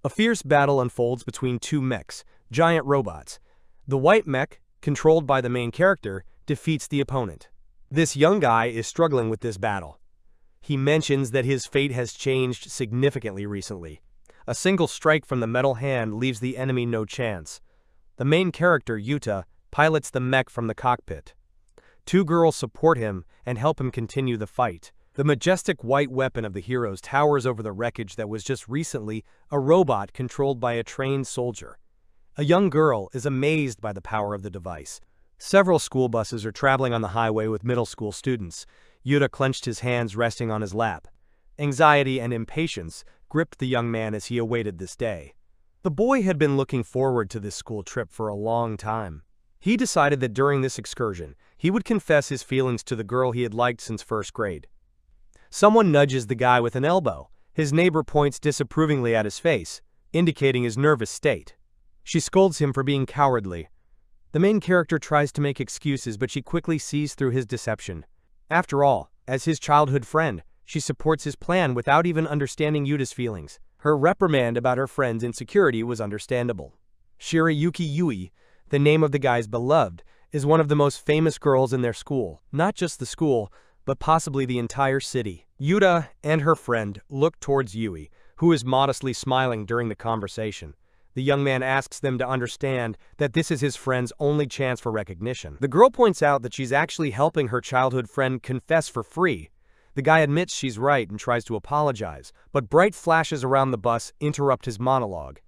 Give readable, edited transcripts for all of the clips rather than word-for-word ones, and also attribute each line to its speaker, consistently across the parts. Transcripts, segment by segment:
Speaker 1: A fierce battle unfolds between two mechs, giant robots. The white mech, controlled by the main character, defeats the opponent. This young guy is struggling with this battle. He mentions that his fate has changed significantly recently. A single strike from the metal hand leaves the enemy no chance. The main character, Yuta, pilots the mech from the cockpit. Two girls support him and help him continue the fight. The majestic white weapon of the heroes towers over the wreckage that was just recently a robot controlled by a trained soldier. A young girl is amazed by the power of the device. Several school buses are traveling on the highway with middle school students. Yuta clenched his hands, resting on his lap. Anxiety and impatience gripped the young man as he awaited this day. The boy had been looking forward to this school trip for a long time. He decided that during this excursion, he would confess his feelings to the girl he had liked since first grade. Someone nudges the guy with an elbow. His neighbor points disapprovingly at his face, indicating his nervous state. She scolds him for being cowardly. The main character tries to make excuses, but she quickly sees through his deception. After all, as his childhood friend, she supports his plan without even understanding Yuta's feelings. Her reprimand about her friend's insecurity was understandable. Shirayuki Yui, the name of the guy's beloved, is one of the most famous girls in their school. Not just the school, but possibly the entire city. Yuta and her friend look towards Yui, who is modestly smiling during the conversation. The young man asks them to understand that this is his friend's only chance for recognition. The girl points out that she's actually helping her childhood friend confess for free. The guy admits she's right and tries to apologize, but bright flashes around the bus interrupt his monologue.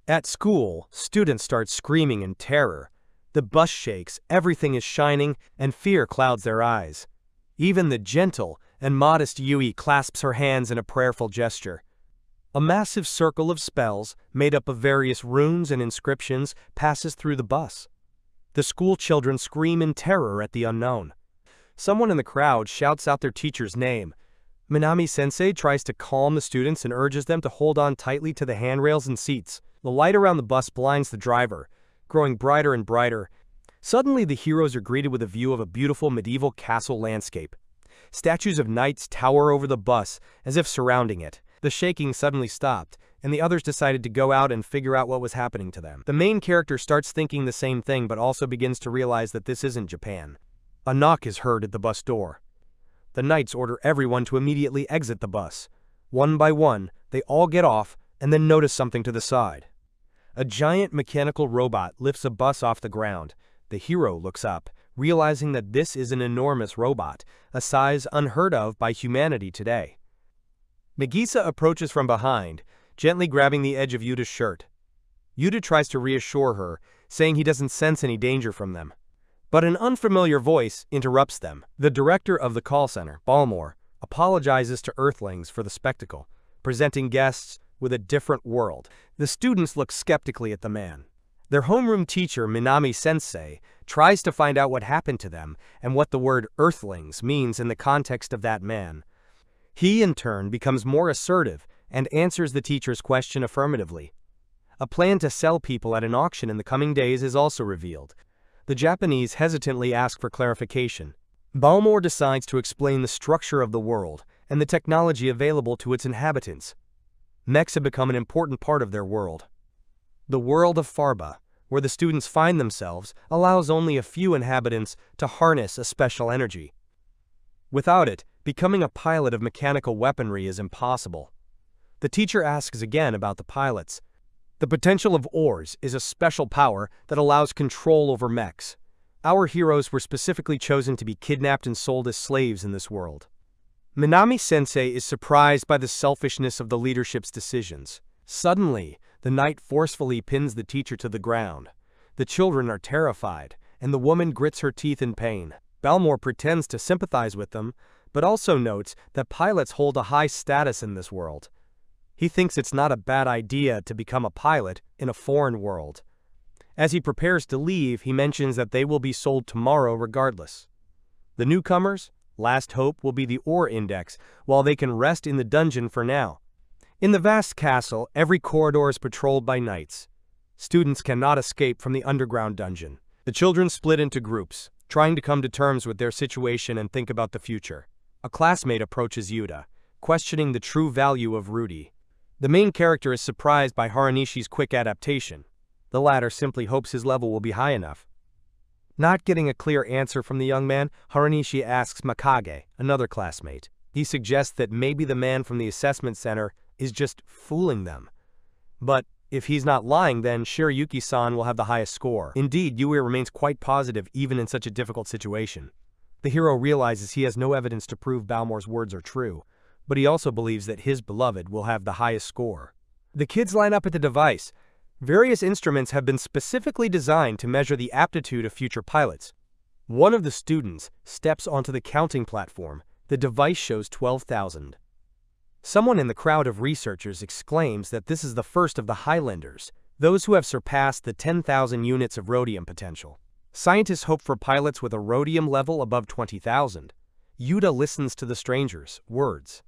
Speaker 1: At school, students start screaming in terror. The bus shakes, everything is shining, and fear clouds their eyes. Even the gentle and modest Yui clasps her hands in a prayerful gesture. A massive circle of spells, made up of various runes and inscriptions, passes through the bus. The school children scream in terror at the unknown. Someone in the crowd shouts out their teacher's name. Minami-sensei tries to calm the students and urges them to hold on tightly to the handrails and seats. The light around the bus blinds the driver, growing brighter and brighter. Suddenly, the heroes are greeted with a view of a beautiful medieval castle landscape. Statues of knights tower over the bus, as if surrounding it. The shaking suddenly stopped, and the others decided to go out and figure out what was happening to them. The main character starts thinking the same thing, but also begins to realize that this isn't Japan. A knock is heard at the bus door. The knights order everyone to immediately exit the bus. One by one, they all get off and then notice something to the side. A giant mechanical robot lifts a bus off the ground. The hero looks up, realizing that this is an enormous robot, a size unheard of by humanity today. Nagisa approaches from behind, gently grabbing the edge of Yuta's shirt. Yuta tries to reassure her, saying he doesn't sense any danger from them. But an unfamiliar voice interrupts them. The director of the call center, Balmore, apologizes to Earthlings for the spectacle, presenting guests with a different world. The students look skeptically at the man. Their homeroom teacher, Minami-sensei, tries to find out what happened to them and what the word Earthlings means in the context of that man. He, in turn, becomes more assertive and answers the teacher's question affirmatively. A plan to sell people at an auction in the coming days is also revealed. The Japanese hesitantly ask for clarification. Balmore decides to explain the structure of the world and the technology available to its inhabitants. Mechs have become an important part of their world. The world of Farba, where the students find themselves, allows only a few inhabitants to harness a special energy. Without it, becoming a pilot of mechanical weaponry is impossible. The teacher asks again about the pilots. The potential of ores is a special power that allows control over mechs. Our heroes were specifically chosen to be kidnapped and sold as slaves in this world. Minami-sensei is surprised by the selfishness of the leadership's decisions. Suddenly, the knight forcefully pins the teacher to the ground. The children are terrified, and the woman grits her teeth in pain. Balmore pretends to sympathize with them, but also notes that pilots hold a high status in this world. He thinks it's not a bad idea to become a pilot in a foreign world. As he prepares to leave, he mentions that they will be sold tomorrow regardless. The newcomers' last hope will be the ore index, while they can rest in the dungeon for now. In the vast castle, every corridor is patrolled by knights. Students cannot escape from the underground dungeon. The children split into groups, trying to come to terms with their situation and think about the future. A classmate approaches Yuta, questioning the true value of Rudy. The main character is surprised by Haranishi's quick adaptation. The latter simply hopes his level will be high enough. Not getting a clear answer from the young man, Haranishi asks Makage, another classmate. He suggests that maybe the man from the assessment center is just fooling them. But if he's not lying, then Shirayuki-san will have the highest score. Indeed, Yui remains quite positive even in such a difficult situation. The hero realizes he has no evidence to prove Balmore's words are true, but he also believes that his beloved will have the highest score. The kids line up at the device. Various instruments have been specifically designed to measure the aptitude of future pilots. One of the students steps onto the counting platform. The device shows 12,000. Someone in the crowd of researchers exclaims that this is the first of the Highlanders, those who have surpassed the 10,000 units of rhodium potential. Scientists hope for pilots with a rhodium level above 20,000. Yuta listens to the stranger's words.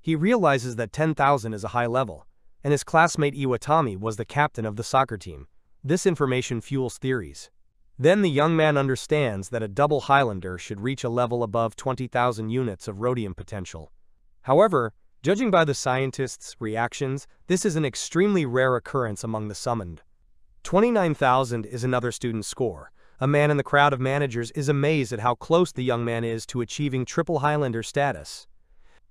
Speaker 1: He realizes that 10,000 is a high level, and his classmate Iwatani was the captain of the soccer team. This information fuels theories. Then the young man understands that a double Highlander should reach a level above 20,000 units of rhodium potential. However, judging by the scientists' reactions, this is an extremely rare occurrence among the summoned. 29,000 is another student's score. A man in the crowd of managers is amazed at how close the young man is to achieving triple Highlander status.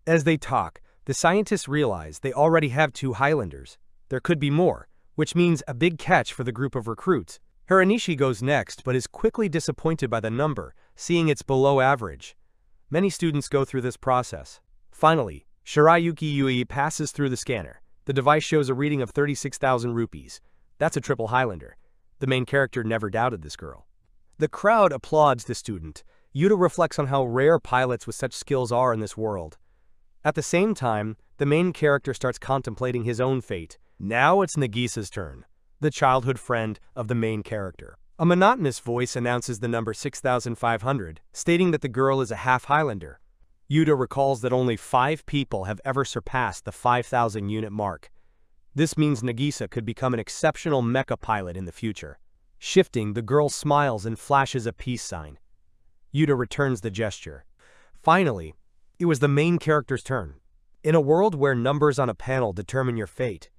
Speaker 1: As they talk, the scientists realize they already have 2 Highlanders. There could be more, which means a big catch for the group of recruits. Haranishi goes next but is quickly disappointed by the number, seeing it's below average. Many students go through this process. Finally, Shirayuki Yui passes through the scanner. The device shows a reading of 36,000 rupees. That's a triple Highlander. The main character never doubted this girl. The crowd applauds the student. Yuta reflects on how rare pilots with such skills are in this world. At the same time, the main character starts contemplating his own fate. Now it's Nagisa's turn, the childhood friend of the main character. A monotonous voice announces the number 6,500, stating that the girl is a half Highlander. Yuta recalls that only 5 people have ever surpassed the 5,000 unit mark. This means Nagisa could become an exceptional mecha pilot in the future. Shifting, the girl smiles and flashes a peace sign. Yuta returns the gesture. Finally, it was the main character's turn. In a world where numbers on a panel determine your fate,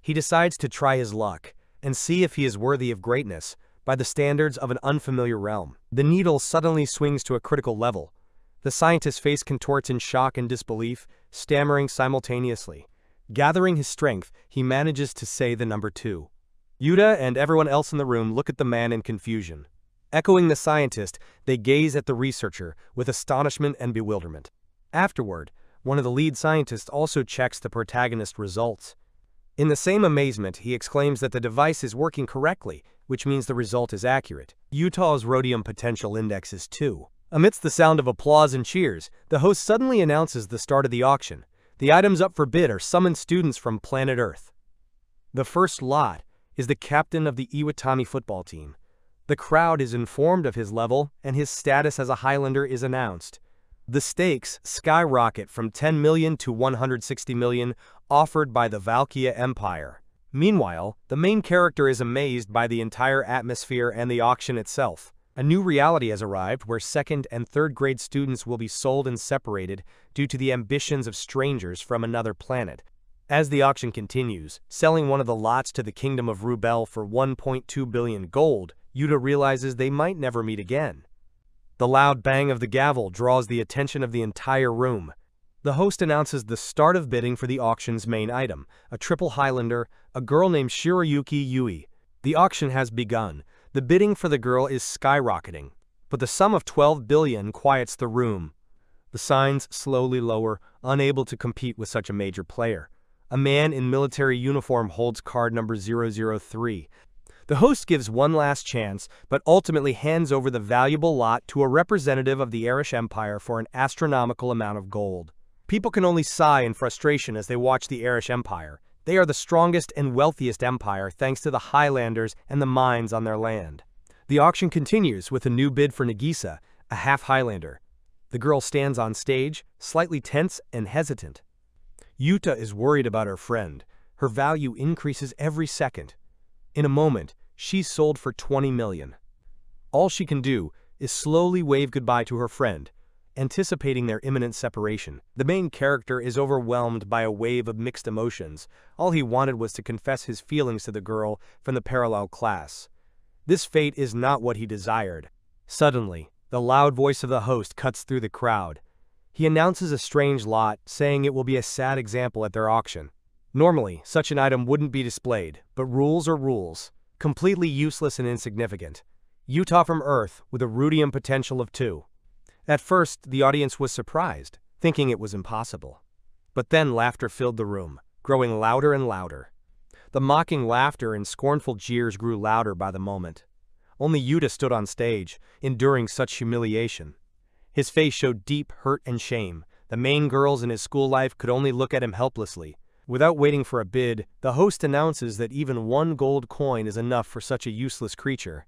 Speaker 1: he decides to try his luck and see if he is worthy of greatness by the standards of an unfamiliar realm. The needle suddenly swings to a critical level. The scientist's face contorts in shock and disbelief, stammering simultaneously. Gathering his strength, he manages to say the number 2. Yuta and everyone else in the room look at the man in confusion. Echoing the scientist, they gaze at the researcher with astonishment and bewilderment. Afterward, one of the lead scientists also checks the protagonist's results. In the same amazement, he exclaims that the device is working correctly, which means the result is accurate. Yuta's rhodium potential index is 2. Amidst the sound of applause and cheers, the host suddenly announces the start of the auction. The items up for bid are summoned students from planet Earth. The first lot is the captain of the Iwatani football team. The crowd is informed of his level, and his status as a Highlander is announced. The stakes skyrocket from 10 million to 160 million, offered by the Valkyria Empire. Meanwhile, the main character is amazed by the entire atmosphere and the auction itself. A new reality has arrived where 2nd and 3rd grade students will be sold and separated due to the ambitions of strangers from another planet. As the auction continues, selling one of the lots to the Kingdom of Rubel for 1.2 billion gold, Yuta realizes they might never meet again. The loud bang of the gavel draws the attention of the entire room. The host announces the start of bidding for the auction's main item, a triple Highlander, a girl named Shirayuki Yui. The auction has begun. The bidding for the girl is skyrocketing, but the sum of 12 billion quiets the room. The signs slowly lower, unable to compete with such a major player. A man in military uniform holds card number 003. The host gives one last chance, but ultimately hands over the valuable lot to a representative of the Irish Empire for an astronomical amount of gold. People can only sigh in frustration as they watch the Irish Empire. They are the strongest and wealthiest empire thanks to the Highlanders and the mines on their land. The auction continues with a new bid for Nagisa, a half Highlander. The girl stands on stage, slightly tense and hesitant. Yuta is worried about her friend. Her value increases every second. In a moment, she's sold for 20 million. All she can do is slowly wave goodbye to her friend. anticipating their imminent separation. The main character is overwhelmed by a wave of mixed emotions. All he wanted was to confess his feelings to the girl from the parallel class. This fate is not what he desired. Suddenly, the loud voice of the host cuts through the crowd. He announces a strange lot, saying it will be a sad example at their auction. Normally, such an item wouldn't be displayed, but rules are rules. Completely useless and insignificant. Utah from Earth with a rudium potential of 2. At first, the audience was surprised, thinking it was impossible. But then laughter filled the room, growing louder and louder. The mocking laughter and scornful jeers grew louder by the moment. Only Yuta stood on stage, enduring such humiliation. His face showed deep hurt and shame. The main girls in his school life could only look at him helplessly. Without waiting for a bid, the host announces that even 1 gold coin is enough for such a useless creature.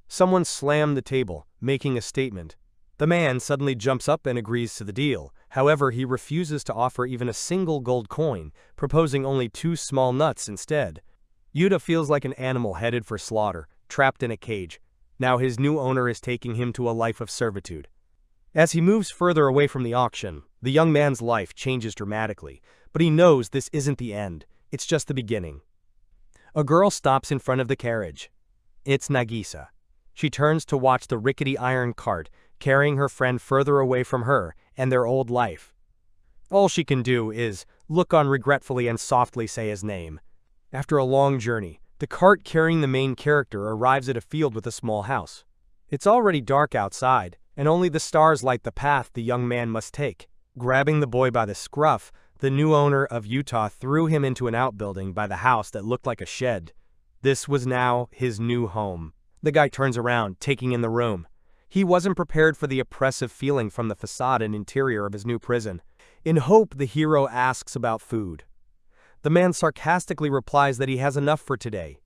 Speaker 1: Someone slammed the table, making a statement. The man suddenly jumps up and agrees to the deal. However, he refuses to offer even a single gold coin, proposing only 2 small nuts instead. Yuta feels like an animal headed for slaughter, trapped in a cage. Now his new owner is taking him to a life of servitude. As he moves further away from the auction, the young man's life changes dramatically, but he knows this isn't the end, it's just the beginning. A girl stops in front of the carriage. It's Nagisa. She turns to watch the rickety iron cart, carrying her friend further away from her and their old life. All she can do is look on regretfully and softly say his name. After a long journey, the cart carrying the main character arrives at a field with a small house. It's already dark outside, and only the stars light the path the young man must take. Grabbing the boy by the scruff, the new owner of Utah threw him into an outbuilding by the house that looked like a shed. This was now his new home. The guy turns around, taking in the room. He wasn't prepared for the oppressive feeling from the facade and interior of his new prison. In hope, the hero asks about food. The man sarcastically replies that he has enough for today.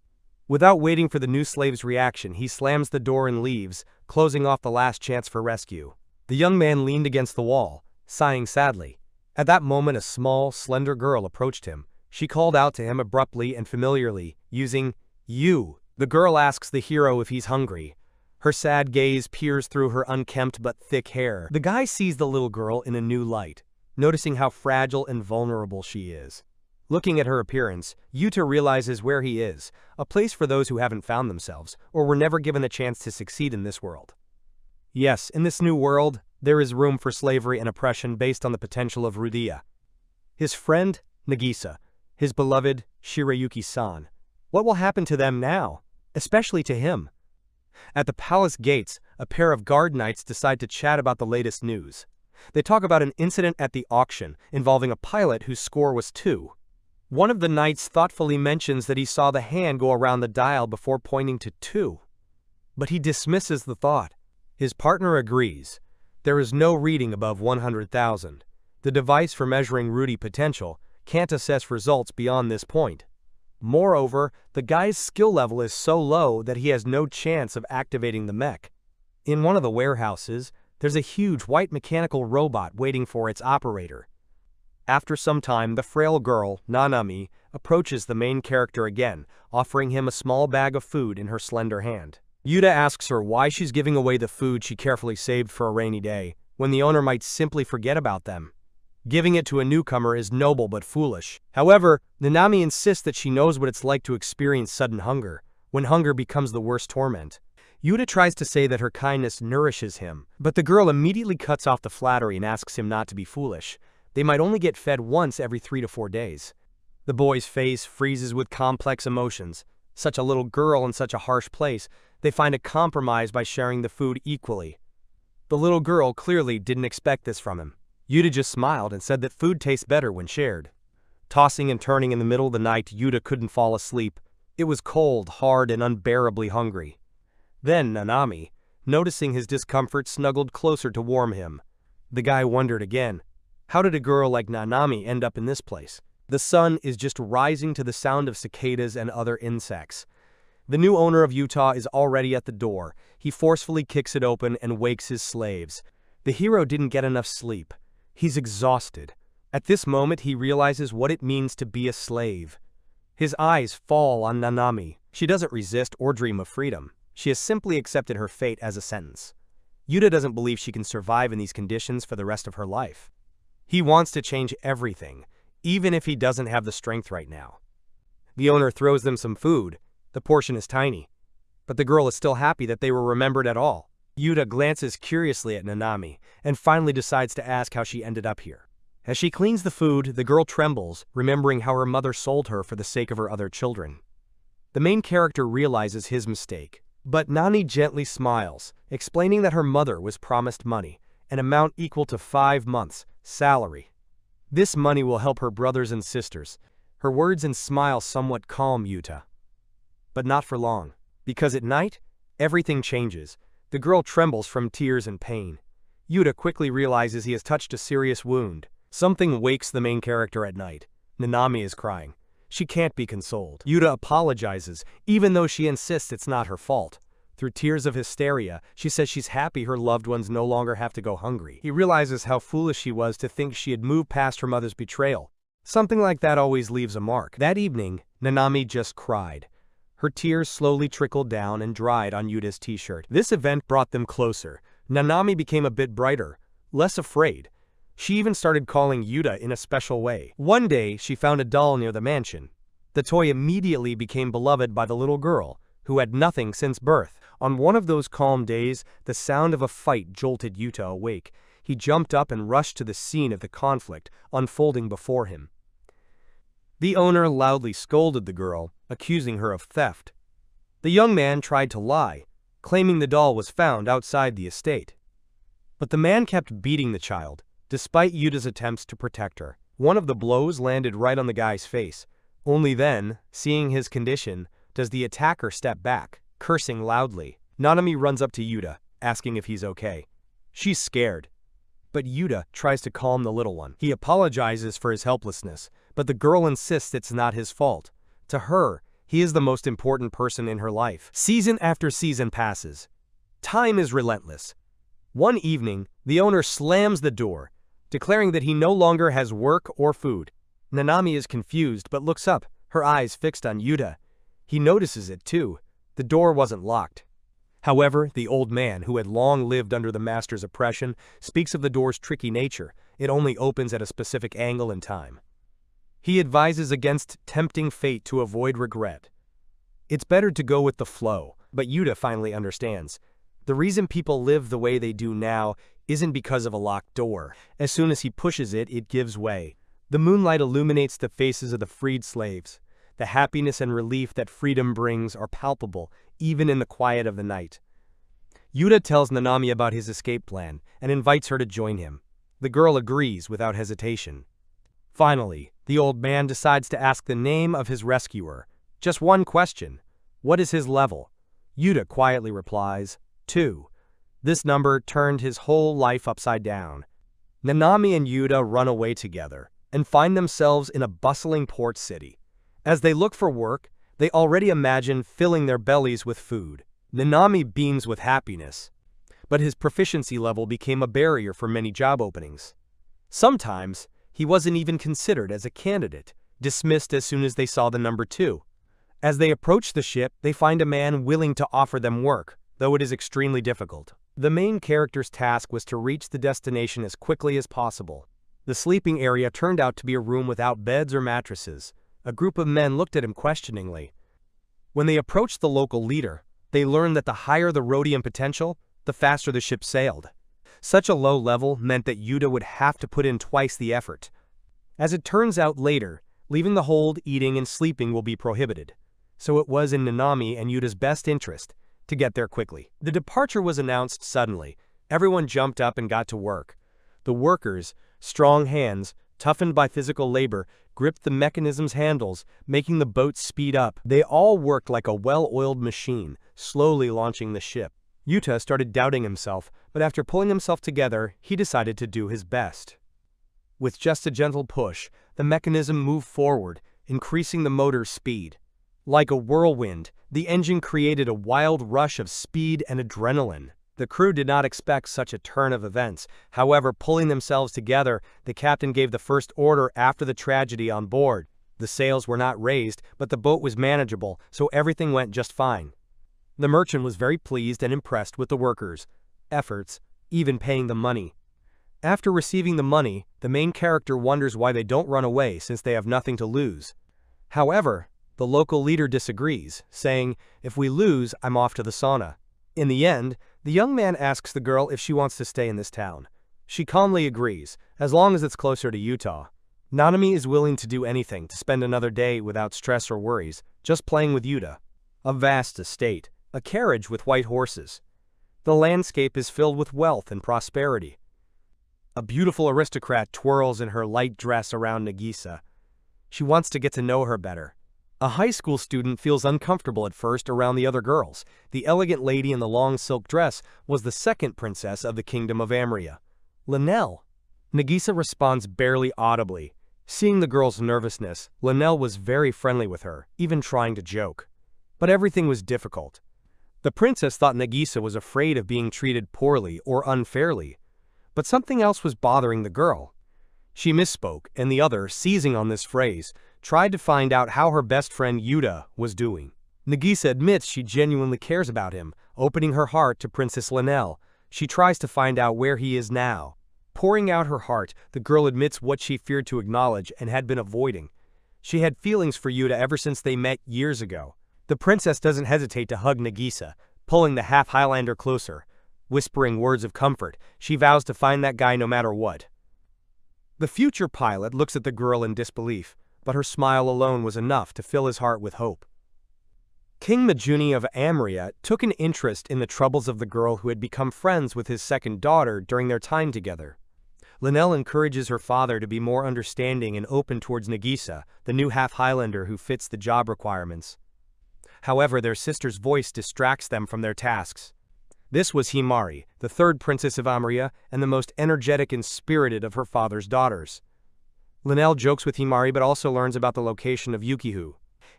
Speaker 1: Without waiting for the new slave's reaction, he slams the door and leaves, closing off the last chance for rescue. The young man leaned against the wall, sighing sadly. At that moment, a small, slender girl approached him. She called out to him abruptly and familiarly, using "you." The girl asks the hero if he's hungry. Her sad gaze peers through her unkempt but thick hair. The guy sees the little girl in a new light, noticing how fragile and vulnerable she is. Looking at her appearance, Yuta realizes where he is, a place for those who haven't found themselves, or were never given a chance to succeed in this world. Yes, in this new world, there is room for slavery and oppression based on the potential of Rudia. His friend, Nagisa, his beloved, Shirayuki-san. What will happen to them now? Especially to him. At the palace gates, a pair of guard knights decide to chat about the latest news. They talk about an incident at the auction involving a pilot whose score was 2. One of the knights thoughtfully mentions that he saw the hand go around the dial before pointing to 2. But he dismisses the thought. His partner agrees. There is no reading above 100,000. The device for measuring Rudy potential can't assess results beyond this point. Moreover, the guy's skill level is so low that he has no chance of activating the mech. In one of the warehouses, there's a huge white mechanical robot waiting for its operator. After some time, the frail girl, Nanami, approaches the main character again, offering him a small bag of food in her slender hand. Yuta asks her why she's giving away the food she carefully saved for a rainy day, when the owner might simply forget about them. Giving it to a newcomer is noble but foolish. However, Nanami insists that she knows what it's like to experience sudden hunger, when hunger becomes the worst torment. Yuta tries to say that her kindness nourishes him, but the girl immediately cuts off the flattery and asks him not to be foolish. They might only get fed once every 3 to 4 days. The boy's face freezes with complex emotions. Such a little girl in such a harsh place, they find a compromise by sharing the food equally. The little girl clearly didn't expect this from him. Yuta just smiled and said that food tastes better when shared. Tossing and turning in the middle of the night, Yuta couldn't fall asleep. It was cold, hard, and unbearably hungry. Then Nanami, noticing his discomfort, snuggled closer to warm him. The guy wondered again. How did a girl like Nanami end up in this place? The sun is just rising to the sound of cicadas and other insects. The new owner of Utah is already at the door. He forcefully kicks it open and wakes his slaves. The hero didn't get enough sleep. He's exhausted. At this moment, he realizes what it means to be a slave. His eyes fall on Nanami. She doesn't resist or dream of freedom. She has simply accepted her fate as a sentence. Yuta doesn't believe she can survive in these conditions for the rest of her life. He wants to change everything, even if he doesn't have the strength right now. The owner throws them some food. The portion is tiny, but the girl is still happy that they were remembered at all. Yuta glances curiously at Nanami and finally decides to ask how she ended up here. As she cleans the food, the girl trembles, remembering how her mother sold her for the sake of her other children. The main character realizes his mistake, but Nani gently smiles, explaining that her mother was promised money, an amount equal to 5 months' salary. This money will help her brothers and sisters. Her words and smile somewhat calm Yuta. But not for long, because at night, everything changes. The girl trembles from tears and pain. Yuta quickly realizes he has touched a serious wound. Something wakes the main character at night. Nanami is crying. She can't be consoled. Yuta apologizes, even though she insists it's not her fault. Through tears of hysteria, she says she's happy her loved ones no longer have to go hungry. He realizes how foolish she was to think she had moved past her mother's betrayal. Something like that always leaves a mark. That evening, Nanami just cried. Her tears slowly trickled down and dried on Yuta's t-shirt. This event brought them closer. Nanami became a bit brighter, less afraid. She even started calling Yuta in a special way. One day, she found a doll near the mansion. The toy immediately became beloved by the little girl, who had nothing since birth. On one of those calm days, the sound of a fight jolted Yuta awake. He jumped up and rushed to the scene of the conflict unfolding before him. The owner loudly scolded the girl, accusing her of theft. The young man tried to lie, claiming the doll was found outside the estate. But the man kept beating the child, despite Yuta's attempts to protect her. One of the blows landed right on the guy's face. Only then, seeing his condition, does the attacker step back, cursing loudly. Nanami runs up to Yuta, asking if he's okay. She's scared. But Yuta tries to calm the little one. He apologizes for his helplessness, but the girl insists it's not his fault. To her, he is the most important person in her life. Season after season passes. Time is relentless. One evening, the owner slams the door, declaring that he no longer has work or food. Nanami is confused but looks up, her eyes fixed on Yuta. He notices it too. The door wasn't locked. However, the old man, who had long lived under the master's oppression, speaks of the door's tricky nature. It only opens at a specific angle and time. He advises against tempting fate to avoid regret. It's better to go with the flow, but Yuta finally understands. The reason people live the way they do now isn't because of a locked door. As soon as he pushes it, it gives way. The moonlight illuminates the faces of the freed slaves. The happiness and relief that freedom brings are palpable, even in the quiet of the night. Yuta tells Nanami about his escape plan and invites her to join him. The girl agrees without hesitation. Finally, the old man decides to ask the name of his rescuer. Just one question. What is his level? Yuta quietly replies, 2. This number turned his whole life upside down. Nanami and Yuta run away together and find themselves in a bustling port city. As they look for work, they already imagine filling their bellies with food. Nanami beams with happiness, but his proficiency level became a barrier for many job openings. Sometimes, he wasn't even considered as a candidate, dismissed as soon as they saw the number 2. As they approach the ship, they find a man willing to offer them work, though it is extremely difficult. The main character's task was to reach the destination as quickly as possible. The sleeping area turned out to be a room without beds or mattresses. A group of men looked at him questioningly. When they approached the local leader, they learned that the higher the rhodium potential, the faster the ship sailed. Such a low level meant that Yuta would have to put in twice the effort. As it turns out later, leaving the hold, eating, and sleeping will be prohibited. So it was in Nanami and Yuta's best interest to get there quickly. The departure was announced suddenly. Everyone jumped up and got to work. The workers, strong hands, toughened by physical labor, gripped the mechanism's handles, making the boat speed up. They all worked like a well-oiled machine, slowly launching the ship. Yuta started doubting himself, but after pulling himself together, he decided to do his best. With just a gentle push, the mechanism moved forward, increasing the motor's speed. Like a whirlwind, the engine created a wild rush of speed and adrenaline. The crew did not expect such a turn of events. However, pulling themselves together, the captain gave the first order after the tragedy on board. The sails were not raised, but the boat was manageable, so everything went just fine. The merchant was very pleased and impressed with the workers. efforts, even paying the money. After receiving the money, the main character wonders why they don't run away since they have nothing to lose. However, the local leader disagrees, saying, "If we lose, I'm off to the sauna." In the end, the young man asks the girl if she wants to stay in this town. She calmly agrees, as long as it's closer to Utah. Nanami is willing to do anything to spend another day without stress or worries, just playing with Yuta. A vast estate, a carriage with white horses. The landscape is filled with wealth and prosperity. A beautiful aristocrat twirls in her light dress around Nagisa. She wants to get to know her better. A high school student feels uncomfortable at first around the other girls. The elegant lady in the long silk dress was the second princess of the kingdom of Amria. Linnell. Nagisa responds barely audibly. Seeing the girl's nervousness, Linnell was very friendly with her, even trying to joke. But everything was difficult. The princess thought Nagisa was afraid of being treated poorly or unfairly. But something else was bothering the girl. She misspoke, and the other, seizing on this phrase, tried to find out how her best friend Yuta was doing. Nagisa admits she genuinely cares about him, opening her heart to Princess Linnell. She tries to find out where he is now. Pouring out her heart, the girl admits what she feared to acknowledge and had been avoiding. She had feelings for Yuta ever since they met years ago. The princess doesn't hesitate to hug Nagisa, pulling the half-Highlander closer. Whispering words of comfort, she vows to find that guy no matter what. The future pilot looks at the girl in disbelief, but her smile alone was enough to fill his heart with hope. King Majuni of Amria took an interest in the troubles of the girl who had become friends with his second daughter during their time together. Linnell encourages her father to be more understanding and open towards Nagisa, the new half-Highlander who fits the job requirements. However, their sister's voice distracts them from their tasks. This was Himari, the third princess of Amria and the most energetic and spirited of her father's daughters. Linnell jokes with Himari but also learns about the location of Yukihu.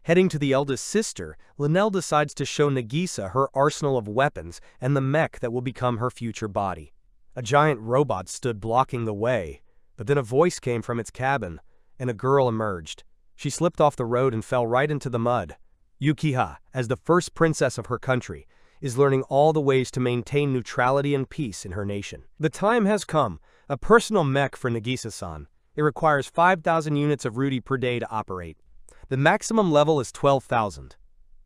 Speaker 1: Heading to the eldest sister, Linnell decides to show Nagisa her arsenal of weapons and the mech that will become her future body. A giant robot stood blocking the way, but then a voice came from its cabin, and a girl emerged. She slipped off the road and fell right into the mud. Yukiha, as the first princess of her country, is learning all the ways to maintain neutrality and peace in her nation. The time has come, a personal mech for Nagisa-san. It requires 5,000 units of rudi per day to operate. The maximum level is 12,000.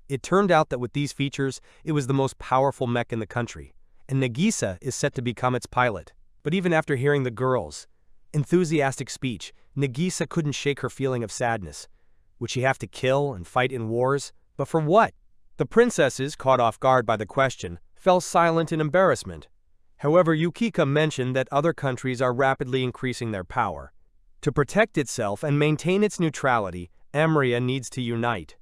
Speaker 1: It turned out that with these features, it was the most powerful mech in the country, and Nagisa is set to become its pilot. But even after hearing the girls' enthusiastic speech, Nagisa couldn't shake her feeling of sadness. Would she have to kill and fight in wars? But for what? The princesses, caught off guard by the question, fell silent in embarrassment. However, Yukika mentioned that other countries are rapidly increasing their power. To protect itself and maintain its neutrality, Amria needs to unite.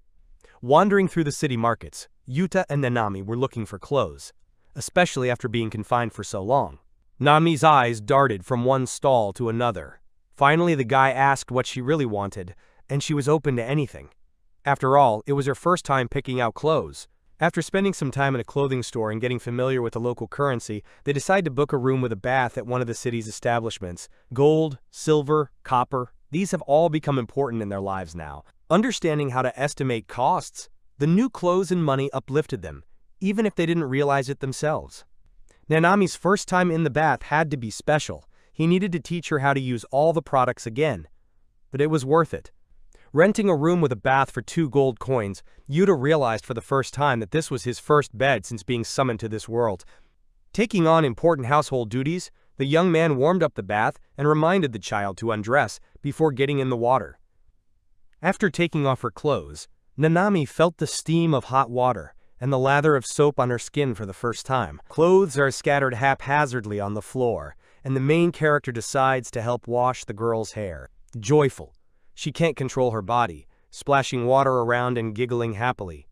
Speaker 1: Wandering through the city markets, Yuta and Nanami were looking for clothes, especially after being confined for so long. Nanami's eyes darted from one stall to another. Finally, the guy asked what she really wanted, and she was open to anything. After all, it was her first time picking out clothes. After spending some time in a clothing store and getting familiar with the local currency, they decide to book a room with a bath at one of the city's establishments. Gold, silver, copper, these have all become important in their lives now. Understanding how to estimate costs, the new clothes and money uplifted them, even if they didn't realize it themselves. Nanami's first time in the bath had to be special. He needed to teach her how to use all the products again. But it was worth it. Renting a room with a bath for 2 gold coins, Yuta realized for the first time that this was his first bed since being summoned to this world. Taking on important household duties, the young man warmed up the bath and reminded the child to undress before getting in the water. After taking off her clothes, Nanami felt the steam of hot water and the lather of soap on her skin for the first time. Clothes are scattered haphazardly on the floor, and the main character decides to help wash the girl's hair. Joyful. She can't control her body, splashing water around and giggling happily.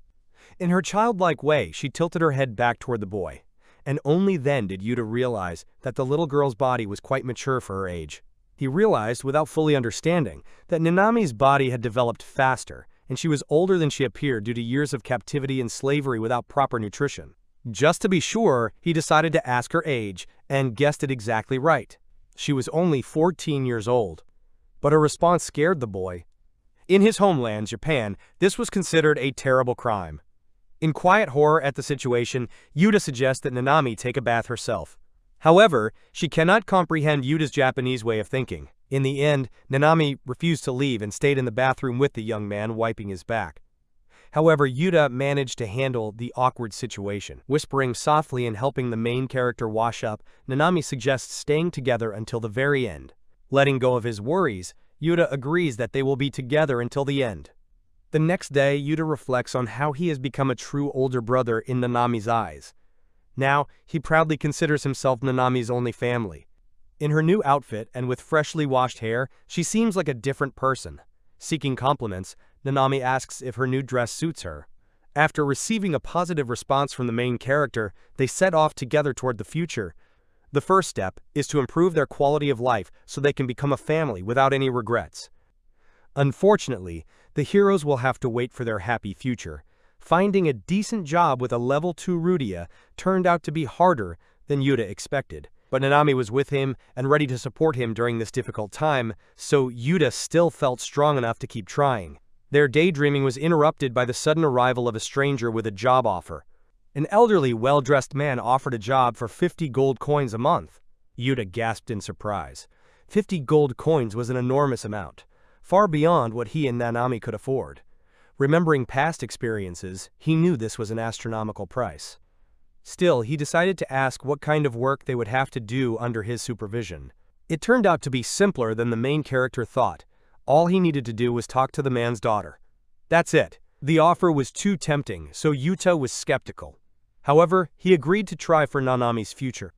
Speaker 1: In her childlike way, she tilted her head back toward the boy, and only then did Yuta realize that the little girl's body was quite mature for her age. He realized, without fully understanding, that Nanami's body had developed faster, and she was older than she appeared due to years of captivity and slavery without proper nutrition. Just to be sure, he decided to ask her age, and guessed it exactly right. She was only 14 years old. But her response scared the boy. In his homeland, Japan, this was considered a terrible crime. In quiet horror at the situation, Yuta suggests that Nanami take a bath herself. However, she cannot comprehend Yuta's Japanese way of thinking. In the end, Nanami refused to leave and stayed in the bathroom with the young man, wiping his back. However, Yuta managed to handle the awkward situation. Whispering softly and helping the main character wash up, Nanami suggests staying together until the very end. Letting go of his worries, Yuta agrees that they will be together until the end. The next day, Yuta reflects on how he has become a true older brother in Nanami's eyes. Now, he proudly considers himself Nanami's only family. In her new outfit and with freshly washed hair, she seems like a different person. Seeking compliments, Nanami asks if her new dress suits her. After receiving a positive response from the main character, they set off together toward the future. The first step is to improve their quality of life so they can become a family without any regrets. Unfortunately, the heroes will have to wait for their happy future. Finding a decent job with a level 2 Rudia turned out to be harder than Yuta expected. But Nanami was with him and ready to support him during this difficult time, so Yuta still felt strong enough to keep trying. Their daydreaming was interrupted by the sudden arrival of a stranger with a job offer. An elderly, well-dressed man offered a job for 50 gold coins a month. Yuta gasped in surprise. 50 gold coins was an enormous amount, far beyond what he and Nanami could afford. Remembering past experiences, he knew this was an astronomical price. Still, he decided to ask what kind of work they would have to do under his supervision. It turned out to be simpler than the main character thought. All he needed to do was talk to the man's daughter. That's it. The offer was too tempting, so Yuta was skeptical. However, he agreed to try for Nanami's future.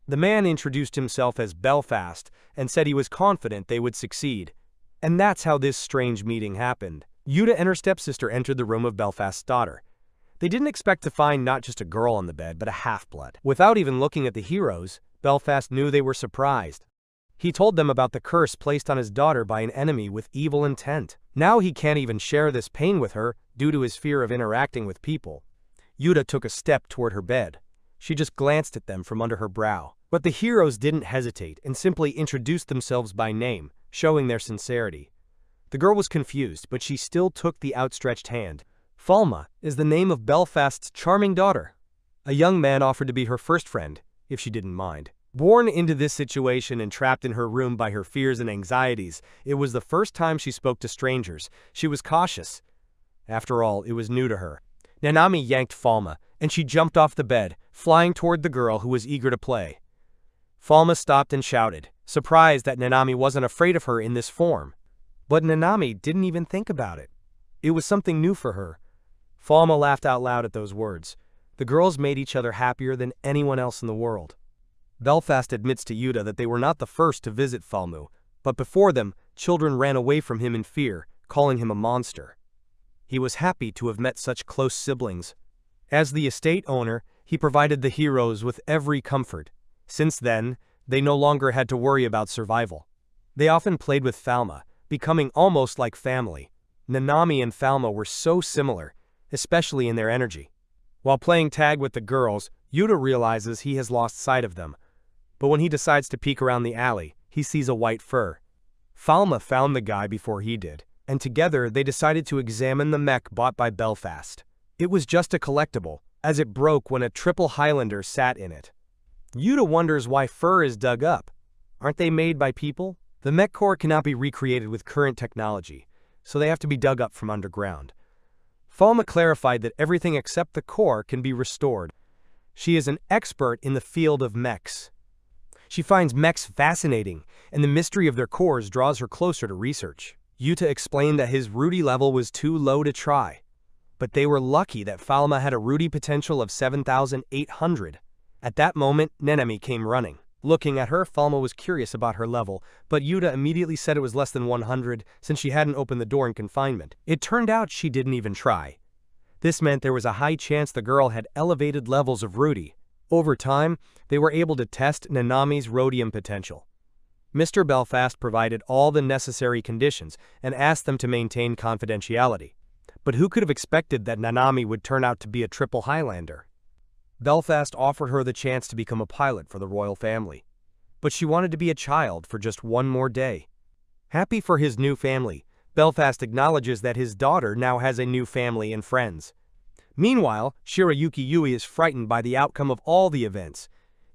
Speaker 1: The man introduced himself as Belfast and said he was confident they would succeed. And that's how this strange meeting happened. Yuta and her stepsister entered the room of Belfast's daughter. They didn't expect to find not just a girl on the bed, but a half-blood. Without even looking at the heroes, Belfast knew they were surprised. He told them about the curse placed on his daughter by an enemy with evil intent. Now he can't even share this pain with her due to his fear of interacting with people. Yuta took a step toward her bed. She just glanced at them from under her brow. But the heroes didn't hesitate and simply introduced themselves by name, showing their sincerity. The girl was confused, but she still took the outstretched hand. Falma is the name of Belfast's charming daughter. A young man offered to be her first friend, if she didn't mind. Born into this situation and trapped in her room by her fears and anxieties, it was the first time she spoke to strangers. She was cautious. After all, it was new to her. Nanami yanked Falma, and she jumped off the bed, flying toward the girl who was eager to play. Falma stopped and shouted, surprised that Nanami wasn't afraid of her in this form. But Nanami didn't even think about it. It was something new for her. Falma laughed out loud at those words. The girls made each other happier than anyone else in the world. Belfast admits to Yuta that they were not the first to visit Falmu, but before them, children ran away from him in fear, calling him a monster. He was happy to have met such close siblings. As the estate owner, he provided the heroes with every comfort. Since then, they no longer had to worry about survival. They often played with Falma, becoming almost like family. Nanami and Falma were so similar, especially in their energy. While playing tag with the girls, Yuta realizes he has lost sight of them. But when he decides to peek around the alley, he sees a white fur. Falma found the guy before he did, and together they decided to examine the mech bought by Belfast. It was just a collectible, as it broke when a triple Highlander sat in it. Yuta wonders why fur is dug up. Aren't they made by people? The mech core cannot be recreated with current technology, so they have to be dug up from underground. Falma clarified that everything except the core can be restored. She is an expert in the field of mechs. She finds mechs fascinating, and the mystery of their cores draws her closer to research. Yuta explained that his Rudy level was too low to try, but they were lucky that Falma had a Rudy potential of 7,800. At that moment, Nanami came running. Looking at her, Falma was curious about her level, but Yuta immediately said it was less than 100 since she hadn't opened the door in confinement. It turned out she didn't even try. This meant there was a high chance the girl had elevated levels of Rudy. Over time, they were able to test Nanami's rhodium potential. Mr. Belfast provided all the necessary conditions and asked them to maintain confidentiality. But who could have expected that Nanami would turn out to be a triple Highlander? Belfast offered her the chance to become a pilot for the royal family. But she wanted to be a child for just one more day. Happy for his new family, Belfast acknowledges that his daughter now has a new family and friends. Meanwhile, Shirayuki Yui is frightened by the outcome of all the events.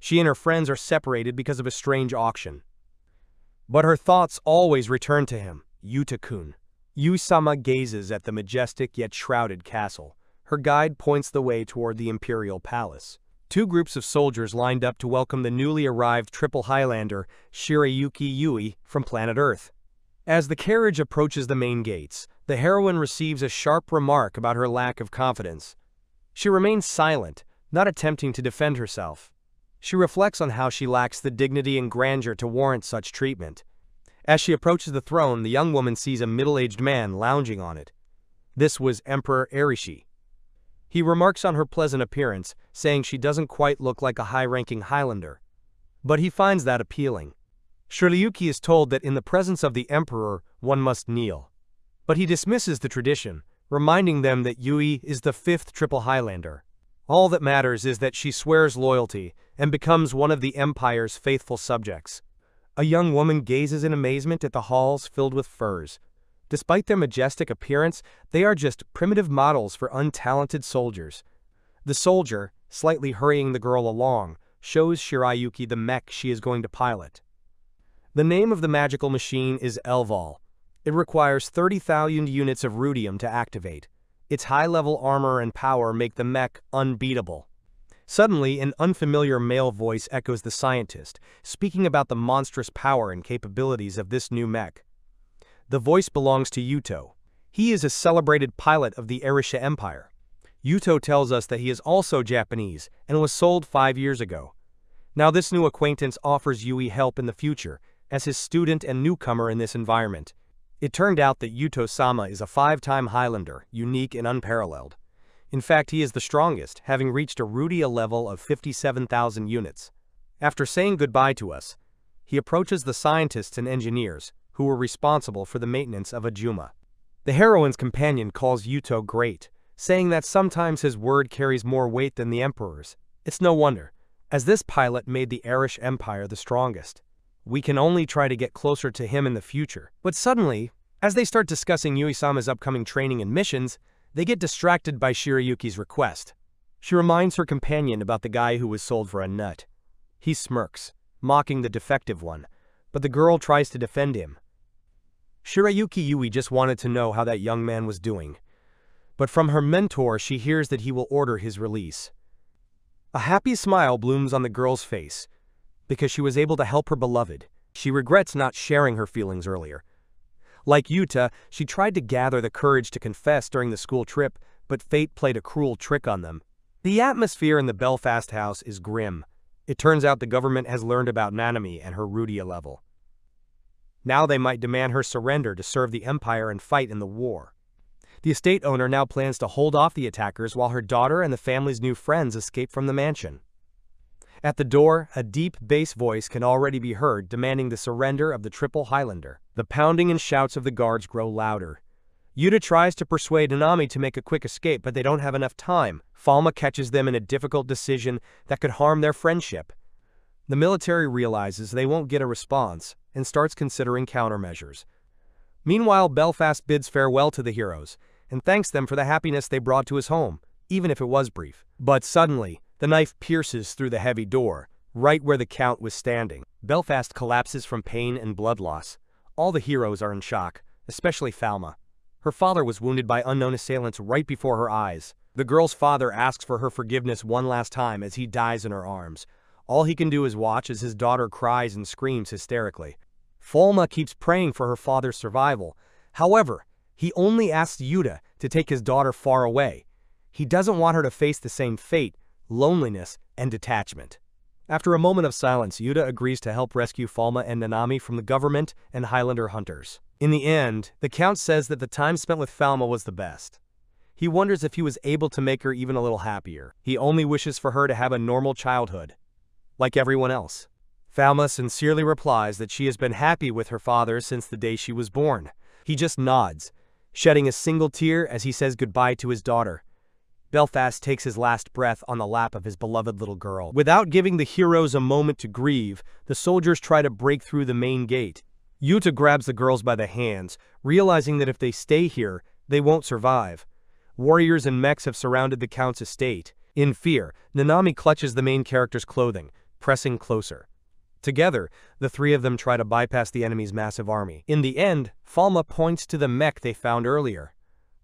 Speaker 1: She and her friends are separated because of a strange auction. But her thoughts always return to him, Yuta-kun. Yui-sama gazes at the majestic yet shrouded castle. Her guide points the way toward the imperial palace. Two groups of soldiers lined up to welcome the newly arrived Triple Highlander, Shirayuki Yui, from planet Earth. As the carriage approaches the main gates, the heroine receives a sharp remark about her lack of confidence. She remains silent, not attempting to defend herself. She reflects on how she lacks the dignity and grandeur to warrant such treatment. As she approaches the throne, the young woman sees a middle-aged man lounging on it. This was Emperor Erishi. He remarks on her pleasant appearance, saying she doesn't quite look like a high-ranking Highlander. But he finds that appealing. Shirayuki is told that in the presence of the emperor, one must kneel. But he dismisses the tradition, reminding them that Yui is the fifth Triple Highlander. All that matters is that she swears loyalty and becomes one of the empire's faithful subjects. A young woman gazes in amazement at the halls filled with furs. Despite their majestic appearance, they are just primitive models for untalented soldiers. The soldier, slightly hurrying the girl along, shows Shirayuki the mech she is going to pilot. The name of the magical machine is Elval. It requires 30,000 units of rudium to activate. Its high-level armor and power make the mech unbeatable. Suddenly, an unfamiliar male voice echoes the scientist, speaking about the monstrous power and capabilities of this new mech. The voice belongs to Yuto. He is a celebrated pilot of the Erisha Empire. Yuto tells us that he is also Japanese and was sold 5 years ago. Now this new acquaintance offers Yui help in the future, as his student and newcomer in this environment. It turned out that Yuto-sama is a 5-time Highlander, unique and unparalleled. In fact, he is the strongest, having reached a Rudia level of 57,000 units. After saying goodbye to us, he approaches the scientists and engineers, who were responsible for the maintenance of Ajuma. The heroine's companion calls Yuto great, saying that sometimes his word carries more weight than the emperor's. It's no wonder, as this pilot made the Erish Empire the strongest. We can only try to get closer to him in the future. But suddenly, as they start discussing Yui-sama's upcoming training and missions, they get distracted by Shirayuki's request. She reminds her companion about the guy who was sold for a nut. He smirks, mocking the defective one, but the girl tries to defend him. Shirayuki Yui just wanted to know how that young man was doing. But from her mentor, she hears that he will order his release. A happy smile blooms on the girl's face, because she was able to help her beloved. She regrets not sharing her feelings earlier. Like Yuta, she tried to gather the courage to confess during the school trip, but fate played a cruel trick on them. The atmosphere in the Belfast house is grim. It turns out the government has learned about Nanami and her Rudia level. Now they might demand her surrender to serve the Empire and fight in the war. The estate owner now plans to hold off the attackers while her daughter and the family's new friends escape from the mansion. At the door, a deep bass voice can already be heard demanding the surrender of the Triple Highlander. The pounding and shouts of the guards grow louder. Yuta tries to persuade Nanami to make a quick escape, but they don't have enough time. Falma catches them in a difficult decision that could harm their friendship. The military realizes they won't get a response and starts considering countermeasures. Meanwhile, Belfast bids farewell to the heroes and thanks them for the happiness they brought to his home, even if it was brief. But suddenly, the knife pierces through the heavy door, right where the Count was standing. Belfast collapses from pain and blood loss. All the heroes are in shock, especially Falma. Her father was wounded by unknown assailants right before her eyes. The girl's father asks for her forgiveness one last time as he dies in her arms. All he can do is watch as his daughter cries and screams hysterically. Falma keeps praying for her father's survival. However, he only asks Yuta to take his daughter far away. He doesn't want her to face the same fate, loneliness, and detachment. After a moment of silence, Yuta agrees to help rescue Falma and Nanami from the government and Highlander hunters. In the end, the Count says that the time spent with Falma was the best. He wonders if he was able to make her even a little happier. He only wishes for her to have a normal childhood, like everyone else. Falma sincerely replies that she has been happy with her father since the day she was born. He just nods, shedding a single tear as he says goodbye to his daughter. Belfast takes his last breath on the lap of his beloved little girl. Without giving the heroes a moment to grieve, the soldiers try to break through the main gate. Yuta grabs the girls by the hands, realizing that if they stay here, they won't survive. Warriors and mechs have surrounded the Count's estate. In fear, Nanami clutches the main character's clothing, pressing closer. Together, the three of them try to bypass the enemy's massive army. In the end, Falma points to the mech they found earlier.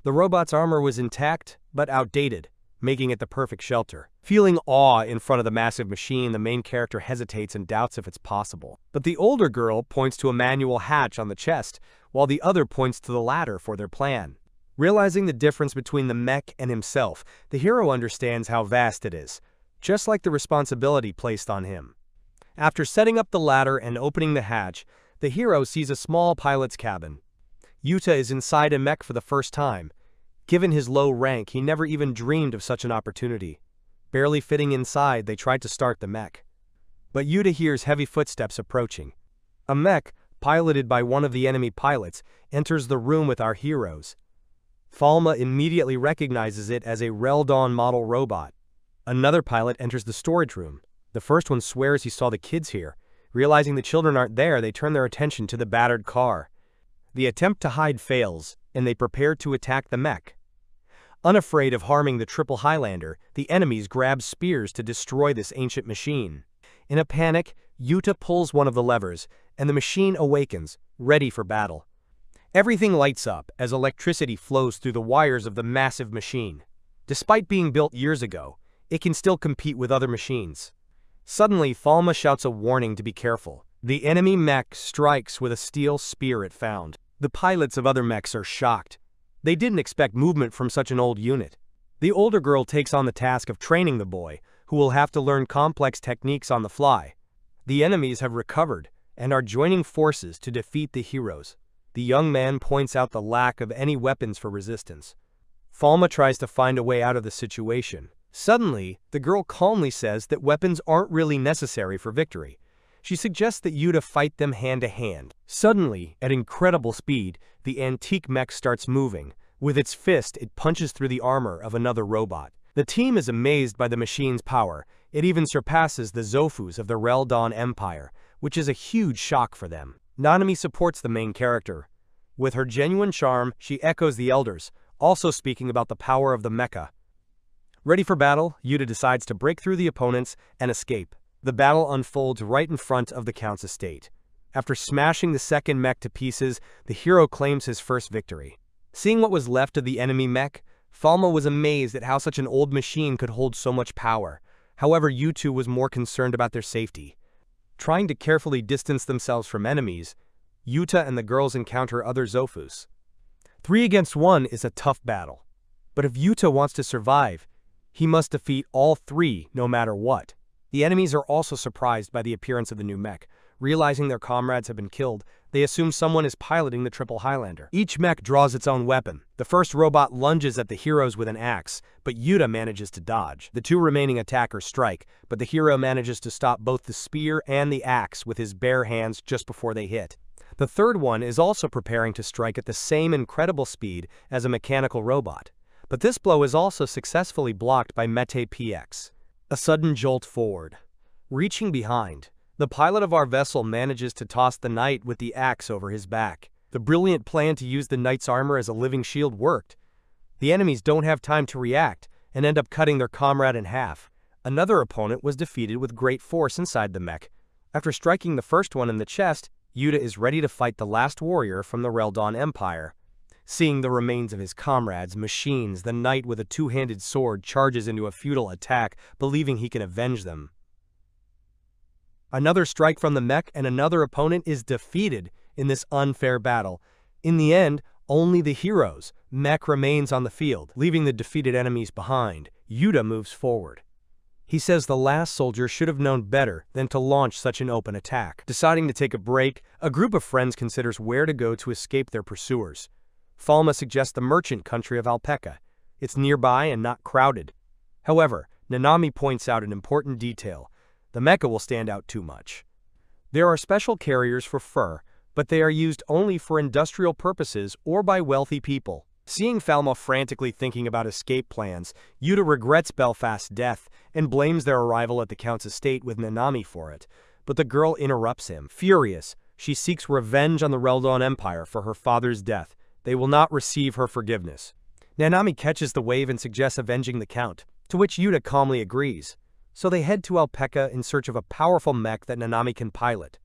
Speaker 1: The robot's armor was intact, but outdated, making it the perfect shelter. Feeling awe in front of the massive machine, the main character hesitates and doubts if it's possible. But the older girl points to a manual hatch on the chest, while the other points to the ladder for their plan. Realizing the difference between the mech and himself, the hero understands how vast it is, just like the responsibility placed on him. After setting up the ladder and opening the hatch, the hero sees a small pilot's cabin. Yuta is inside a mech for the first time. Given his low rank, he never even dreamed of such an opportunity. Barely fitting inside, they tried to start the mech. But Yuta hears heavy footsteps approaching. A mech, piloted by one of the enemy pilots, enters the room with our heroes. Falma immediately recognizes it as a Reldon model robot. Another pilot enters the storage room. The first one swears he saw the kids here. Realizing the children aren't there, they turn their attention to the battered car. The attempt to hide fails, and they prepare to attack the mech. Unafraid of harming the triple Highlander, the enemies grab spears to destroy this ancient machine. In a panic, Yuta pulls one of the levers, and the machine awakens, ready for battle. Everything lights up as electricity flows through the wires of the massive machine. Despite being built years ago, it can still compete with other machines. Suddenly, Falma shouts a warning to be careful. The enemy mech strikes with a steel spear it found. The pilots of other mechs are shocked. They didn't expect movement from such an old unit. The older girl takes on the task of training the boy, who will have to learn complex techniques on the fly. The enemies have recovered and are joining forces to defeat the heroes. The young man points out the lack of any weapons for resistance. Falma tries to find a way out of the situation. Suddenly, the girl calmly says that weapons aren't really necessary for victory. She suggests that Yuta fight them hand-to-hand. Suddenly, at incredible speed, the antique mech starts moving. With its fist, it punches through the armor of another robot. The team is amazed by the machine's power. It even surpasses the Zofus of the Reldon Empire, which is a huge shock for them. Nanami supports the main character. With her genuine charm, she echoes the elders, also speaking about the power of the mecha. Ready for battle, Yuta decides to break through the opponents and escape. The battle unfolds right in front of the Count's estate. After smashing the second mech to pieces, the hero claims his first victory. Seeing what was left of the enemy mech, Falma was amazed at how such an old machine could hold so much power. However, Yuta was more concerned about their safety. Trying to carefully distance themselves from enemies, Yuta and the girls encounter other Zofus. 3 against 1 is a tough battle. But if Yuta wants to survive, he must defeat all 3 no matter what. The enemies are also surprised by the appearance of the new mech. Realizing their comrades have been killed, they assume someone is piloting the triple Highlander. Each mech draws its own weapon. The first robot lunges at the heroes with an axe, but Yuta manages to dodge. The 2 remaining attackers strike, but the hero manages to stop both the spear and the axe with his bare hands just before they hit. The third one is also preparing to strike at the same incredible speed as a mechanical robot. But this blow is also successfully blocked by Mete PX. A sudden jolt forward. Reaching behind, the pilot of our vessel manages to toss the knight with the axe over his back. The brilliant plan to use the knight's armor as a living shield worked. The enemies don't have time to react and end up cutting their comrade in half. Another opponent was defeated with great force inside the mech. After striking the first one in the chest, Yuta is ready to fight the last warrior from the Reldon Empire. Seeing the remains of his comrades, machines, the knight with a 2-handed sword charges into a futile attack, believing he can avenge them. Another strike from the mech and another opponent is defeated in this unfair battle. In the end, only the hero's mech remains on the field, leaving the defeated enemies behind. Yuta moves forward. He says the last soldier should have known better than to launch such an open attack. Deciding to take a break, a group of friends considers where to go to escape their pursuers. Falma suggests the merchant country of Alpaca. It's nearby and not crowded. However, Nanami points out an important detail. The mecha will stand out too much. There are special carriers for fur, but they are used only for industrial purposes or by wealthy people. Seeing Falma frantically thinking about escape plans, Yuta regrets Belfast's death and blames their arrival at the Count's estate with Nanami for it. But the girl interrupts him. Furious, she seeks revenge on the Reldon Empire for her father's death. They will not receive her forgiveness. Nanami catches the wave and suggests avenging the Count, to which Yuta calmly agrees. so they head to Alpaca in search of a powerful mech that Nanami can pilot.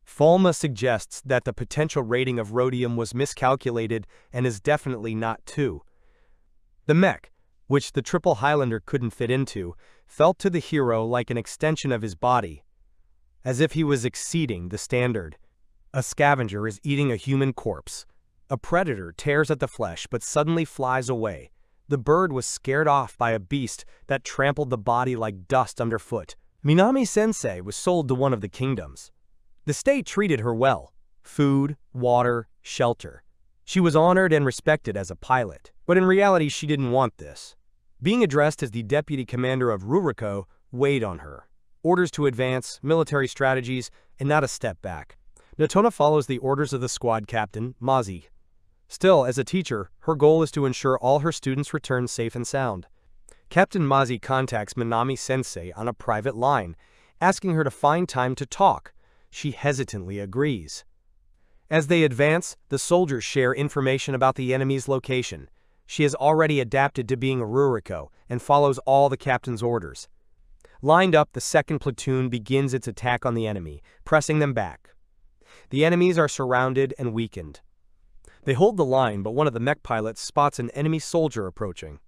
Speaker 1: Falma suggests that the potential rating of rhodium was miscalculated and is definitely not 2. The mech, which the Triple Highlander couldn't fit into, felt to the hero like an extension of his body, as if he was exceeding the standard. A scavenger is eating a human corpse. A predator tears at the flesh but suddenly flies away. The bird was scared off by a beast that trampled the body like dust underfoot. Minami-sensei was sold to one of the kingdoms. The state treated her well. Food, water, shelter. She was honored and respected as a pilot, but in reality she didn't want this. Being addressed as the deputy commander of Ruriko weighed on her. Orders to advance, military strategies, and not a step back. Natona follows the orders of the squad captain, Mazi. Still, as a teacher, her goal is to ensure all her students return safe and sound. Captain Mazi contacts Minami-sensei on a private line, asking her to find time to talk. She hesitantly agrees. As they advance, the soldiers share information about the enemy's location. She has already adapted to being a Ruriko and follows all the captain's orders. Lined up, the second platoon begins its attack on the enemy, pressing them back. The enemies are surrounded and weakened. They hold the line, but one of the mech pilots spots an enemy soldier approaching.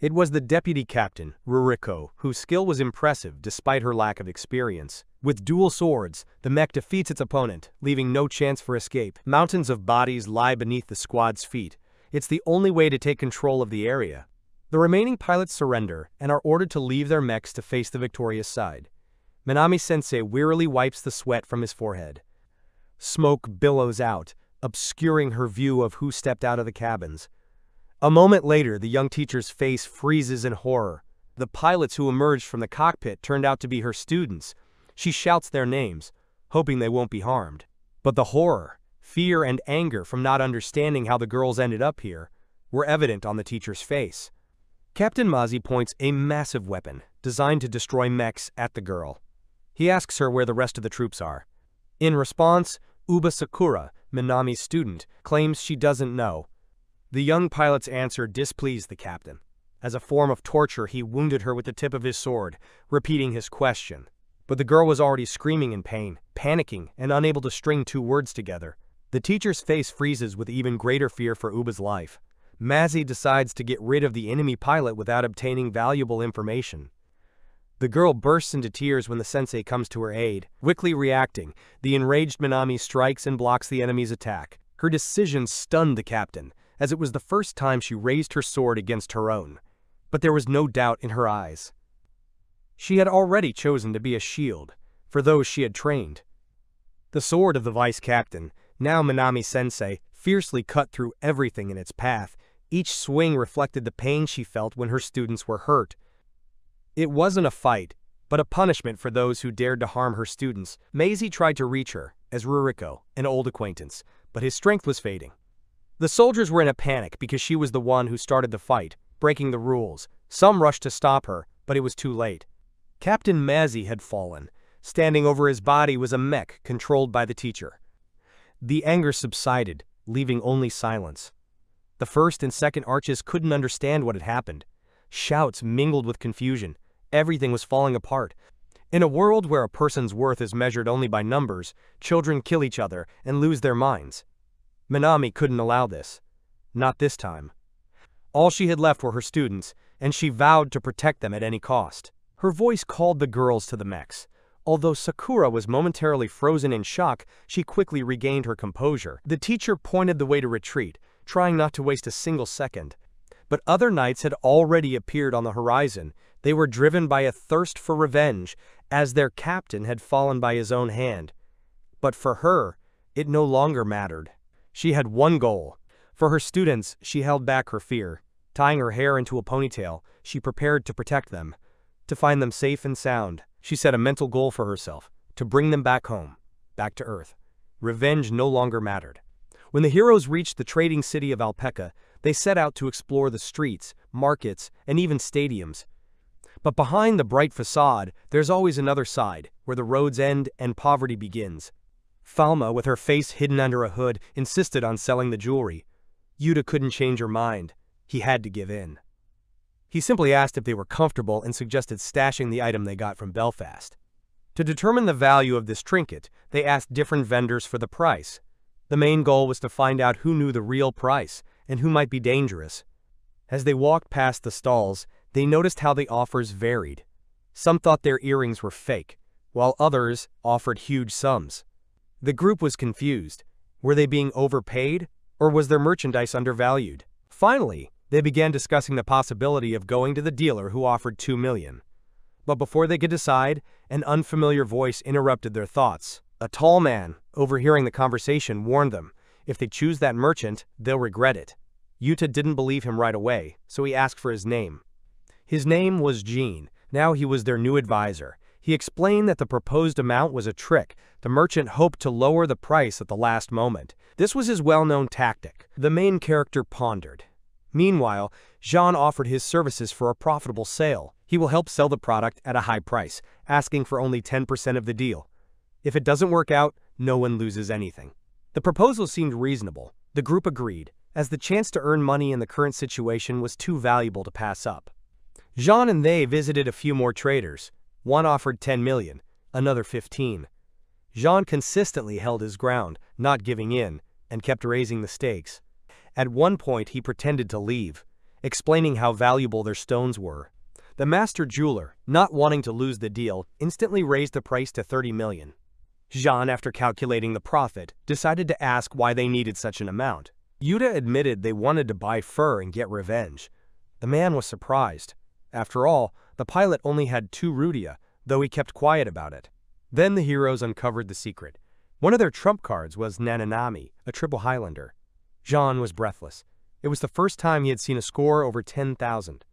Speaker 1: It was the deputy captain, Ruriko, whose skill was impressive despite her lack of experience. With dual swords, the mech defeats its opponent, leaving no chance for escape. Mountains of bodies lie beneath the squad's feet. It's the only way to take control of the area. The remaining pilots surrender and are ordered to leave their mechs to face the victorious side. Minami-sensei wearily wipes the sweat from his forehead. Smoke billows out, obscuring her view of who stepped out of the cabins. A moment later, the young teacher's face freezes in horror. The pilots who emerged from the cockpit turned out to be her students. She shouts their names, hoping they won't be harmed. But the horror, fear, and anger from not understanding how the girls ended up here were evident on the teacher's face. Captain Mazi points a massive weapon, designed to destroy mechs, at the girl. He asks her where the rest of the troops are. In response, Uba Sakura, Minami's student, claims she doesn't know. The young pilot's answer displeased the captain. As a form of torture, he wounded her with the tip of his sword, repeating his question. But the girl was already screaming in pain, panicking, and unable to string 2 words together. The teacher's face freezes with even greater fear for Uba's life. Mazi decides to get rid of the enemy pilot without obtaining valuable information. The girl bursts into tears when the sensei comes to her aid. Quickly reacting, the enraged Minami strikes and blocks the enemy's attack. Her decision stunned the captain, as it was the first time she raised her sword against her own. But there was no doubt in her eyes. She had already chosen to be a shield for those she had trained. The sword of the vice captain, now Minami-sensei, fiercely cut through everything in its path. Each swing reflected the pain she felt when her students were hurt. It wasn't a fight, but a punishment for those who dared to harm her students. Mazi tried to reach her, as Ruriko, an old acquaintance, but his strength was fading. The soldiers were in a panic because she was the one who started the fight, breaking the rules. Some rushed to stop her, but it was too late. Captain Mazi had fallen. Standing over his body was a mech controlled by the teacher. The anger subsided, leaving only silence. The first and second arches couldn't understand what had happened. Shouts mingled with confusion. Everything was falling apart. In a world where a person's worth is measured only by numbers, children kill each other and lose their minds. Minami couldn't allow this. Not this time. All she had left were her students, and she vowed to protect them at any cost. Her voice called the girls to the mechs. Although Sakura was momentarily frozen in shock, she quickly regained her composure. The teacher pointed the way to retreat, trying not to waste a single second. But other knights had already appeared on the horizon. They were driven by a thirst for revenge, as their captain had fallen by his own hand. But for her, it no longer mattered. She had one goal. For her students, she held back her fear. Tying her hair into a ponytail, she prepared to protect them. To find them safe and sound, she set a mental goal for herself, to bring them back home, back to Earth. Revenge no longer mattered. When the heroes reached the trading city of Alpaca, they set out to explore the streets, markets, and even stadiums. But behind the bright facade, there's always another side, where the roads end and poverty begins. Falma, with her face hidden under a hood, insisted on selling the jewelry. Yuta couldn't change her mind. He had to give in. He simply asked if they were comfortable and suggested stashing the item they got from Belfast. To determine the value of this trinket, they asked different vendors for the price. The main goal was to find out who knew the real price and who might be dangerous. As they walked past the stalls, they noticed how the offers varied. Some thought their earrings were fake, while others offered huge sums. The group was confused. Were they being overpaid, or was their merchandise undervalued? Finally, they began discussing the possibility of going to the dealer who offered $2 million. But before they could decide, an unfamiliar voice interrupted their thoughts. A tall man, overhearing the conversation, warned them, if they choose that merchant, they'll regret it. Yuta didn't believe him right away, so he asked for his name. His name was Gene. Now he was their new advisor. He explained that the proposed amount was a trick. The merchant hoped to lower the price at the last moment. This was his well-known tactic. The main character pondered. Meanwhile, Jean offered his services for a profitable sale. He will help sell the product at a high price, asking for only 10% of the deal. If it doesn't work out, no one loses anything. The proposal seemed reasonable. The group agreed, as the chance to earn money in the current situation was too valuable to pass up. Jean and they visited a few more traders. One offered 10 million, another 15. Jean consistently held his ground, not giving in, and kept raising the stakes. At one point he pretended to leave, explaining how valuable their stones were. The master jeweler, not wanting to lose the deal, instantly raised the price to 30 million. Jean, after calculating the profit, decided to ask why they needed such an amount. Yuta admitted they wanted to buy fur and get revenge. The man was surprised. After all, the pilot only had 2 rudia, though he kept quiet about it. Then the heroes uncovered the secret. One of their trump cards was Nananami, a triple Highlander. Jean was breathless. It was the first time he had seen a score over 10,000.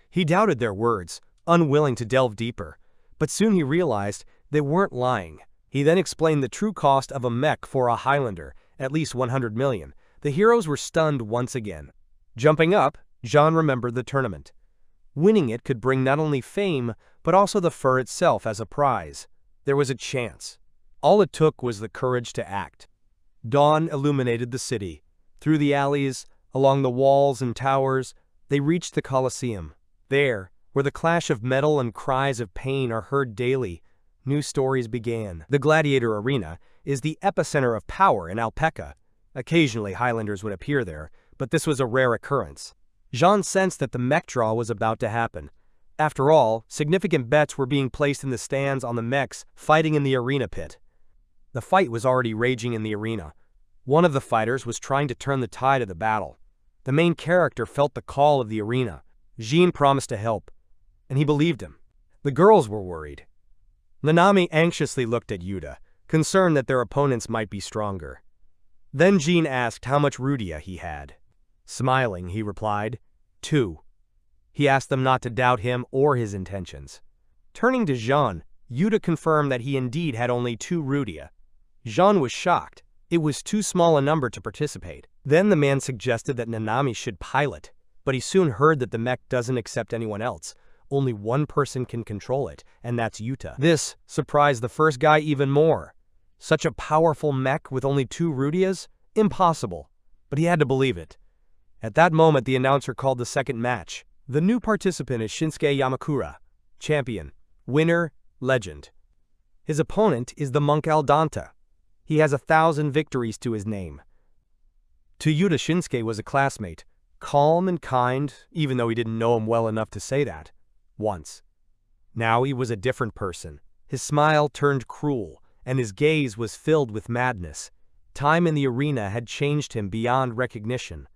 Speaker 1: He doubted their words, unwilling to delve deeper. But soon he realized they weren't lying. He then explained the true cost of a mech for a Highlander, at least 100 million. The heroes were stunned once again. Jumping up, Jean remembered the tournament. Winning it could bring not only fame, but also the fur itself as a prize. There was a chance. All it took was the courage to act. Dawn illuminated the city. Through the alleys, along the walls and towers, they reached the Colosseum. There, where the clash of metal and cries of pain are heard daily, new stories began. The gladiator arena is the epicenter of power in Alpaca. Occasionally Highlanders would appear there, but this was a rare occurrence. Jean sensed that the mech draw was about to happen. After all, significant bets were being placed in the stands on the mechs fighting in the arena pit. The fight was already raging in the arena. One of the fighters was trying to turn the tide of the battle. The main character felt the call of the arena. Jean promised to help, and he believed him. The girls were worried. Nanami anxiously looked at Yuta, concerned that their opponents might be stronger. Then Jean asked how much rudia he had. Smiling, he replied, 2. He asked them not to doubt him or his intentions. Turning to Jean, Yuta confirmed that he indeed had only 2 rudia. Jean was shocked. It was too small a number to participate. Then the man suggested that Nanami should pilot, but he soon heard that the mech doesn't accept anyone else. Only one person can control it, and that's Yuta. This surprised the first guy even more. Such a powerful mech with only 2 rudias? Impossible. But he had to believe it. At that moment, the announcer called the second match. The new participant is Shinsuke Yamakura, champion, winner, legend. His opponent is the monk Aldanta. He has 1,000 victories to his name. To Yuta, Shinsuke was a classmate, calm and kind, even though he didn't know him well enough to say that. Once. Now he was a different person. His smile turned cruel, and his gaze was filled with madness. Time in the arena had changed him beyond recognition.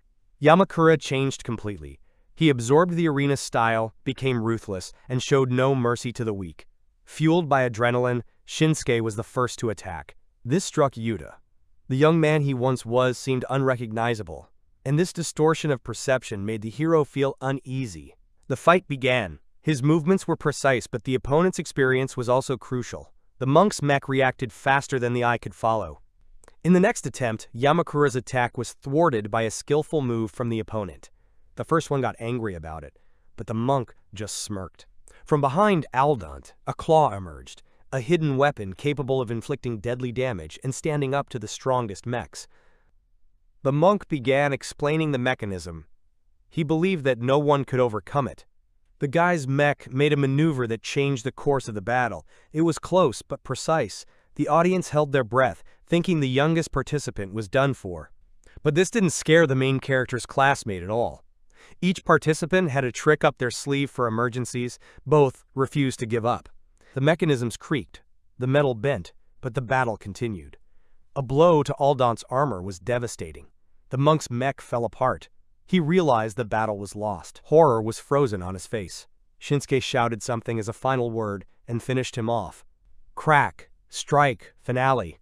Speaker 1: Yamakura changed completely. He absorbed the arena's style, became ruthless, and showed no mercy to the weak. Fueled by adrenaline, Shinsuke was the first to attack. This struck Yuta. The young man he once was seemed unrecognizable, and this distortion of perception made the hero feel uneasy. The fight began. His movements were precise, but the opponent's experience was also crucial. The monk's mech reacted faster than the eye could follow. In the next attempt, Yamakura's attack was thwarted by a skillful move from the opponent. The first one got angry about it, but the monk just smirked. From behind Aldant, a claw emerged, a hidden weapon capable of inflicting deadly damage and standing up to the strongest mechs. The monk began explaining the mechanism. He believed that no one could overcome it. The guy's mech made a maneuver that changed the course of the battle. It was close but precise. The audience held their breath, thinking the youngest participant was done for. But this didn't scare the main character's classmate at all. Each participant had a trick up their sleeve for emergencies. Both refused to give up. The mechanisms creaked, the metal bent, but the battle continued. A blow to Aldant's armor was devastating. The monk's mech fell apart. He realized the battle was lost. Horror was frozen on his face. Shinsuke shouted something as a final word and finished him off. Crack, strike, finale.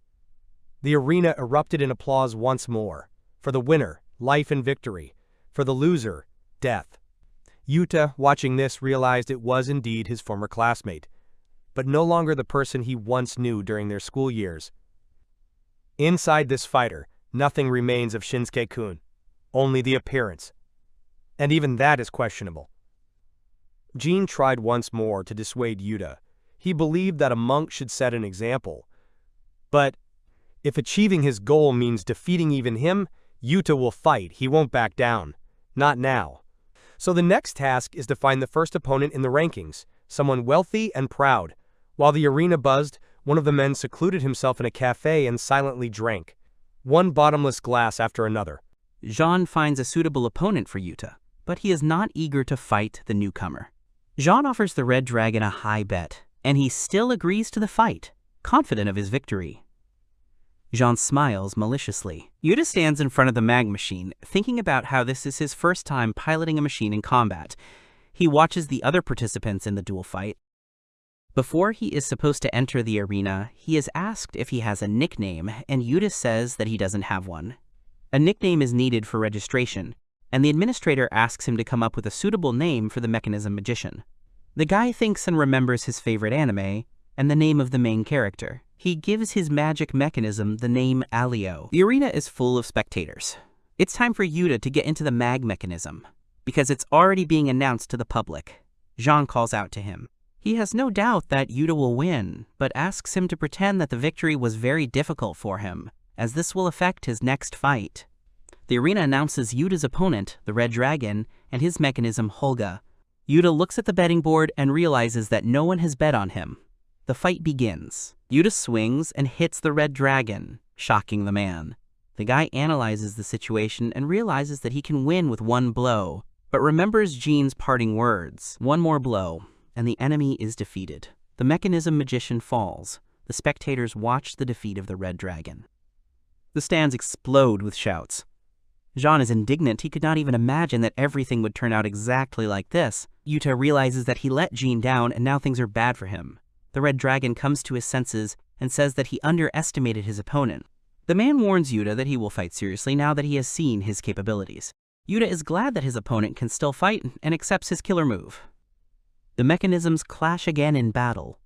Speaker 1: The arena erupted in applause once more. For the winner, life and victory. For the loser, death. Yuta, watching this, realized it was indeed his former classmate, but no longer the person he once knew during their school years. Inside this fighter, nothing remains of Shinsuke-kun. Only the appearance. And even that is questionable. Jin tried once more to dissuade Yuta. He believed that a monk should set an example. But if achieving his goal means defeating even him, Yuta will fight. He won't back down. Not now. So the next task is to find the first opponent in the rankings, someone wealthy and proud. While the arena buzzed, one of the men secluded himself in a cafe and silently drank. One bottomless glass after another.
Speaker 2: Jean finds a suitable opponent for Yuta, but he is not eager to fight the newcomer. Jean offers the Red Dragon a high bet, and he still agrees to the fight, confident of his victory. Jean smiles maliciously. Yuta stands in front of the mag machine, thinking about how this is his first time piloting a machine in combat. He watches the other participants in the duel fight. Before he is supposed to enter the arena, he is asked if he has a nickname, and Yuta says that he doesn't have one. A nickname is needed for registration, and the administrator asks him to come up with a suitable name for the mechanism magician. The guy thinks and remembers his favorite anime, and the name of the main character. He gives his magic mechanism the name Alio. The arena is full of spectators. It's time for Yuta to get into the mag mechanism, because it's already being announced to the public. Jean calls out to him. He has no doubt that Yuta will win, but asks him to pretend that the victory was very difficult for him, as this will affect his next fight. The arena announces Yuta's opponent, the Red Dragon, and his mechanism Holga. Yuta looks at the betting board and realizes that no one has bet on him. The fight begins. Yuta swings and hits the Red Dragon, shocking the man. The guy analyzes the situation and realizes that he can win with one blow, but remembers Jin's parting words. One more blow, and the enemy is defeated. The mechanism magician falls. The spectators watch the defeat of the Red Dragon. The stands explode with shouts. Jean is indignant. He could not even imagine that everything would turn out exactly like this. Yuta realizes that he let Jin down and now things are bad for him. The Red Dragon comes to his senses and says that he underestimated his opponent. The man warns Yuta that he will fight seriously now that he has seen his capabilities. Yuta is glad that his opponent can still fight and accepts his killer move. The mechanisms clash again in battle.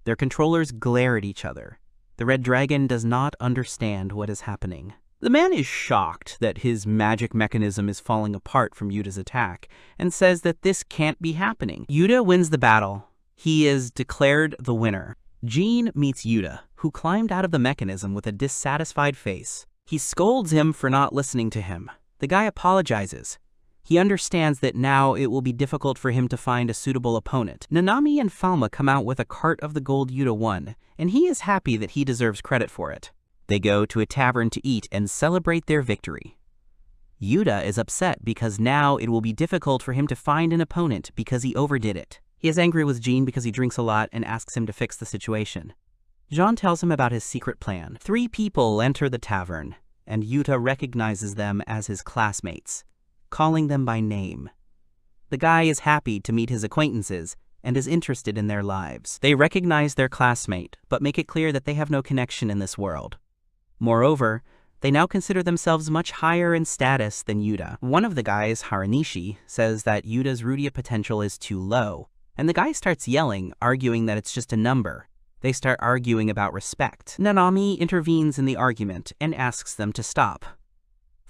Speaker 2: Their controllers glare at each other. The Red Dragon does not understand what is happening. The man is shocked that his magic mechanism is falling apart from Yuta's attack and says that this can't be happening. Yuta wins the battle. He is declared the winner. Jin meets Yuta, who climbed out of the mechanism with a dissatisfied face. He scolds him for not listening to him. The guy apologizes. He understands that now it will be difficult for him to find a suitable opponent. Nanami and Falma come out with a cart of the gold Yuta won, and he is happy that he deserves credit for it. They go to a tavern to eat and celebrate their victory. Yuta is upset because now it will be difficult for him to find an opponent because he overdid it. He is angry with Jin because he drinks a lot and asks him to fix the situation. Jean tells him about his secret plan. 3 people enter the tavern, and Yuta recognizes them as his classmates, calling them by name. The guy is happy to meet his acquaintances and is interested in their lives. They recognize their classmate, but make it clear that they have no connection in this world. Moreover, they now consider themselves much higher in status than Yuta. One of the guys, Haranishi, says that Yuta's Rudia potential is too low, and the guy starts yelling, arguing that it's just a number. They start arguing about respect. Nanami intervenes in the argument and asks them to stop.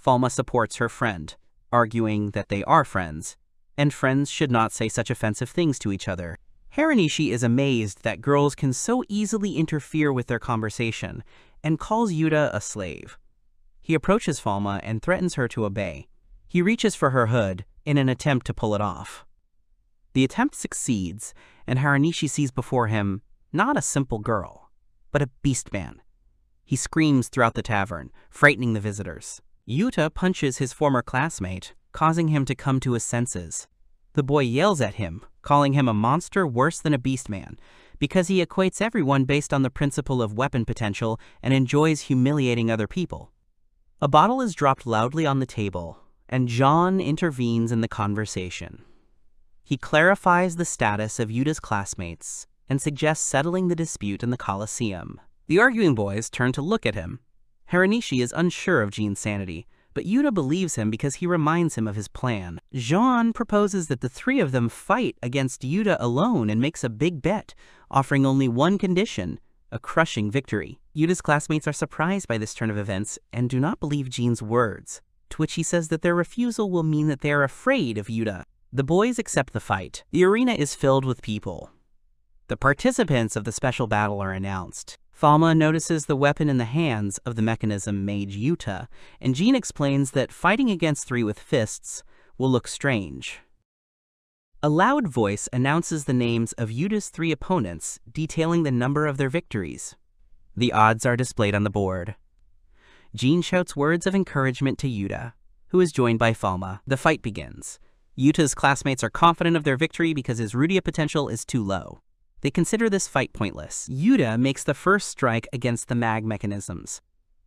Speaker 2: Falma supports her friend, arguing that they are friends, and friends should not say such offensive things to each other. Haranishi is amazed that girls can so easily interfere with their conversation, and calls Yuta a slave. He approaches Falma and threatens her to obey. He reaches for her hood in an attempt to pull it off. The attempt succeeds, and Haranishi sees before him not a simple girl, but a beast man. He screams throughout the tavern, frightening the visitors. Yuta punches his former classmate, causing him to come to his senses. The boy yells at him, calling him a monster worse than a beast man, because he equates everyone based on the principle of weapon potential and enjoys humiliating other people. A bottle is dropped loudly on the table, and John intervenes in the conversation. He clarifies the status of Yuta's classmates and suggests settling the dispute in the Colosseum. The arguing boys turn to look at him. Haranishi is unsure of Jin's sanity, but Yuta believes him because he reminds him of his plan. Jean proposes that the three of them fight against Yuta alone and makes a big bet, offering only one condition: a crushing victory. Yuta's classmates are surprised by this turn of events and do not believe Jin's words, to which he says that their refusal will mean that they are afraid of Yuta. The boys accept the fight. The arena is filled with people. The participants of the special battle are announced. Falma notices the weapon in the hands of the mechanism mage Yuta, and Jin explains that fighting against three with fists will look strange. A loud voice announces the names of Yuta's three opponents, detailing the number of their victories. The odds are displayed on the board. Jin shouts words of encouragement to Yuta, who is joined by Falma. The fight begins. Yuta's classmates are confident of their victory because his Rudia potential is too low. They consider this fight pointless. Yuta makes the first strike against the mag mechanisms.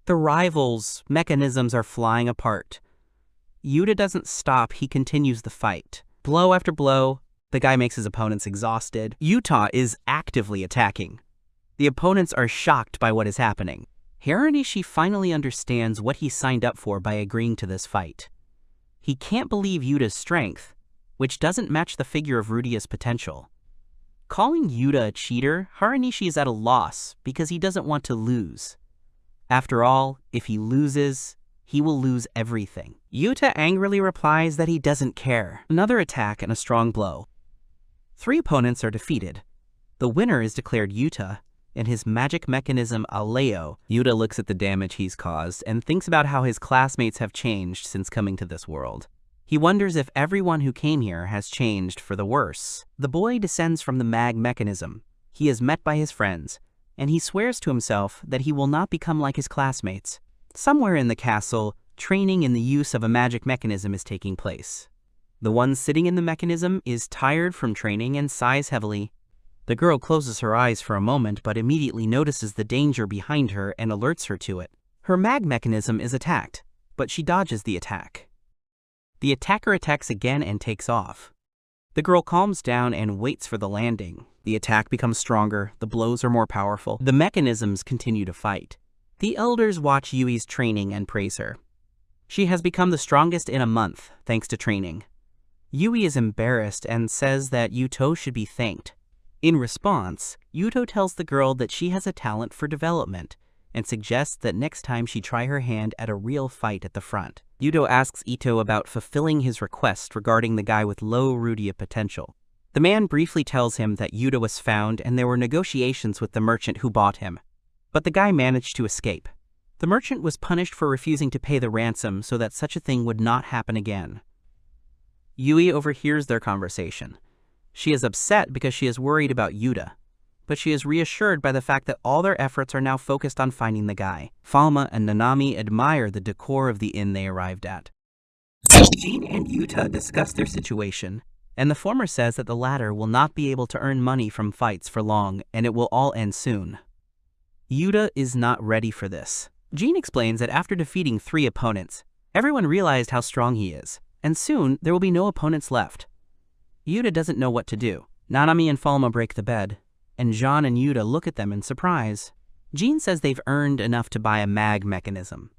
Speaker 2: The rivals' mechanisms are flying apart. Yuta doesn't stop, he continues the fight. Blow after blow, the guy makes his opponents exhausted. Yuta is actively attacking. The opponents are shocked by what is happening. Haranishi finally understands what he signed up for by agreeing to this fight. He can't believe Yuta's strength, which doesn't match the figure of Rudia's potential. Calling Yuta a cheater, Haranishi is at a loss because he doesn't want to lose. After all, if he loses, he will lose everything. Yuta angrily replies that he doesn't care. Another attack and a strong blow. Three opponents are defeated. The winner is declared Yuta, and his magic mechanism Aleo. Yuta looks at the damage he's caused and thinks about how his classmates have changed since coming to this world. He wonders if everyone who came here has changed for the worse. The boy descends from the mag mechanism. He is met by his friends, and he swears to himself that he will not become like his classmates. Somewhere in the castle, training in the use of a magic mechanism is taking place. The one sitting in the mechanism is tired from training and sighs heavily. The girl closes her eyes for a moment but immediately notices the danger behind her and alerts her to it. Her mag mechanism is attacked, but she dodges the attack. The attacker attacks again and takes off. The girl calms down and waits for the landing. The attack becomes stronger, the blows are more powerful. The mechanisms continue to fight. The elders watch Yui's training and praise her. She has become the strongest in a month, thanks to training. Yui is embarrassed and says that Yuto should be thanked. In response, Yuto tells the girl that she has a talent for development and suggests that next time she try her hand at a real fight at the front. Yuto asks Ito about fulfilling his request regarding the guy with low Rudia potential. The man briefly tells him that Yuto was found and there were negotiations with the merchant who bought him, but the guy managed to escape. The merchant was punished for refusing to pay the ransom so that such a thing would not happen again. Yui overhears their conversation. She is upset because she is worried about Yuta, but she is reassured by the fact that all their efforts are now focused on finding the guy. Falma and Nanami admire the decor of the inn they arrived at. Jin and Yuta discuss their situation, and the former says that the latter will not be able to earn money from fights for long and it will all end soon. Yuta is not ready for this. Jin explains that after defeating 3 opponents, everyone realized how strong he is, and soon there will be no opponents left. Yuta doesn't know what to do. Nanami and Falma break the bed, and Jean and Yuta look at them in surprise. Jin says they've earned enough to buy a mag mechanism.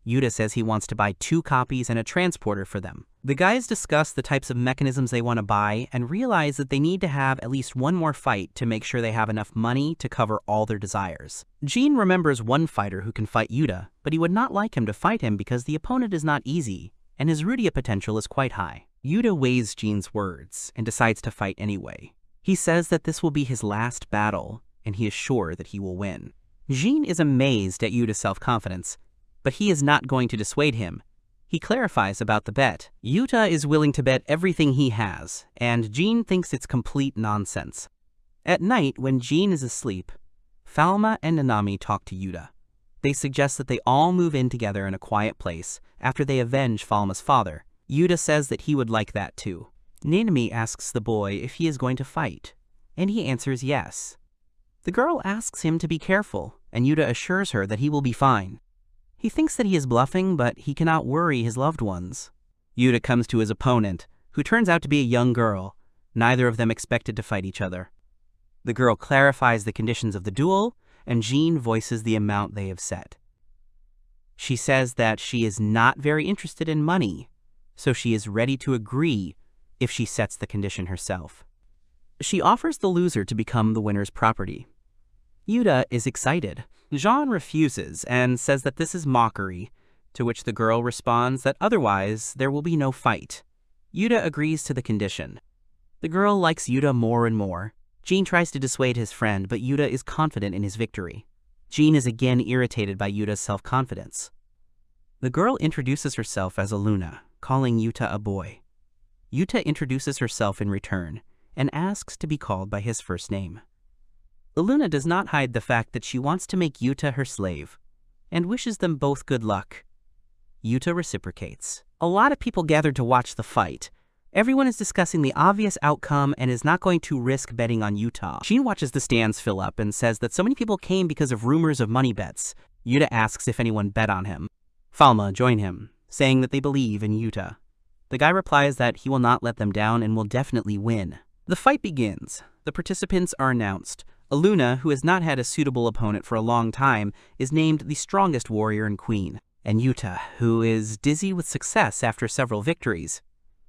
Speaker 2: Yuta says he wants to buy 2 copies and a transporter for them. The guys discuss the types of mechanisms they want to buy and realize that they need to have at least one more fight to make sure they have enough money to cover all their desires. Jin remembers one fighter who can fight Yuta, but he would not like him to fight him because the opponent is not easy, and his Rudia potential is quite high. Yuta weighs Jin's words and decides to fight anyway. He says that this will be his last battle, and he is sure that he will win. Jin is amazed at Yuta's self-confidence, but he is not going to dissuade him. He clarifies about the bet. Yuta is willing to bet everything he has, and Jean thinks it's complete nonsense. At night, when Jean is asleep, Falma and Nanami talk to Yuta. They suggest that they all move in together in a quiet place after they avenge Falma's father. Yuta says that he would like that too. Nanami asks the boy if he is going to fight, and he answers yes. The girl asks him to be careful, and Yuta assures her that he will be fine. He thinks that he is bluffing, but he cannot worry his loved ones. Yuta comes to his opponent, who turns out to be a young girl. Neither of them expected to fight each other. The girl clarifies the conditions of the duel, and Jean voices the amount they have set. She says that she is not very interested in money, so she is ready to agree if she sets the condition herself. She offers the loser to become the winner's property. Yuta is excited. Jean refuses and says that this is mockery, to which the girl responds that otherwise there will be no fight. Yuta agrees to the condition. The girl likes Yuta more and more. Jean tries to dissuade his friend, but Yuta is confident in his victory. Jean is again irritated by Yuta's self-confidence. The girl introduces herself as Aluna, calling Yuta a boy. Yuta introduces herself in return and asks to be called by his first name. Aluna does not hide the fact that she wants to make Yuta her slave and wishes them both good luck. Yuta reciprocates. A lot of people gathered to watch the fight. Everyone is discussing the obvious outcome and is not going to risk betting on Yuta. Jean watches the stands fill up and says that so many people came because of rumors of money bets. Yuta asks if anyone bet on him. Falma join him, saying that they believe in Yuta. The guy replies that he will not let them down and will definitely win. The fight begins. The participants are announced. Aluna, who has not had a suitable opponent for a long time, is named the strongest warrior and queen. And Yuta, who is dizzy with success after several victories.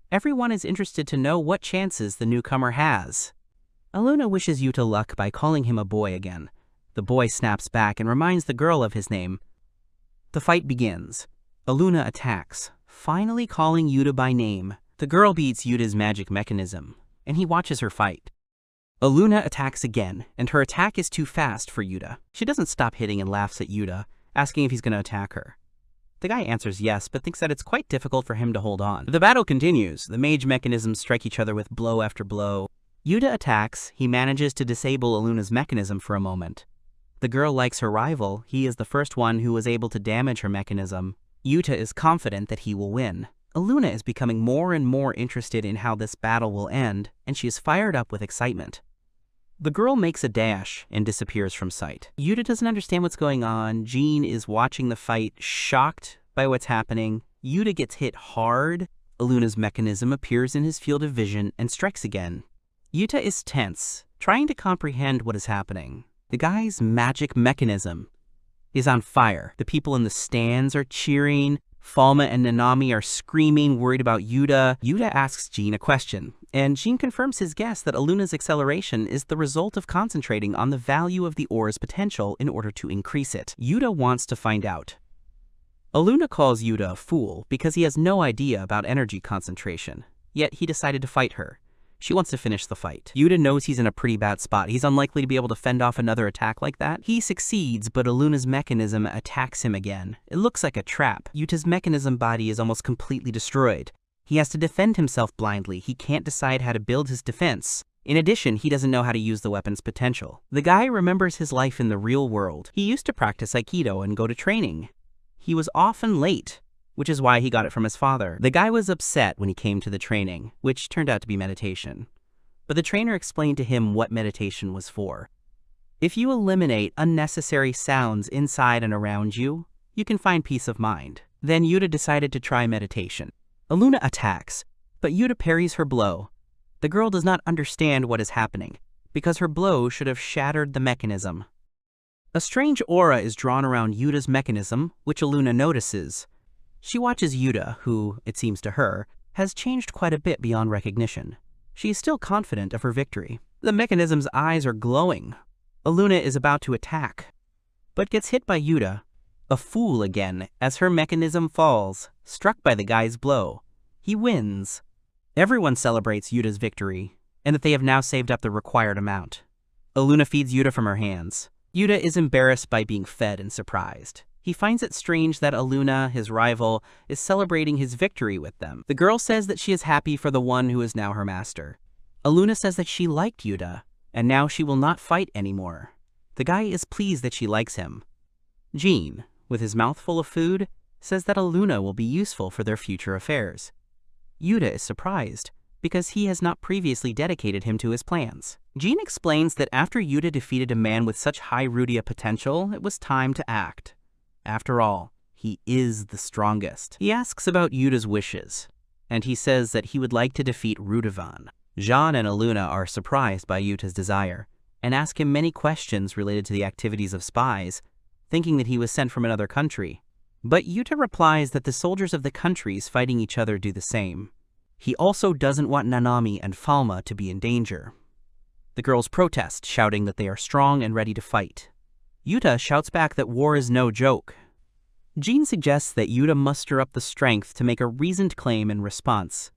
Speaker 2: Everyone is interested to know what chances the newcomer has. Aluna wishes Yuta luck by calling him a boy again. The boy snaps back and reminds the girl of his name. The fight begins. Aluna attacks, finally calling Yuta by name. The girl beats Yuta's magic mechanism, and he watches her fight. Aluna attacks again, and her attack is too fast for Yuta. She doesn't stop hitting and laughs at Yuta, asking if he's going to attack her. The guy answers yes, but thinks that it's quite difficult for him to hold on. The battle continues. The mage mechanisms strike each other with blow after blow. Yuta attacks. He manages to disable Aluna's mechanism for a moment. The girl likes her rival. He is the first one who was able to damage her mechanism. Yuta is confident that he will win. Aluna is becoming more and more interested in how this battle will end, and she is fired up with excitement. The girl makes a dash and disappears from sight. Yuta doesn't understand what's going on. Jean is watching the fight, shocked by what's happening. Yuta gets hit hard. Aluna's mechanism appears in his field of vision and strikes again. Yuta is tense, trying to comprehend what is happening. The guy's magic mechanism is on fire. The people in the stands are cheering. Falma and Nanami are screaming, worried about Yuta. Yuta asks Jean a question, and Jean confirms his guess that Aluna's acceleration is the result of concentrating on the value of the ore's potential in order to increase it. Yuta wants to find out. Aluna calls Yuta a fool because he has no idea about energy concentration, yet he decided to fight her. She wants to finish the fight. Yuta knows he's in a pretty bad spot. He's unlikely to be able to fend off another attack like that. He succeeds, but Aluna's mechanism attacks him again. It looks like a trap. Yuta's mechanism body is almost completely destroyed. He has to defend himself blindly. He can't decide how to build his defense. In addition, he doesn't know how to use the weapon's potential. The guy remembers his life in the real world. He used to practice Aikido and go to training. He was often late, which is why he got it from his father. The guy was upset when he came to the training, which turned out to be meditation. But the trainer explained to him what meditation was for. If you eliminate unnecessary sounds inside and around you, you can find peace of mind. Then Yuta decided to try meditation. Aluna attacks, but Yuta parries her blow. The girl does not understand what is happening, because her blow should have shattered the mechanism. A strange aura is drawn around Yuta's mechanism, which Aluna notices. She watches Yuta, who, it seems to her, has changed quite a bit beyond recognition. She is still confident of her victory. The mechanism's eyes are glowing. Aluna is about to attack, but gets hit by Yuta, a fool again, as her mechanism falls, struck by the guy's blow. He wins. Everyone celebrates Yuta's victory, and that they have now saved up the required amount. Aluna feeds Yuta from her hands. Yuta is embarrassed by being fed and surprised. He finds it strange that Aluna, his rival, is celebrating his victory with them. The girl says that she is happy for the one who is now her master. Aluna says that she liked Yuta, and now she will not fight anymore. The guy is pleased that she likes him. Jean, with his mouth full of food, says that Aluna will be useful for their future affairs. Yuta is surprised, because he has not previously dedicated him to his plans. Jean explains that after Yuta defeated a man with such high Rudia potential, it was time to act. After all, he is the strongest. He asks about Yuta's wishes, and he says that he would like to defeat Rudavan. Jean and Aluna are surprised by Yuta's desire, and ask him many questions related to the activities of spies, thinking that he was sent from another country. But Yuta replies that the soldiers of the countries fighting each other do the same. He also doesn't want Nanami and Falma to be in danger. The girls protest, shouting that they are strong and ready to fight. Yuta shouts back that war is no joke. Jean suggests that Yuta muster up the strength to make a reasoned claim in response.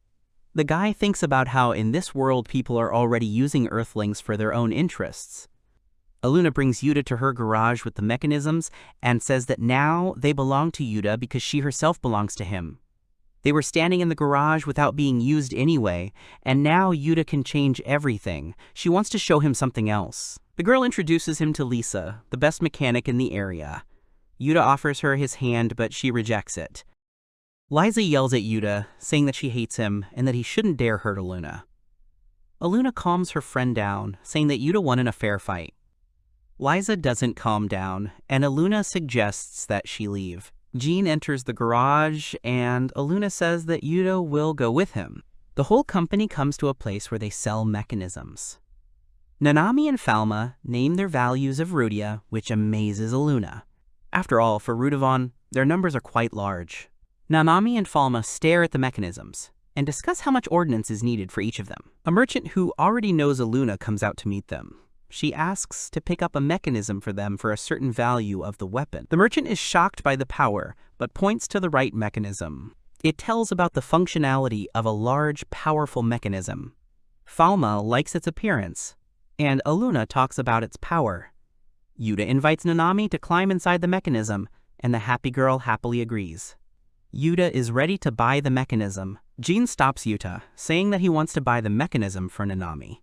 Speaker 2: The guy thinks about how in this world people are already using Earthlings for their own interests. Aluna brings Yuta to her garage with the mechanisms and says that now they belong to Yuta because she herself belongs to him. They were standing in the garage without being used anyway, and now Yuta can change everything. She wants to show him something else. The girl introduces him to Lisa, the best mechanic in the area. Yuta offers her his hand, but she rejects it. Liza yells at Yuta, saying that she hates him and that he shouldn't dare hurt Aluna. Aluna calms her friend down, saying that Yuta won in a fair fight. Liza doesn't calm down, and Aluna suggests that she leave. Jean enters the garage, and Aluna says that Yuta will go with him. The whole company comes to a place where they sell mechanisms. Nanami and Falma name their values of Rudia, which amazes Aluna. After all, for Rudavan, their numbers are quite large. Nanami and Falma stare at the mechanisms and discuss how much ordnance is needed for each of them. A merchant who already knows Aluna comes out to meet them. She asks to pick up a mechanism for them for a certain value of the weapon. The merchant is shocked by the power, but points to the right mechanism. It tells about the functionality of a large, powerful mechanism. Falma likes its appearance, and Aluna talks about its power. Yuta invites Nanami to climb inside the mechanism, and the happy girl happily agrees. Yuta is ready to buy the mechanism. Jean stops Yuta, saying that he wants to buy the mechanism for Nanami.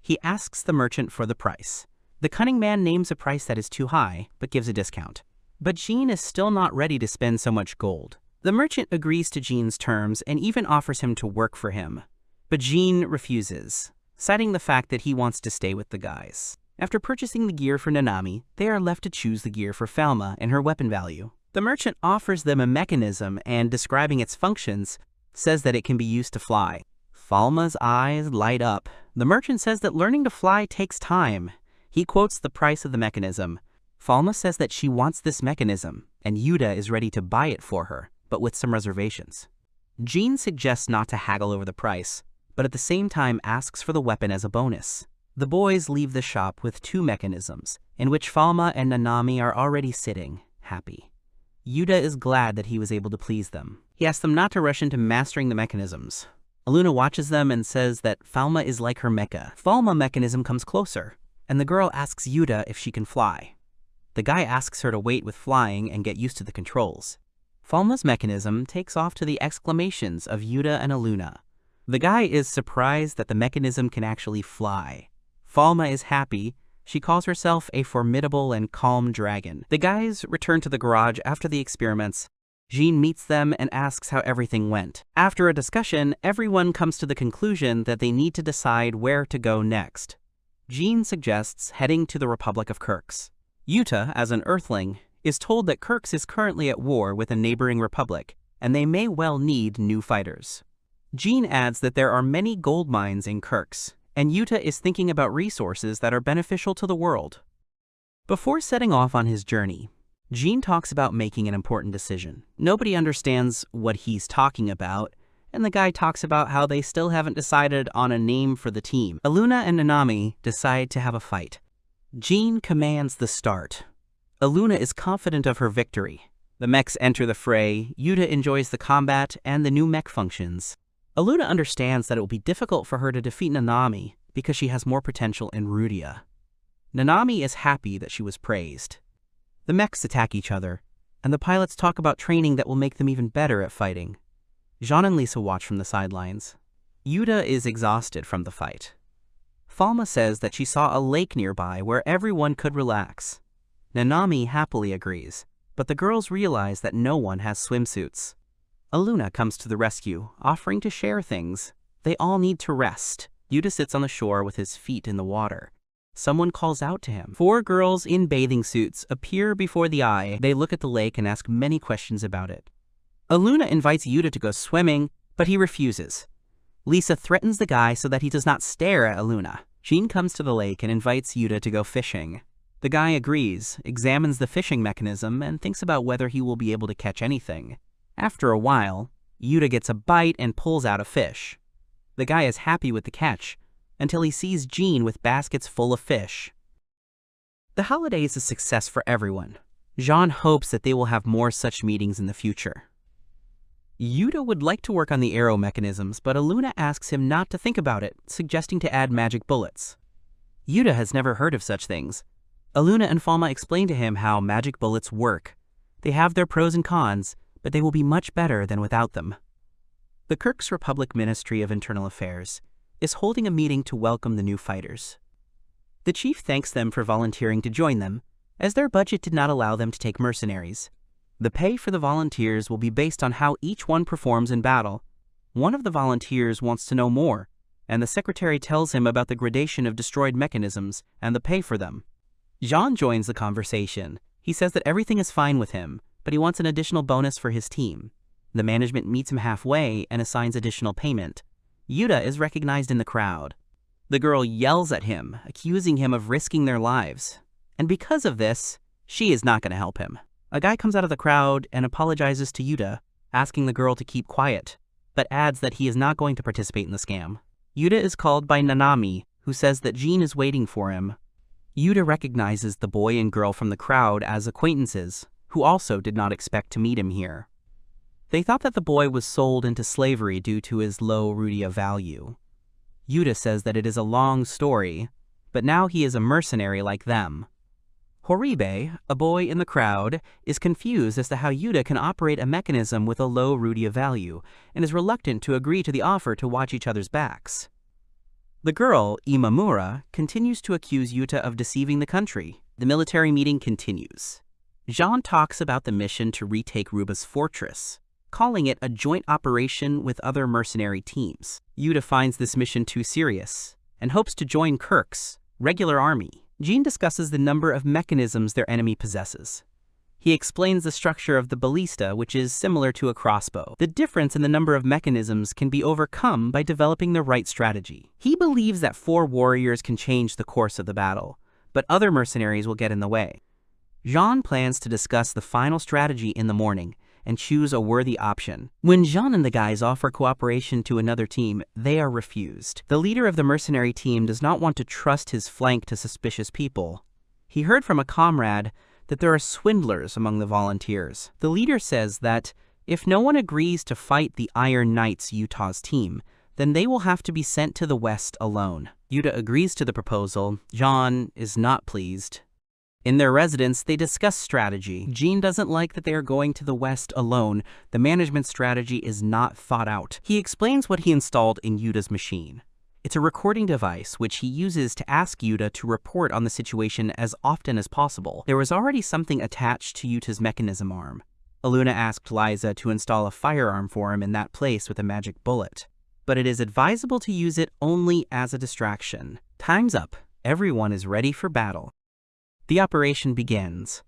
Speaker 2: He asks the merchant for the price. The cunning man names a price that is too high, but gives a discount. But Jean is still not ready to spend so much gold. The merchant agrees to Jean's terms and even offers him to work for him. But Jean refuses, citing the fact that he wants to stay with the guys. After purchasing the gear for Nanami, they are left to choose the gear for Falma and her weapon value. The merchant offers them a mechanism and, describing its functions, says that it can be used to fly. Falma's eyes light up. The merchant says that learning to fly takes time. He quotes the price of the mechanism. Falma says that she wants this mechanism, and Yuta is ready to buy it for her, but with some reservations. Jean suggests not to haggle over the price, but at the same time asks for the weapon as a bonus. The boys leave the shop with two mechanisms, in which Falma and Nanami are already sitting, happy. Yuta is glad that he was able to please them. He asks them not to rush into mastering the mechanisms. Aluna watches them and says that Falma is like her mecha. Falma mechanism comes closer, and the girl asks Yuta if she can fly. The guy asks her to wait with flying and get used to the controls. Falma's mechanism takes off to the exclamations of Yuta and Aluna. The guy is surprised that the mechanism can actually fly. Falma is happy. She calls herself a formidable and calm dragon. The guys return to the garage after the experiments. Jean meets them and asks how everything went. After a discussion, everyone comes to the conclusion that they need to decide where to go next. Jean suggests heading to the Republic of Kirks. Yuta, as an Earthling, is told that Kirks is currently at war with a neighboring republic, and they may well need new fighters. Jean adds that there are many gold mines in Kirks, and Yuta is thinking about resources that are beneficial to the world. Before setting off on his journey, Jean talks about making an important decision. Nobody understands what he's talking about, and the guy talks about how they still haven't decided on a name for the team. Aluna and Nanami decide to have a fight. Jean commands the start. Aluna is confident of her victory. The mechs enter the fray, Yuta enjoys the combat and the new mech functions. Aluna understands that it will be difficult for her to defeat Nanami because she has more potential in Rudia. Nanami is happy that she was praised. The mechs attack each other. and the pilots talk about training that will make them even better at fighting. Jean and Lisa watch from the sidelines. Yuta is exhausted from the fight. Falma says that she saw a lake nearby where everyone could relax. Nanami happily agrees, but the girls realize that no one has swimsuits. Aluna comes to the rescue, offering to share things. They all need to rest. Yuta sits on the shore with his feet in the water. Someone calls out to him. 4 girls in bathing suits appear before the eye. They look at the lake and ask many questions about it. Aluna invites Yuta to go swimming, but he refuses. Lisa threatens the guy so that he does not stare at Aluna. Jean comes to the lake and invites Yuta to go fishing. The guy agrees, examines the fishing mechanism, and thinks about whether he will be able to catch anything. After a while, Yuta gets a bite and pulls out a fish. The guy is happy with the catch, until he sees Jean with baskets full of fish. The holiday is a success for everyone. Jean hopes that they will have more such meetings in the future. Yuta would like to work on the arrow mechanisms, but Aluna asks him not to think about it, suggesting to add magic bullets. Yuta has never heard of such things. Aluna and Falma explain to him how magic bullets work. They have their pros and cons, but they will be much better than without them. The Kirk's Republic Ministry of Internal Affairs is holding a meeting to welcome the new fighters. The chief thanks them for volunteering to join them, as their budget did not allow them to take mercenaries. The pay for the volunteers will be based on how each one performs in battle. One of the volunteers wants to know more, and the secretary tells him about the gradation of destroyed mechanisms and the pay for them. Jean joins the conversation. He says that everything is fine with him, but he wants an additional bonus for his team. The management meets him halfway and assigns additional payment. Yuta is recognized in the crowd. The girl yells at him, accusing him of risking their lives. And because of this, she is not going to help him. A guy comes out of the crowd and apologizes to Yuta, asking the girl to keep quiet, but adds that he is not going to participate in the scam. Yuta is called by Nanami, who says that Jean is waiting for him. Yuta recognizes the boy and girl from the crowd as acquaintances, who also did not expect to meet him here. They thought that the boy was sold into slavery due to his low rudia value. Yuta says that it is a long story, but now he is a mercenary like them. Horibe, a boy in the crowd, is confused as to how Yuta can operate a mechanism with a low rudia value, and is reluctant to agree to the offer to watch each other's backs. The girl, Imamura, continues to accuse Yuta of deceiving the country. The military meeting continues. Jean talks about the mission to retake Ruba's fortress, calling it a joint operation with other mercenary teams. Yuta finds this mission too serious, and hopes to join Kirk's regular army. Jean discusses the number of mechanisms their enemy possesses. He explains the structure of the ballista, which is similar to a crossbow. The difference in the number of mechanisms can be overcome by developing the right strategy. He believes that 4 warriors can change the course of the battle, but other mercenaries will get in the way. Jean plans to discuss the final strategy in the morning and choose a worthy option. When Jean and the guys offer cooperation to another team, they are refused. The leader of the mercenary team does not want to trust his flank to suspicious people. He heard from a comrade that there are swindlers among the volunteers. The leader says that if no one agrees to fight the Iron Knights, Utah's team, then they will have to be sent to the West alone. Yuta agrees to the proposal. Jean is not pleased. In their residence, they discuss strategy. Jean doesn't like that they are going to the West alone. The management strategy is not thought out. He explains what he installed in Yuta's machine. It's a recording device which he uses to ask Yuta to report on the situation as often as possible. There was already something attached to Yuta's mechanism arm. Aluna asked Liza to install a firearm for him in that place with a magic bullet. But it is advisable to use it only as a distraction. Time's up. Everyone is ready for battle. The operation begins.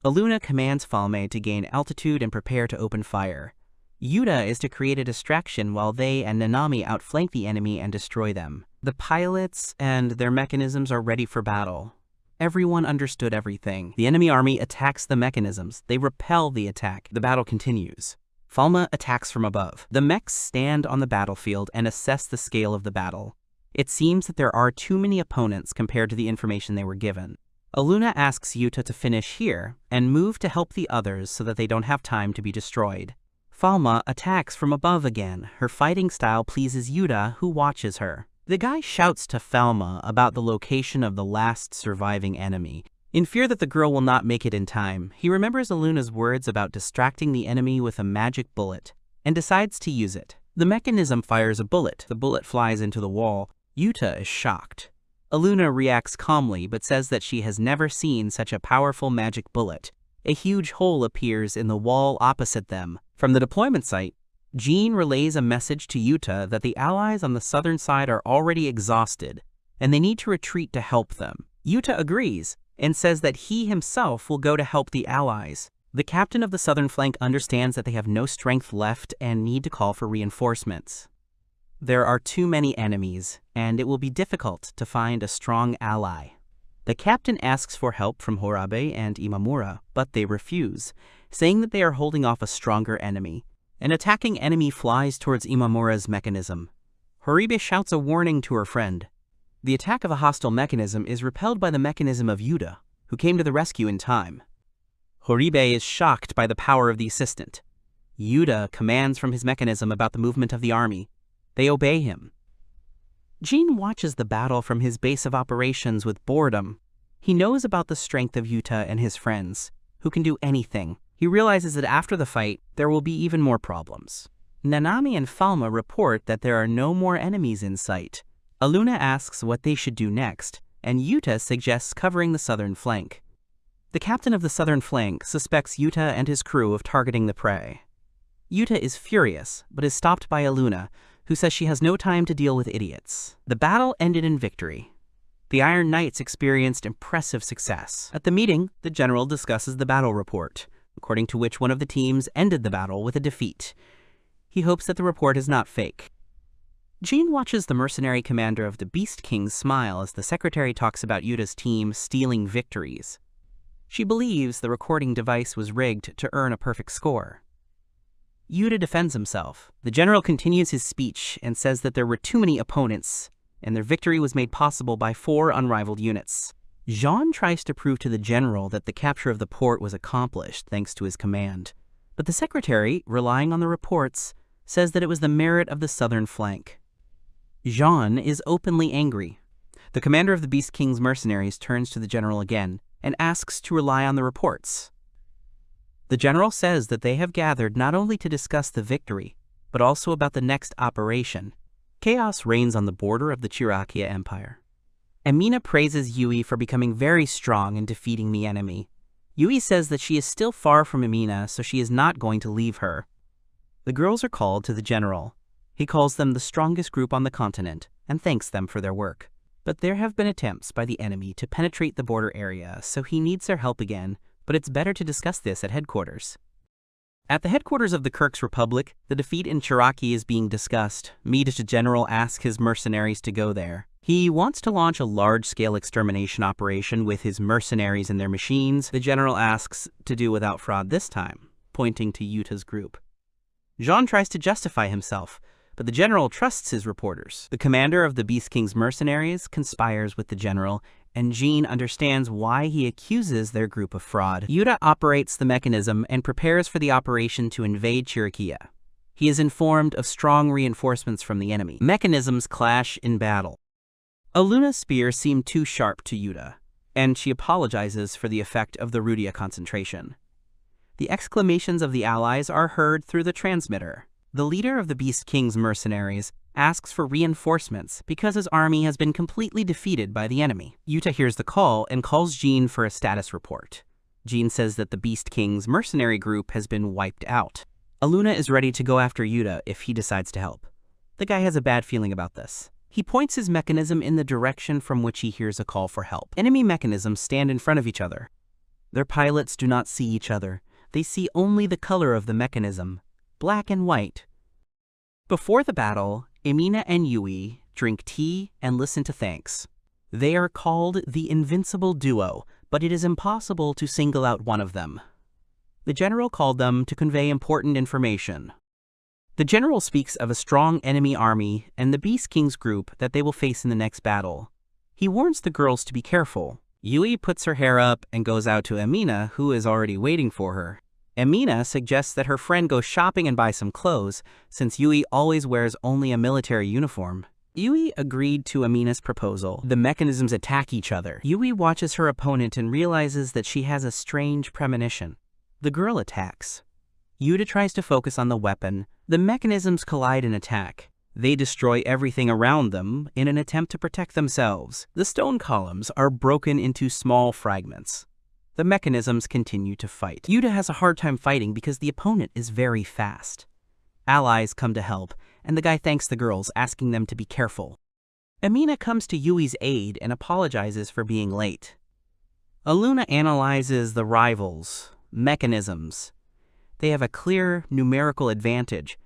Speaker 2: Aluna commands Falme to gain altitude and prepare to open fire. Yuta is to create a distraction while they and Nanami outflank the enemy and destroy them. The pilots and their mechanisms are ready for battle. Everyone understood everything. The enemy army attacks the mechanisms. They repel the attack. The battle continues. Falma attacks from above. The mechs stand on the battlefield and assess the scale of the battle. It seems that there are too many opponents compared to the information they were given. Aluna asks Yuta to finish here and move to help the others so that they don't have time to be destroyed. Falma attacks from above again. Her fighting style pleases Yuta, who watches her. The guy shouts to Falma about the location of the last surviving enemy. In fear that the girl will not make it in time, he remembers Aluna's words about distracting the enemy with a magic bullet and decides to use it. The mechanism fires a bullet. The bullet flies into the wall. Yuta is shocked. Aluna reacts calmly but says that she has never seen such a powerful magic bullet. A huge hole appears in the wall opposite them. From the deployment site, Jean relays a message to Yuta that the allies on the southern side are already exhausted and they need to retreat to help them. Yuta agrees and says that he himself will go to help the allies. The captain of the southern flank understands that they have no strength left and need to call for reinforcements. There are too many enemies, and it will be difficult to find a strong ally. The captain asks for help from Horabe and Imamura, but they refuse, saying that they are holding off a stronger enemy. An attacking enemy flies towards Imamura's mechanism. Horibe shouts a warning to her friend. The attack of a hostile mechanism is repelled by the mechanism of Yuta, who came to the rescue in time. Horibe is shocked by the power of the assistant. Yuta commands from his mechanism about the movement of the army. They obey him. Jean watches the battle from his base of operations with boredom. He knows about the strength of Yuta and his friends, who can do anything. He realizes that after the fight, there will be even more problems. Nanami and Falma report that there are no more enemies in sight. Aluna asks what they should do next, and Yuta suggests covering the southern flank. The captain of the southern flank suspects Yuta and his crew of targeting the prey. Yuta is furious, but is stopped by Aluna, who says she has no time to deal with idiots. The battle ended in victory. The Iron Knights experienced impressive success. At the meeting, the general discusses the battle report, according to which one of the teams ended the battle with a defeat. He hopes that the report is not fake. Jean watches the mercenary commander of the Beast Kings smile as the secretary talks about Yuta's team stealing victories. She believes the recording device was rigged to earn a perfect score. Yuta defends himself. The general continues his speech and says that there were too many opponents, and their victory was made possible by 4 unrivaled units. Jean tries to prove to the general that the capture of the port was accomplished thanks to his command, but the secretary, relying on the reports, says that it was the merit of the southern flank. Jean is openly angry. The commander of the Beast King's mercenaries turns to the general again and asks to rely on the reports. The general says that they have gathered not only to discuss the victory, but also about the next operation. Chaos reigns on the border of the Chirakia Empire. Emina praises Yui for becoming very strong and defeating the enemy. Yui says that she is still far from Emina, so she is not going to leave her. The girls are called to the general. He calls them the strongest group on the continent and thanks them for their work. But there have been attempts by the enemy to penetrate the border area, so he needs their help again, but it's better to discuss this at headquarters. At the headquarters of the Kirk's Republic, the defeat in Chiraki is being discussed. Mita General asks his mercenaries to go there. He wants to launch a large-scale extermination operation with his mercenaries and their machines. The general asks to do without fraud this time, pointing to Yuta's group. Jean tries to justify himself, but the general trusts his reporters. The commander of the Beast King's mercenaries conspires with the general, and Jean understands why he accuses their group of fraud. Yuta operates the mechanism and prepares for the operation to invade Chirikia. He is informed of strong reinforcements from the enemy. Mechanisms clash in battle. Aluna's spear seemed too sharp to Yuta, and she apologizes for the effect of the Rudia concentration. The exclamations of the allies are heard through the transmitter. The leader of the Beast King's mercenaries asks for reinforcements because his army has been completely defeated by the enemy. Yuta hears the call and calls Jean for a status report. Jean says that the Beast King's mercenary group has been wiped out. Aluna is ready to go after Yuta if he decides to help. The guy has a bad feeling about this. He points his mechanism in the direction from which he hears a call for help. Enemy mechanisms stand in front of each other. Their pilots do not see each other. They see only the color of the mechanism, black and white. Before the battle, Emina and Yui drink tea and listen to thanks. They are called the Invincible Duo, but it is impossible to single out one of them. The general called them to convey important information. The general speaks of a strong enemy army and the Beast King's group that they will face in the next battle. He warns the girls to be careful. Yui puts her hair up and goes out to Emina, who is already waiting for her. Emina suggests that her friend go shopping and buy some clothes, since Yui always wears only a military uniform. Yui agreed to Amina's proposal. The mechanisms attack each other. Yui watches her opponent and realizes that she has a strange premonition. The girl attacks. Yuta tries to focus on the weapon. The mechanisms collide and attack. They destroy everything around them in an attempt to protect themselves. The stone columns are broken into small fragments. The mechanisms continue to fight. Yuta has a hard time fighting because the opponent is very fast. Allies come to help, and the guy thanks the girls, asking them to be careful. Amina comes to Yui's aid and apologizes for being late. Aluna analyzes the rivals' mechanisms. They have a clear numerical advantage,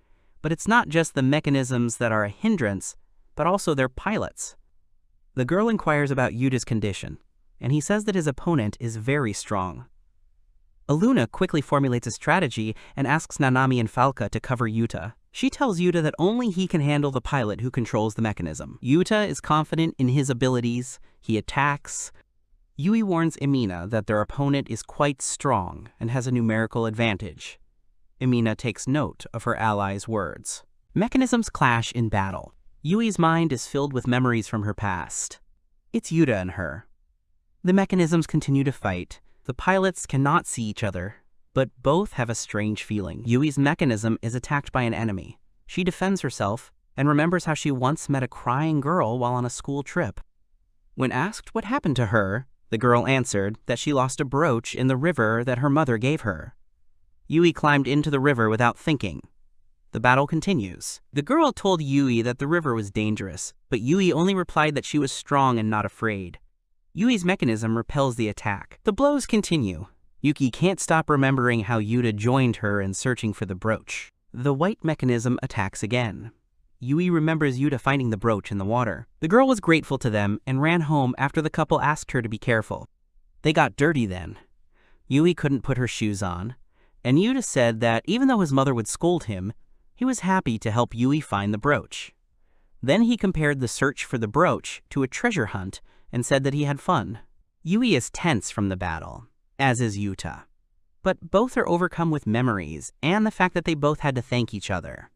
Speaker 2: but it's not just the mechanisms that are a hindrance, but also their pilots. The girl inquires about Yuta's condition, and he says that his opponent is very strong. Aluna quickly formulates a strategy and asks Nanami and Falca to cover Yuta. She tells Yuta that only he can handle the pilot who controls the mechanism. Yuta is confident in his abilities. He attacks. Yui warns Amina that their opponent is quite strong and has a numerical advantage. Amina takes note of her allies' words. Mechanisms clash in battle. Yui's mind is filled with memories from her past. It's Yuta and her. The mechanisms continue to fight. The pilots cannot see each other, but both have a strange feeling. Yui's mechanism is attacked by an enemy. She defends herself and remembers how she once met a crying girl while on a school trip. When asked what happened to her, the girl answered that she lost a brooch in the river that her mother gave her. Yui climbed into the river without thinking. The battle continues. The girl told Yui that the river was dangerous, but Yui only replied that she was strong and not afraid. Yui's mechanism repels the attack. The blows continue. Yuki can't stop remembering how Yuta joined her in searching for the brooch. The white mechanism attacks again. Yui remembers Yuta finding the brooch in the water. The girl was grateful to them and ran home after the couple asked her to be careful. They got dirty then. Yui couldn't put her shoes on, and Yuta said that even though his mother would scold him, he was happy to help Yui find the brooch. Then he compared the search for the brooch to a treasure hunt and said that he had fun. Yui is tense from the battle, as is Yuta. But both are overcome with memories and the fact that they both had to thank each other.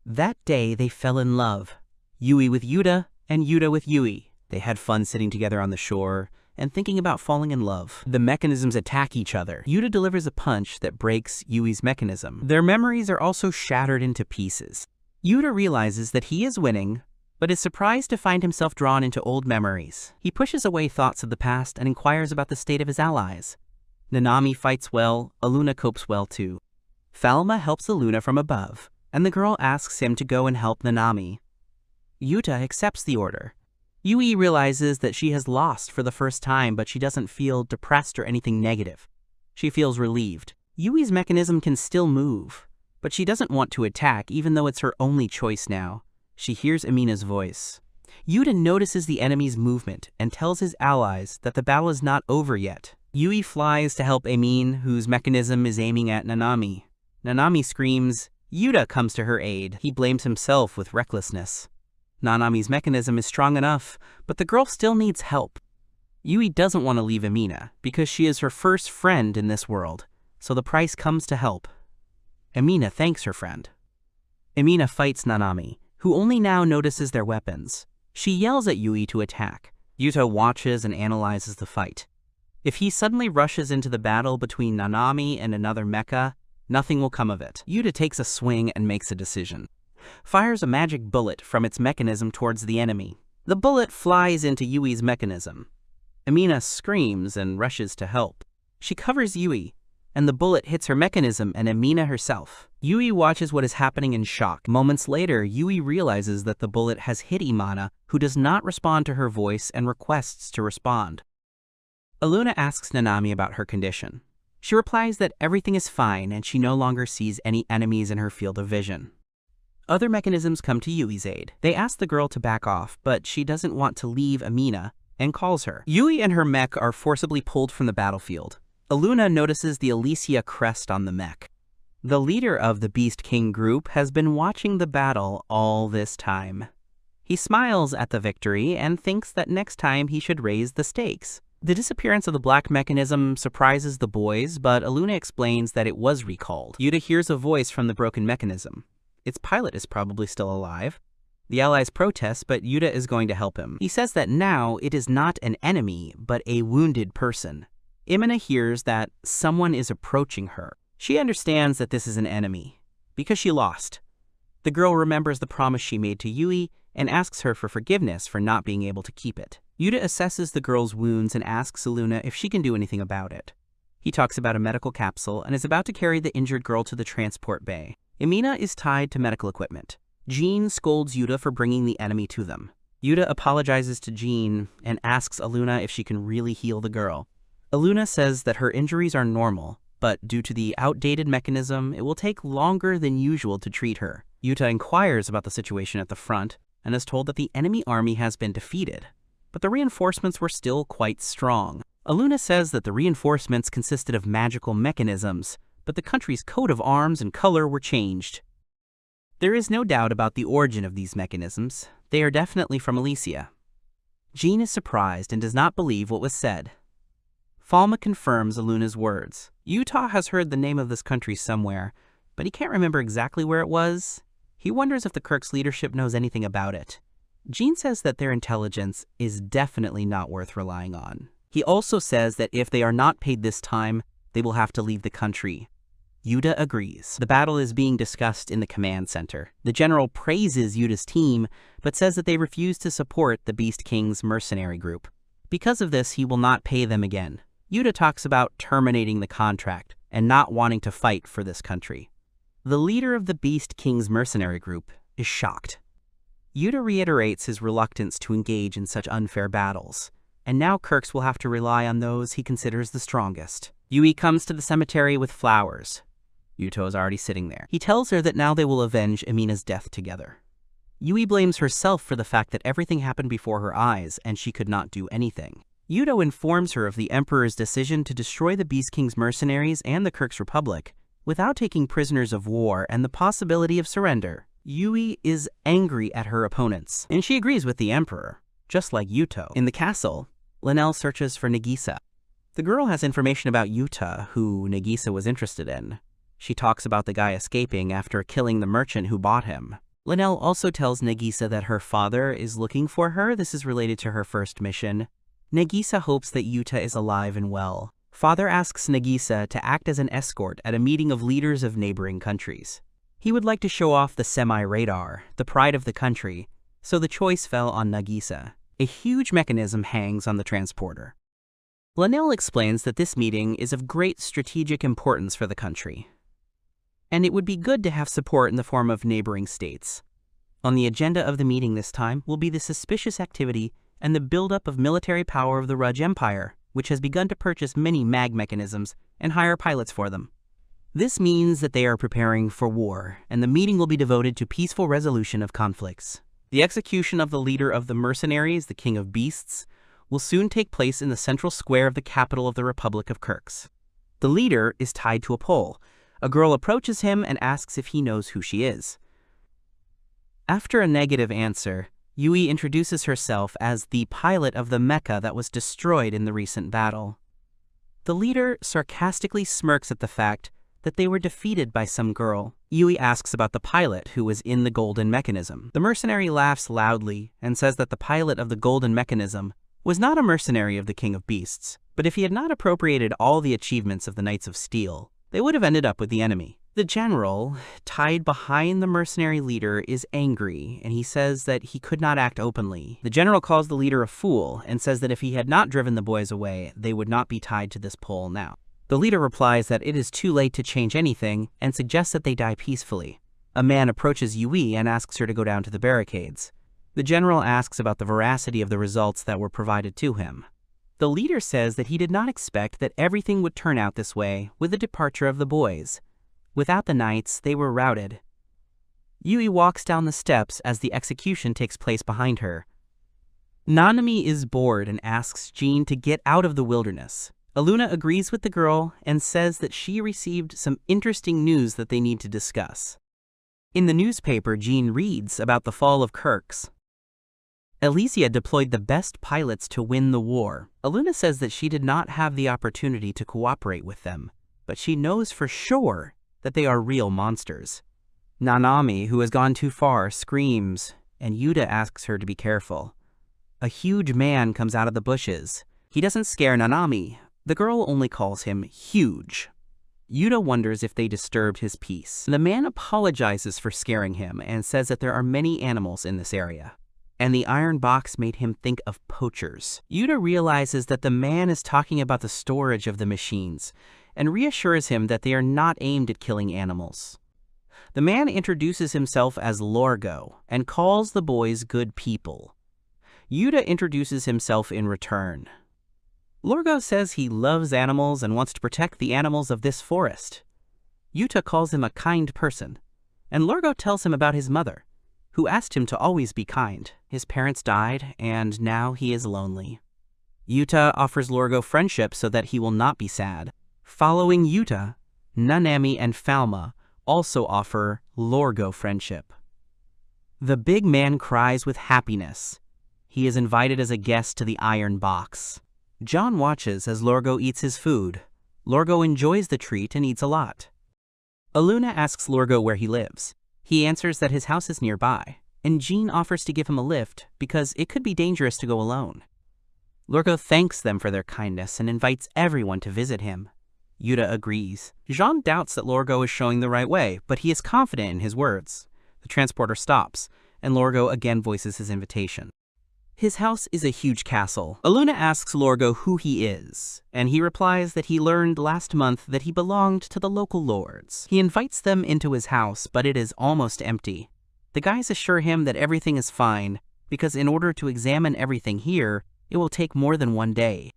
Speaker 2: That day they fell in love, Yui with Yuta and Yuta with Yui. They had fun sitting together on the shore and thinking about falling in love. The mechanisms attack each other. Yuta delivers a punch that breaks Yui's mechanism. Their memories are also shattered into pieces. Yuta realizes that he is winning, but is surprised to find himself drawn into old memories. He pushes away thoughts of the past and inquires about the state of his allies. Nanami fights well, Aluna copes well too. Falma helps Aluna from above, and the girl asks him to go and help Nanami. Yuta accepts the order. Yui realizes that she has lost for the first time, but she doesn't feel depressed or anything negative. She feels relieved. Yui's mechanism can still move, but she doesn't want to attack even though it's her only choice now. She hears Amina's voice. Yuta notices the enemy's movement and tells his allies that the battle is not over yet. Yui flies to help Amin, whose mechanism is aiming at Nanami. Nanami screams. Yuta comes to her aid. He blames himself with recklessness. Nanami's mechanism is strong enough, but the girl still needs help. Yui doesn't want to leave Amina because she is her first friend in this world, so the price comes to help. Amina thanks her friend. Amina fights Nanami, who only now notices their weapons. She yells at Yui to attack. Yuta watches and analyzes the fight. If he suddenly rushes into the battle between Nanami and another mecha, nothing will come of it. Yuta takes a swing and makes a decision. Fires a magic bullet from its mechanism towards the enemy. The bullet flies into Yui's mechanism. Amina screams and rushes to help. She covers Yui, and the bullet hits her mechanism and Amina herself. Yui watches what is happening in shock. Moments later, Yui realizes that the bullet has hit Imana, who does not respond to her voice and requests to respond. Aluna asks Nanami about her condition. She replies that everything is fine and she no longer sees any enemies in her field of vision. Other mechanisms come to Yui's aid. They ask the girl to back off, but she doesn't want to leave Amina and calls her. Yui and her mech are forcibly pulled from the battlefield. Aluna notices the Elysia crest on the mech. The leader of the Beast King group has been watching the battle all this time. He smiles at the victory and thinks that next time he should raise the stakes. The disappearance of the black mechanism surprises the boys, but Aluna explains that it was recalled. Yuta hears a voice from the broken mechanism. Its pilot is probably still alive. The allies protest, but Yuta is going to help him. He says that now it is not an enemy, but a wounded person. Imina hears that someone is approaching her. She understands that this is an enemy, because she lost. The girl remembers the promise she made to Yui and asks her for forgiveness for not being able to keep it. Yuta assesses the girl's wounds and asks Aluna if she can do anything about it. He talks about a medical capsule and is about to carry the injured girl to the transport bay. Imina is tied to medical equipment. Jean scolds Yuta for bringing the enemy to them. Yuta apologizes to Jean and asks Aluna if she can really heal the girl. Aluna says that her injuries are normal, but due to the outdated mechanism, it will take longer than usual to treat her. Yuta inquires about the situation at the front and is told that the enemy army has been defeated, but the reinforcements were still quite strong. Aluna says that the reinforcements consisted of magical mechanisms, but the country's coat of arms and color were changed. There is no doubt about the origin of these mechanisms. They are definitely from Elysia. Jean is surprised and does not believe what was said. Falma confirms Aluna's words. Utah has heard the name of this country somewhere, but he can't remember exactly where it was. He wonders if the Kirk's leadership knows anything about it. Jean says that their intelligence is definitely not worth relying on. He also says that if they are not paid this time, they will have to leave the country. Yuta agrees. The battle is being discussed in the command center. The general praises Yuta's team, but says that they refuse to support the Beast King's mercenary group. Because of this, he will not pay them again. Yuta talks about terminating the contract and not wanting to fight for this country. The leader of the Beast King's mercenary group is shocked. Yuta reiterates his reluctance to engage in such unfair battles, and now Kirks will have to rely on those he considers the strongest. Yui comes to the cemetery with flowers. Yuto is already sitting there. He tells her that now they will avenge Amina's death together. Yui blames herself for the fact that everything happened before her eyes and she could not do anything. Yuto informs her of the Emperor's decision to destroy the Beast King's mercenaries and the Kirk's Republic without taking prisoners of war and the possibility of surrender. Yui is angry at her opponents, and she agrees with the Emperor, just like Yuto. In the castle, Linnell searches for Nagisa. The girl has information about Yuta, who Nagisa was interested in. She talks about the guy escaping after killing the merchant who bought him. Linnell also tells Nagisa that her father is looking for her. This is related to her first mission. Nagisa hopes that Yuta is alive and well. Father asks Nagisa to act as an escort at a meeting of leaders of neighboring countries. He would like to show off the semi-radar, the pride of the country, so the choice fell on Nagisa. A huge mechanism hangs on the transporter. Linnell explains that this meeting is of great strategic importance for the country, and it would be good to have support in the form of neighboring states. On the agenda of the meeting this time will be the suspicious activity and the buildup of military power of the Rudge Empire, which has begun to purchase many mag mechanisms and hire pilots for them. This means that they are preparing for war, and the meeting will be devoted to peaceful resolution of conflicts. The execution of the leader of the mercenaries, the King of Beasts, will soon take place in the central square of the capital of the Republic of Kirks. The leader is tied to a pole. A girl approaches him and asks if he knows who she is. After a negative answer, Yui introduces herself as the pilot of the mecha that was destroyed in the recent battle. The leader sarcastically smirks at the fact that they were defeated by some girl. Yui asks about the pilot who was in the golden mechanism. The mercenary laughs loudly and says that the pilot of the golden mechanism was not a mercenary of the King of Beasts, but if he had not appropriated all the achievements of the Knights of Steel, they would have ended up with the enemy. The general, tied behind the mercenary leader, is angry, and he says that he could not act openly. The general calls the leader a fool and says that if he had not driven the boys away, they would not be tied to this pole now. The leader replies that it is too late to change anything and suggests that they die peacefully. A man approaches Yui and asks her to go down to the barricades. The general asks about the veracity of the results that were provided to him. The leader says that he did not expect that everything would turn out this way with the departure of the boys. Without the knights, they were routed. Yui walks down the steps as the execution takes place behind her. Nanami is bored and asks Jean to get out of the wilderness. Aluna agrees with the girl and says that she received some interesting news that they need to discuss. In the newspaper, Jean reads about the fall of Kirks. Elysia deployed the best pilots to win the war. Aluna says that she did not have the opportunity to cooperate with them, but she knows for sure that they are real monsters. Nanami, who has gone too far, screams, and Yuta asks her to be careful. A huge man comes out of the bushes. He doesn't scare Nanami. The girl only calls him huge. Yuta wonders if they disturbed his peace. The man apologizes for scaring him and says that there are many animals in this area, and the iron box made him think of poachers. Yuta realizes that the man is talking about the storage of the machines and reassures him that they are not aimed at killing animals. The man introduces himself as Lorgo and calls the boys good people. Yuta introduces himself in return. Lorgo says he loves animals and wants to protect the animals of this forest. Yuta calls him a kind person, and Lorgo tells him about his mother, who asked him to always be kind. His parents died, and now he is lonely. Yuta offers Lorgo friendship so that he will not be sad. Following Yuta, Nanami and Falma also offer Lorgo friendship. The big man cries with happiness. He is invited as a guest to the iron box. John watches as Lorgo eats his food. Lorgo enjoys the treat and eats a lot. Aluna asks Lorgo where he lives. He answers that his house is nearby, and Jean offers to give him a lift because it could be dangerous to go alone. Lorgo thanks them for their kindness and invites everyone to visit him. Yuta agrees. Jean doubts that Lorgo is showing the right way, but he is confident in his words. The transporter stops, and Lorgo again voices his invitation. His house is a huge castle. Aluna asks Lorgo who he is, and he replies that he learned last month that he belonged to the local lords. He invites them into his house, but it is almost empty. The guys assure him that everything is fine, because in order to examine everything here, it will take more than one day.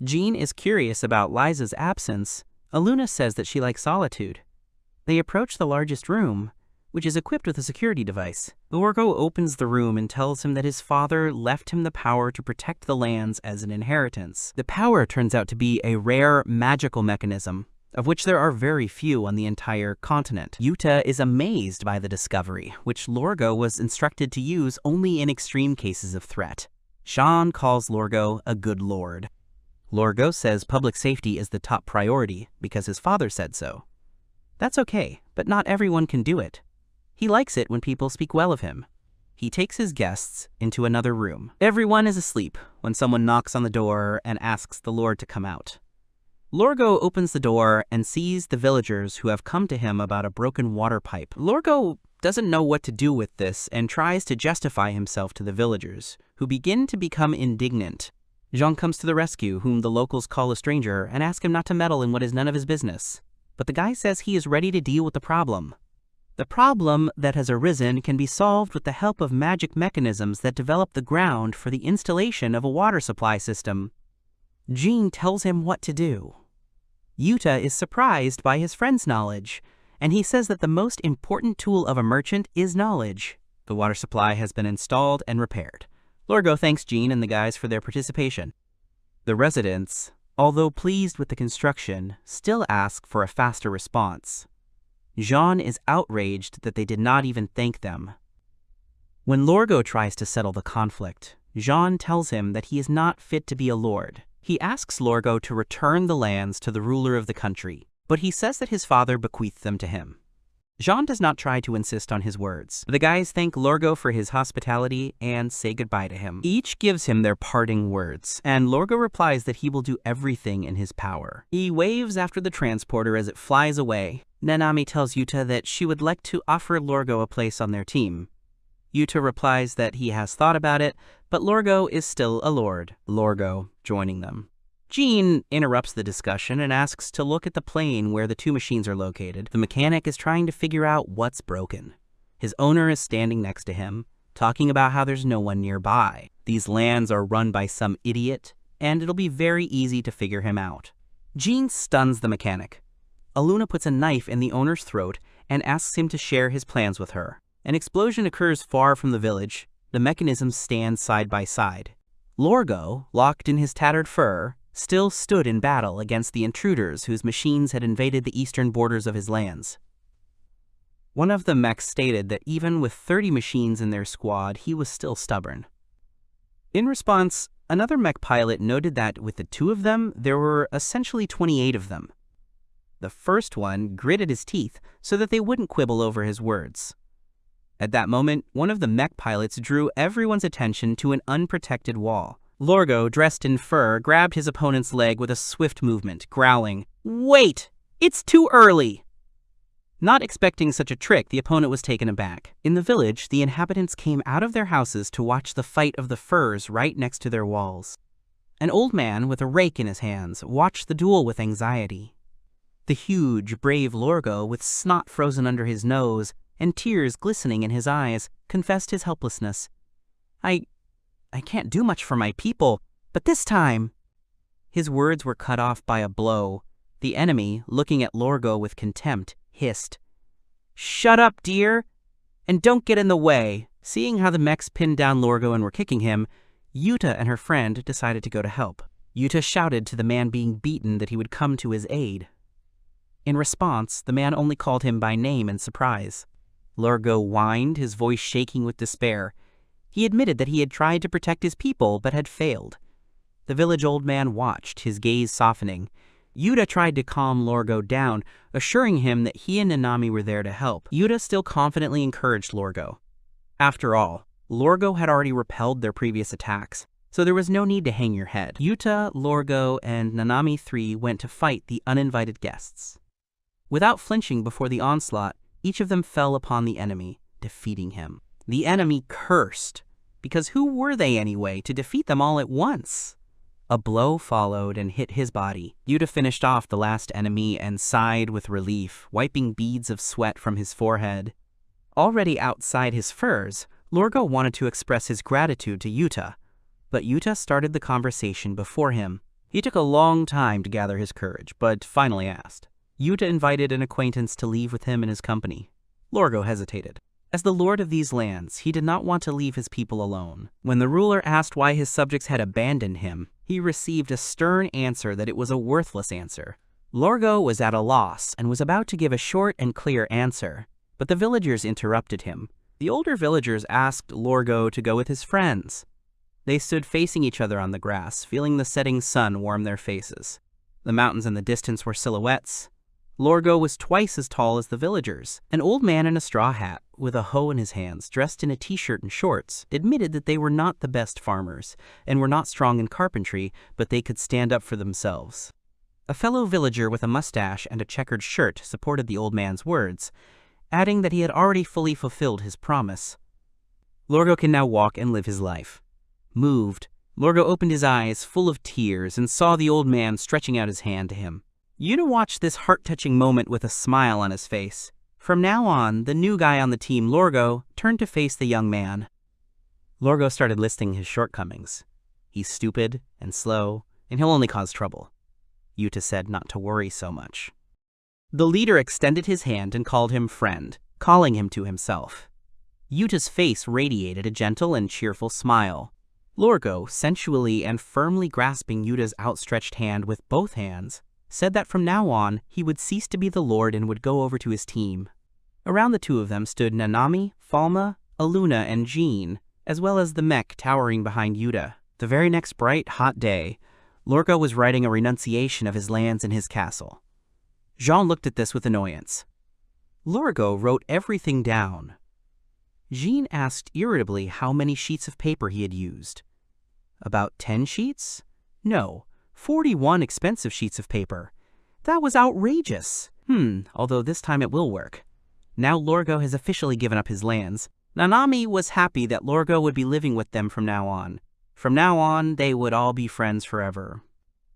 Speaker 2: Jean is curious about Liza's absence. Aluna says that she likes solitude. They approach the largest room, which is equipped with a security device. Lorgo opens the room and tells him that his father left him the power to protect the lands as an inheritance. The power turns out to be a rare magical mechanism, of which there are very few on the entire continent. Yuta is amazed by the discovery, which Lorgo was instructed to use only in extreme cases of threat. Jean calls Lorgo a good lord. Lorgo says public safety is the top priority because his father said so. That's okay, but not everyone can do it. He likes it when people speak well of him. He takes his guests into another room. Everyone is asleep when someone knocks on the door and asks the Lord to come out. Lorgo opens the door and sees the villagers who have come to him about a broken water pipe. Lorgo doesn't know what to do with this and tries to justify himself to the villagers, who begin to become indignant. Jean comes to the rescue, whom the locals call a stranger, and ask him not to meddle in what is none of his business. But the guy says he is ready to deal with the problem. The problem that has arisen can be solved with the help of magic mechanisms that develop the ground for the installation of a water supply system. Jean tells him what to do. Yuta is surprised by his friend's knowledge, and he says that the most important tool of a merchant is knowledge. The water supply has been installed and repaired. Lorgo thanks Jean and the guys for their participation. The residents, although pleased with the construction, still ask for a faster response. Jean is outraged that they did not even thank them. When Lorgo tries to settle the conflict, Jean tells him that he is not fit to be a lord. He asks Lorgo to return the lands to the ruler of the country, but he says that his father bequeathed them to him. Jean does not try to insist on his words. The guys thank Lorgo for his hospitality and say goodbye to him. Each gives him their parting words, and Lorgo replies that he will do everything in his power. He waves after the transporter as it flies away. Nanami tells Yuta that she would like to offer Lorgo a place on their team. Yuta replies that he has thought about it, but Lorgo is still a lord. Lorgo joining them. Jean interrupts the discussion and asks to look at the plane where the two machines are located. The mechanic is trying to figure out what's broken. His owner is standing next to him, talking about how there's no one nearby. These lands are run by some idiot, and it'll be very easy to figure him out. Jean stuns the mechanic. Aluna puts a knife in the owner's throat and asks him to share his plans with her. An explosion occurs far from the village. The mechanisms stand side by side. Lorgo, locked in his tattered fur, still stood in battle against the intruders whose machines had invaded the eastern borders of his lands. One of the mechs stated that even with 30 machines in their squad, he was still stubborn. In response, another mech pilot noted that with the two of them, there were essentially 28 of them. The first one gritted his teeth so that they wouldn't quibble over his words. At that moment, one of the mech pilots drew everyone's attention to an unprotected wall. Lorgo, dressed in fur, grabbed his opponent's leg with a swift movement, growling, "Wait! It's too early!" Not expecting such a trick, the opponent was taken aback. In the village, the inhabitants came out of their houses to watch the fight of the furs right next to their walls. An old man with a rake in his hands watched the duel with anxiety. The huge, brave Lorgo, with snot frozen under his nose and tears glistening in his eyes, confessed his helplessness. I can't do much for my people, but this time—" His words were cut off by a blow. The enemy, looking at Lorgo with contempt, hissed, "Shut up, dear, and don't get in the way." Seeing how the mechs pinned down Lorgo and were kicking him, Yuta and her friend decided to go to help. Yuta shouted to the man being beaten that he would come to his aid. In response, the man only called him by name in surprise. Lorgo whined, his voice shaking with despair. He admitted that he had tried to protect his people but had failed. The village old man watched, his gaze softening. Yuta tried to calm Lorgo down, assuring him that he and Nanami were there to help. Yuta still confidently encouraged Lorgo. After all, Lorgo had already repelled their previous attacks, so there was no need to hang your head. Yuta, Lorgo, and Nanami 3 went to fight the uninvited guests. Without flinching before the onslaught, each of them fell upon the enemy, defeating him. The enemy cursed, because who were they anyway to defeat them all at once? A blow followed and hit his body. Yuta finished off the last enemy and sighed with relief, wiping beads of sweat from his forehead. Already outside his furs, Lorgo wanted to express his gratitude to Yuta, but Yuta started the conversation before him. He took a long time to gather his courage, but finally asked. Yuta invited an acquaintance to leave with him in his company. Lorgo hesitated. As the lord of these lands, he did not want to leave his people alone. When the ruler asked why his subjects had abandoned him, he received a stern answer that it was a worthless answer. Lorgo was at a loss and was about to give a short and clear answer, but the villagers interrupted him. The older villagers asked Lorgo to go with his friends. They stood facing each other on the grass, feeling the setting sun warm their faces. The mountains in the distance were silhouettes. Lorgo was twice as tall as the villagers. An old man in a straw hat, with a hoe in his hands, dressed in a t-shirt and shorts, admitted that they were not the best farmers, and were not strong in carpentry, but they could stand up for themselves. A fellow villager with a mustache and a checkered shirt supported the old man's words, adding that he had already fully fulfilled his promise. Lorgo can now walk and live his life. Moved, Lorgo opened his eyes, full of tears, and saw the old man stretching out his hand to him. Yuta watched this heart-touching moment with a smile on his face. From now on, the new guy on the team, Lorgo, turned to face the young man. Lorgo started listing his shortcomings. He's stupid and slow, and he'll only cause trouble. Yuta said not to worry so much. The leader extended his hand and called him friend, calling him to himself. Yuta's face radiated a gentle and cheerful smile. Lorgo, sensually and firmly grasping Yuta's outstretched hand with both hands, said that from now on, he would cease to be the lord and would go over to his team. Around the two of them stood Nanami, Falma, Aluna, and Jean, as well as the mech towering behind Yuta. The very next bright, hot day, Lorgo was writing a renunciation of his lands in his castle. Jean looked at this with annoyance. Lorgo wrote everything down. Jean asked irritably how many sheets of paper he had used. About 10 sheets? No. 41 expensive sheets of paper. That was outrageous. Although this time it will work. Now Lorgo has officially given up his lands. Nanami was happy that Lorgo would be living with them from now on. From now on, they would all be friends forever.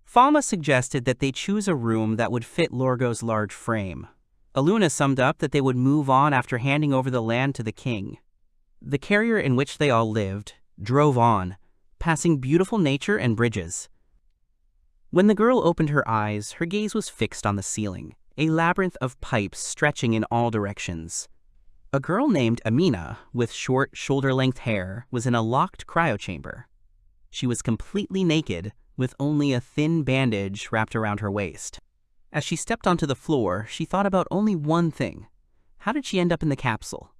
Speaker 2: Falma suggested that they choose a room that would fit Lorgo's large frame. Aluna summed up that they would move on after handing over the land to the king. The carrier in which they all lived drove on, passing beautiful nature and bridges. When the girl opened her eyes, her gaze was fixed on the ceiling, a labyrinth of pipes stretching in all directions. A girl named Amina, with short, shoulder-length hair, was in a locked cryochamber. She was completely naked, with only a thin bandage wrapped around her waist. As she stepped onto the floor, she thought about only one thing. How did she end up in the capsule?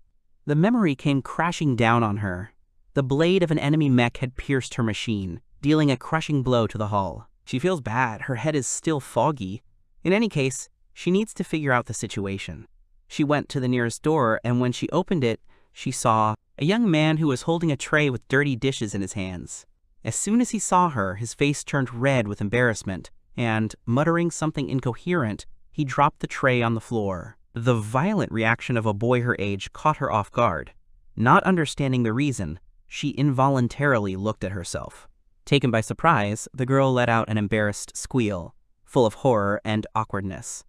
Speaker 2: The memory came crashing down on her. The blade of an enemy mech had pierced her machine, dealing a crushing blow to the hull. She feels bad, her head is still foggy. In any case, she needs to figure out the situation. She went to the nearest door, and when she opened it, she saw a young man who was holding a tray with dirty dishes in his hands. As soon as he saw her, his face turned red with embarrassment, and, muttering something incoherent, he dropped the tray on the floor. The violent reaction of a boy her age caught her off guard. Not understanding the reason, she involuntarily looked at herself. Taken by surprise, the girl let out an embarrassed squeal, full of horror and awkwardness.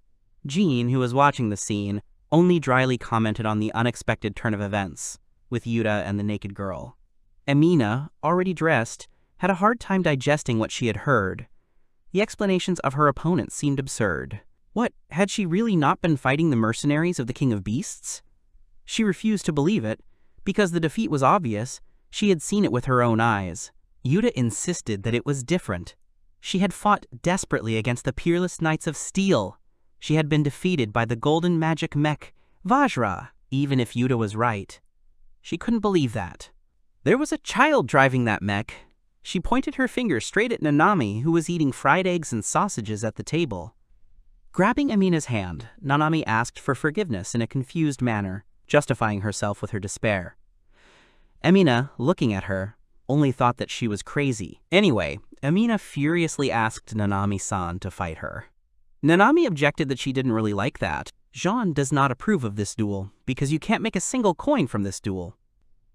Speaker 2: Jean, who was watching the scene, only dryly commented on the unexpected turn of events, with Yuta and the naked girl. Amina, already dressed, had a hard time digesting what she had heard. The explanations of her opponents seemed absurd. What, had she really not been fighting the mercenaries of the King of Beasts? She refused to believe it, because the defeat was obvious. She had seen it with her own eyes. Yuta insisted that it was different. She had fought desperately against the peerless Knights of Steel. She had been defeated by the golden magic mech, Vajra. Even if Yuta was right, she couldn't believe that. There was a child driving that mech. She pointed her finger straight at Nanami, who was eating fried eggs and sausages at the table. Grabbing Amina's hand, Nanami asked for forgiveness in a confused manner, justifying herself with her despair. Amina, looking at her, only thought that she was crazy. Anyway, Amina furiously asked Nanami-san to fight her. Nanami objected that she didn't really like that. Jean does not approve of this duel, because you can't make a single coin from this duel.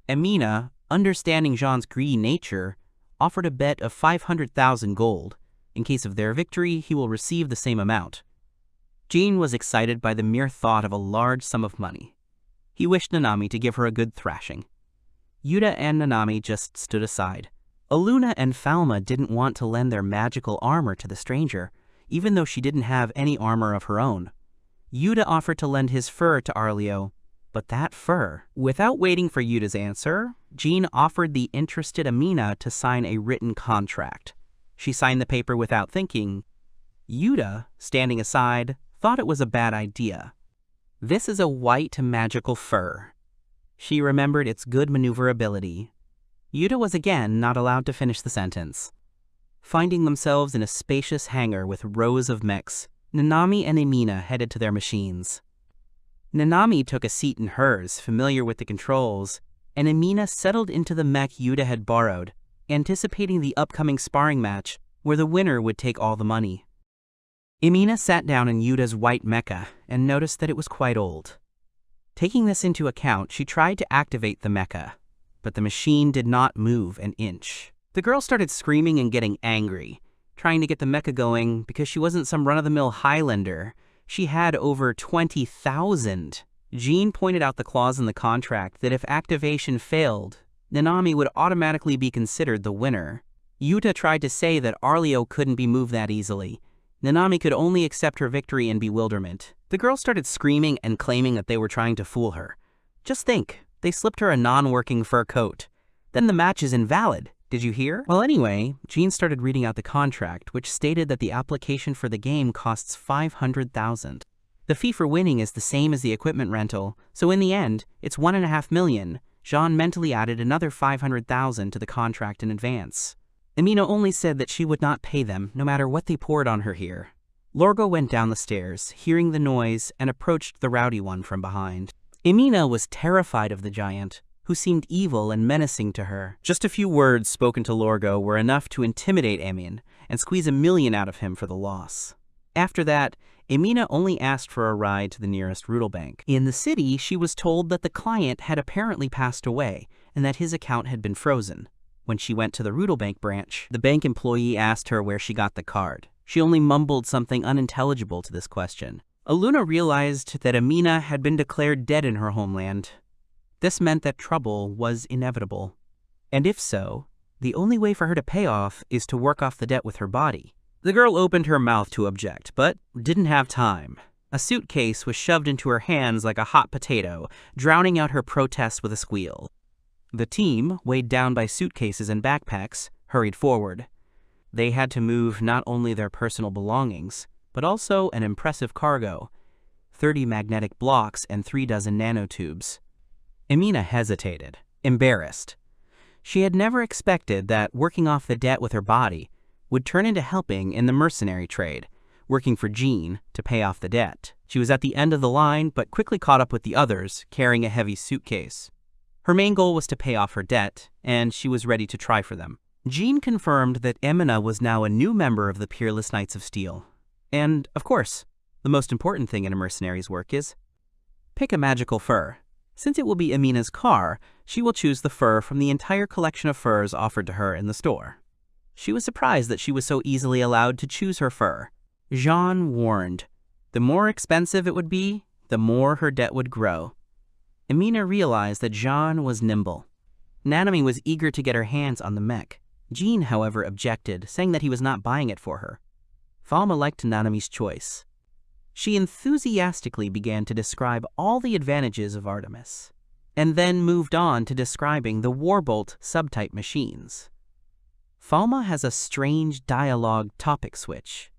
Speaker 2: Amina, understanding Jean's greedy nature, offered a bet of 500,000 gold. In case of their victory, he will receive the same amount. Jean was excited by the mere thought of a large sum of money. He wished Nanami to give her a good thrashing. Yuta and Nanami just stood aside. Aluna and Falma didn't want to lend their magical armor to the stranger, even though she didn't have any armor of her own. Yuta offered to lend his fur to Arleo, but that fur... Without waiting for Yuta's answer, Jean offered the interested Amina to sign a written contract. She signed the paper without thinking. Yuta, standing aside, thought it was a bad idea. This is a white magical fur. She remembered its good maneuverability. Yuta was again not allowed to finish the sentence. Finding themselves in a spacious hangar with rows of mechs, Nanami and Amina headed to their machines. Nanami took a seat in hers, familiar with the controls, and Amina settled into the mech Yuta had borrowed, anticipating the upcoming sparring match where the winner would take all the money. Amina sat down in Yuta's white mecha and noticed that it was quite old. Taking this into account, she tried to activate the mecha, but the machine did not move an inch. The girl started screaming and getting angry, trying to get the mecha going because she wasn't some run-of-the-mill Highlander. She had over 20,000. Jean pointed out the clause in the contract that if activation failed, Nanami would automatically be considered the winner. Yuta tried to say that Arleo couldn't be moved that easily. Nanami could only accept her victory in bewilderment. The girl started screaming and claiming that they were trying to fool her. Just think, they slipped her a non-working fur coat. Then the match is invalid. Did you hear? Well, anyway, Jean started reading out the contract, which stated that the application for the game costs 500,000. The fee for winning is the same as the equipment rental, so in the end, it's 1.5 million. Jean mentally added another 500,000 to the contract in advance. Amina only said that she would not pay them, no matter what they poured on her here. Lorgo went down the stairs, hearing the noise, and approached the rowdy one from behind. Amina was terrified of the giant, who seemed evil and menacing to her. Just a few words spoken to Lorgo were enough to intimidate Amin and squeeze 1 million out of him for the loss. After that, Amina only asked for a ride to the nearest Rudelbank. In the city, she was told that the client had apparently passed away and that his account had been frozen. When she went to the Rudelbank branch, the bank employee asked her where she got the card. She only mumbled something unintelligible to this question. Aluna realized that Amina had been declared dead in her homeland. This meant that trouble was inevitable. And if so, the only way for her to pay off is to work off the debt with her body. The girl opened her mouth to object, but didn't have time. A suitcase was shoved into her hands like a hot potato, drowning out her protests with a squeal. The team, weighed down by suitcases and backpacks, hurried forward. They had to move not only their personal belongings, but also an impressive cargo, 30 magnetic blocks and 3 dozen nanotubes. Amina hesitated, embarrassed. She had never expected that working off the debt with her body would turn into helping in the mercenary trade, working for Jean to pay off the debt. She was at the end of the line, but quickly caught up with the others, carrying a heavy suitcase. Her main goal was to pay off her debt, and she was ready to try for them. Jean confirmed that Emina was now a new member of the Peerless Knights of Steel. And, of course, the most important thing in a mercenary's work is pick a magical fur. Since it will be Emina's car, she will choose the fur from the entire collection of furs offered to her in the store. She was surprised that she was so easily allowed to choose her fur. Jean warned, the more expensive it would be, the more her debt would grow. Emina realized that Jean was nimble. Nanami was eager to get her hands on the mech. Jean, however, objected, saying that he was not buying it for her. Falma liked Nanami's choice. She enthusiastically began to describe all the advantages of Artemis, and then moved on to describing the Warbolt subtype machines. Falma has a strange dialogue topic switch.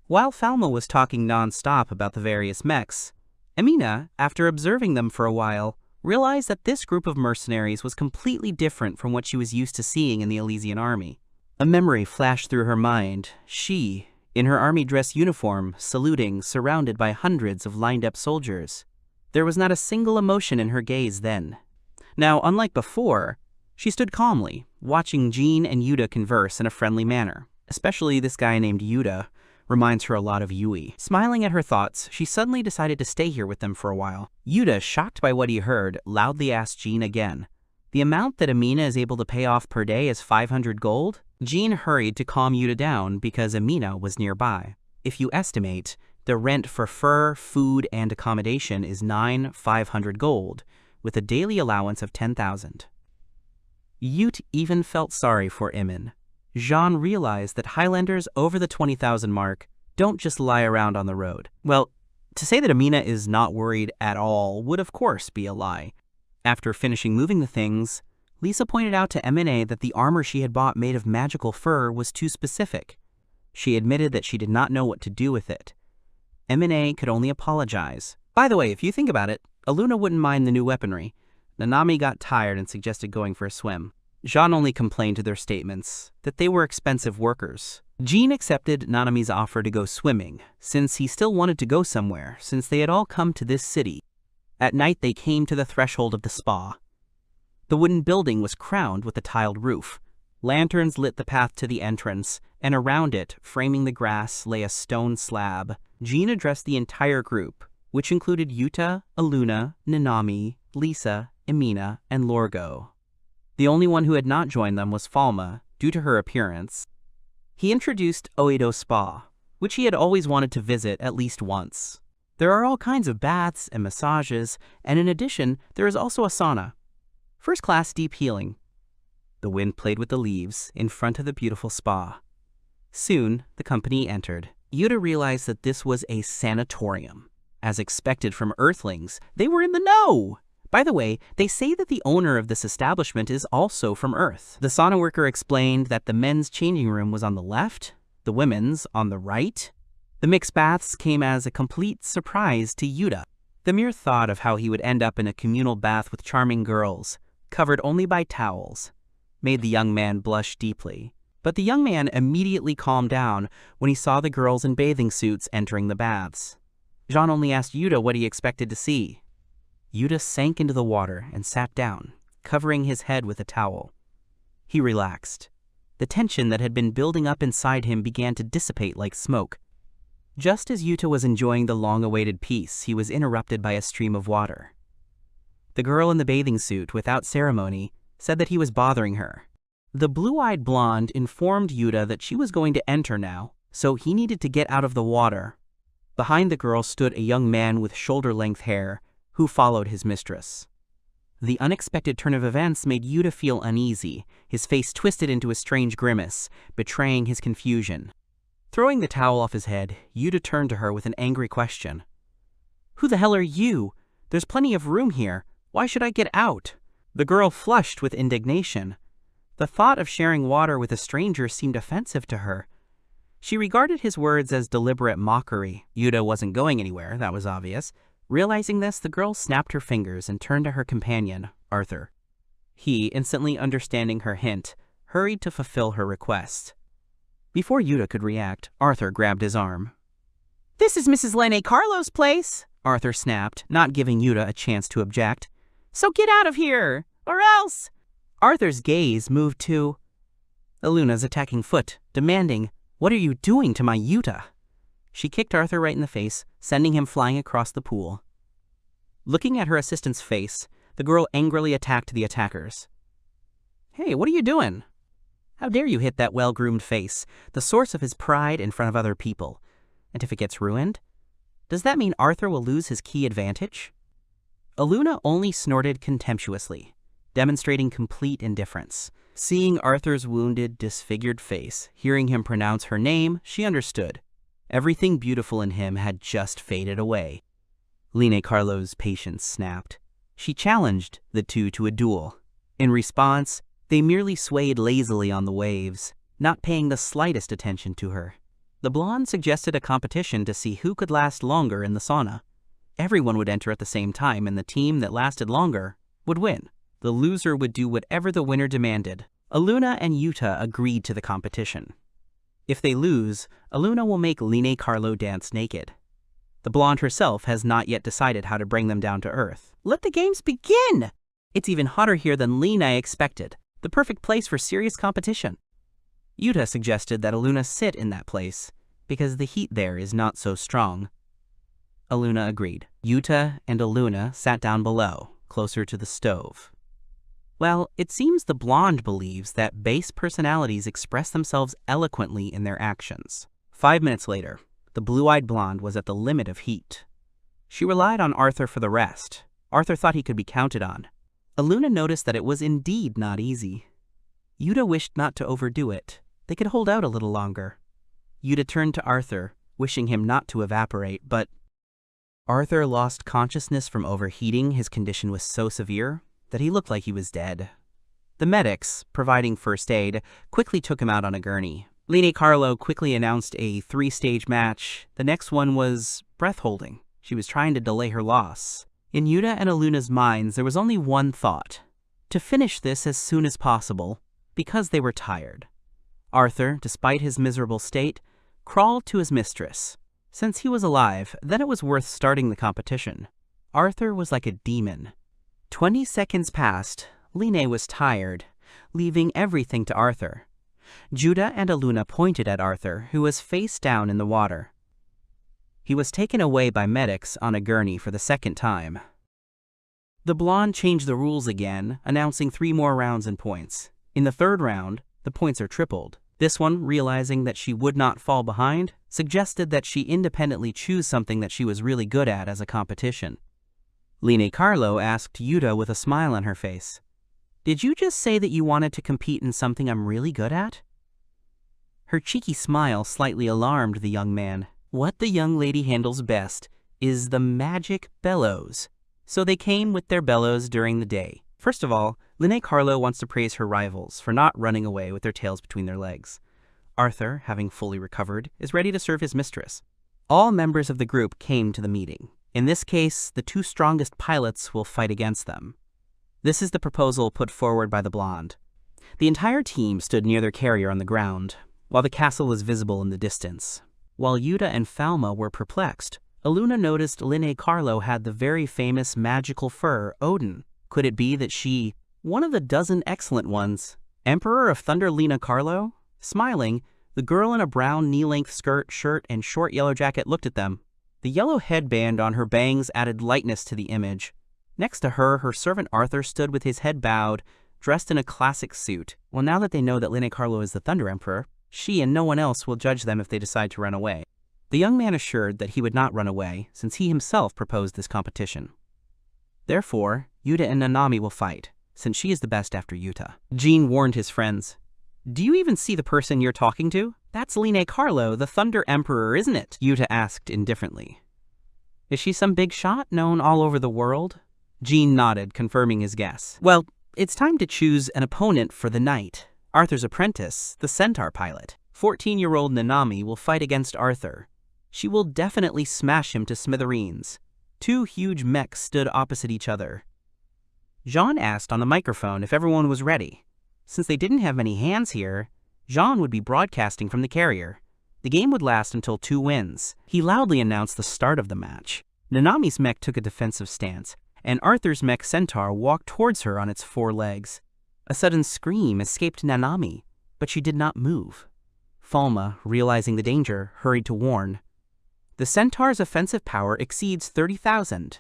Speaker 2: While Falma was talking non-stop about the various mechs, Emina, after observing them for a while, realized that this group of mercenaries was completely different from what she was used to seeing in the Elysian army. A memory flashed through her mind. She, in her army dress uniform, saluting, surrounded by hundreds of lined-up soldiers. There was not a single emotion in her gaze then. Now, unlike before, she stood calmly, watching Jean and Yuta converse in a friendly manner. Especially this guy named Yuta reminds her a lot of Yui. Smiling at her thoughts, she suddenly decided to stay here with them for a while. Yuta, shocked by what he heard, loudly asked Jean again. The amount that Emina is able to pay off per day is 500 gold? Jean hurried to calm Yuta down because Emina was nearby. If you estimate, the rent for fur, food, and accommodation is 500 gold, with a daily allowance of 10,000. Yute even felt sorry for Emin. Jean realized that Highlanders over the 20,000 mark don't just lie around on the road. Well, to say that Emina is not worried at all would of course be a lie. After finishing moving the things, Lisa pointed out to M&A that the armor she had bought made of magical fur was too specific. She admitted that she did not know what to do with it. M&A could only apologize. By the way, if you think about it, Aluna wouldn't mind the new weaponry. Nanami got tired and suggested going for a swim. Jean only complained to their statements that they were expensive workers. Jean accepted Nanami's offer to go swimming, since he still wanted to go somewhere, since they had all come to this city. At night they came to the threshold of the spa. The wooden building was crowned with a tiled roof. Lanterns lit the path to the entrance, and around it, framing the grass, lay a stone slab. Jean addressed the entire group, which included Yuta, Aluna, Nanami, Lisa, Emina, and Lorgo. The only one who had not joined them was Falma, due to her appearance. He introduced Oedo Spa, which he had always wanted to visit at least once. There are all kinds of baths and massages, and in addition, there is also a sauna. First-class deep healing. The wind played with the leaves in front of the beautiful spa. Soon, the company entered. Yuta realized that this was a sanatorium. As expected from Earthlings, they were in the know! By the way, they say that the owner of this establishment is also from Earth. The sauna worker explained that the men's changing room was on the left, the women's on the right. The mixed baths came as a complete surprise to Yuta. The mere thought of how he would end up in a communal bath with charming girls, covered only by towels, made the young man blush deeply. But the young man immediately calmed down when he saw the girls in bathing suits entering the baths. Jean only asked Yuta what he expected to see. Yuta sank into the water and sat down, covering his head with a towel. He relaxed. The tension that had been building up inside him began to dissipate like smoke. Just as Yuta was enjoying the long-awaited peace, he was interrupted by a stream of water. The girl in the bathing suit, without ceremony, said that he was bothering her. The blue-eyed blonde informed Yuta that she was going to enter now, so he needed to get out of the water. Behind the girl stood a young man with shoulder-length hair, who followed his mistress. The unexpected turn of events made Yuta feel uneasy, his face twisted into a strange grimace, betraying his confusion. Throwing the towel off his head, Yuta turned to her with an angry question. "Who the hell are you? There's plenty of room here. Why should I get out?" The girl flushed with indignation. The thought of sharing water with a stranger seemed offensive to her. She regarded his words as deliberate mockery. Yuta wasn't going anywhere, that was obvious. Realizing this, the girl snapped her fingers and turned to her companion, Arthur. He, instantly understanding her hint, hurried to fulfill her request. Before Yuta could react, Arthur grabbed his arm. "This is Mrs. Lene Carlo's place," Arthur snapped, not giving Yuta a chance to object. So get out of here, or else! Arthur's gaze moved to Aluna's attacking foot, demanding, "What are you doing to my Yuta?" She kicked Arthur right in the face, sending him flying across the pool. Looking at her assistant's face, the girl angrily attacked the attackers. "Hey, what are you doing? How dare you hit that well-groomed face, the source of his pride in front of other people? And if it gets ruined, does that mean Arthur will lose his key advantage?" Aluna only snorted contemptuously, demonstrating complete indifference. Seeing Arthur's wounded, disfigured face, hearing him pronounce her name, she understood. Everything beautiful in him had just faded away. Line Carlo's patience snapped. She challenged the two to a duel. In response, they merely swayed lazily on the waves, not paying the slightest attention to her. The blonde suggested a competition to see who could last longer in the sauna. Everyone would enter at the same time, and the team that lasted longer would win. The loser would do whatever the winner demanded. Aluna and Yuta agreed to the competition. If they lose, Aluna will make Line Carlo dance naked. The blonde herself has not yet decided how to bring them down to earth. Let the games begin! It's even hotter here than Line expected. The perfect place for serious competition. Yuta suggested that Aluna sit in that place, because the heat there is not so strong. Aluna agreed. Yuta and Aluna sat down below, closer to the stove. Well, it seems the blonde believes that base personalities express themselves eloquently in their actions. 5 minutes later, the blue-eyed blonde was at the limit of heat. She relied on Arthur for the rest. Arthur thought he could be counted on. Aluna noticed that it was indeed not easy. Yuta wished not to overdo it. They could hold out a little longer. Yuta turned to Arthur, wishing him not to evaporate, but Arthur lost consciousness from overheating. His condition was so severe that he looked like he was dead. The medics, providing first aid, quickly took him out on a gurney. Line Carlo quickly announced a 3-stage match. The next one was breath-holding. She was trying to delay her loss. In Yuta and Aluna's minds, there was only one thought: to finish this as soon as possible, because they were tired. Arthur, despite his miserable state, crawled to his mistress. Since he was alive, then it was worth starting the competition. Arthur was like a demon. 20 seconds passed. Line was tired, leaving everything to Arthur. Yuta and Aluna pointed at Arthur, who was face down in the water. He was taken away by medics on a gurney for the second time. The blonde changed the rules again, announcing 3 more rounds and points. In the third round, the points are tripled. This one, realizing that she would not fall behind, suggested that she independently choose something that she was really good at as a competition. Line Carlo asked Yuta with a smile on her face, "Did you just say that you wanted to compete in something I'm really good at?" Her cheeky smile slightly alarmed the young man. What the young lady handles best is the magic bellows. So they came with their bellows during the day. First of all, Line Carlo wants to praise her rivals for not running away with their tails between their legs. Arthur, having fully recovered, is ready to serve his mistress. All members of the group came to the meeting. In this case, the 2 strongest pilots will fight against them. This is the proposal put forward by the blonde. The entire team stood near their carrier on the ground, while the castle was visible in the distance. While Yuta and Falma were perplexed, Aluna noticed Line Carlo had the very famous magical fur, Odin. Could it be that she, one of the dozen excellent ones, Emperor of Thunder Line Carlo? Smiling, the girl in a brown knee-length skirt, shirt, and short yellow jacket looked at them. The yellow headband on her bangs added lightness to the image. Next to her, her servant Arthur stood with his head bowed, dressed in a classic suit. Well, now that they know that Line Carlo is the Thunder Emperor, she and no one else will judge them if they decide to run away. The young man assured that he would not run away, since he himself proposed this competition. Therefore, Yuta and Nanami will fight, since she is the best after Yuta. Jean warned his friends, "Do you even see the person you're talking to? That's Line Carlo, the Thunder Emperor, isn't it?" Yuta asked indifferently. "Is she some big shot known all over the world?" Jean nodded, confirming his guess. "Well, it's time to choose an opponent for the night. Arthur's apprentice, the centaur pilot. 14-year-old Nanami will fight against Arthur. She will definitely smash him to smithereens." 2 huge mechs stood opposite each other. Jean asked on the microphone if everyone was ready. Since they didn't have many hands here, Jean would be broadcasting from the carrier. The game would last until 2 wins. He loudly announced the start of the match. Nanami's mech took a defensive stance, and Arthur's mech centaur walked towards her on its 4 legs. A sudden scream escaped Nanami, but she did not move. Falma, realizing the danger, hurried to warn. The centaur's offensive power exceeds 30,000.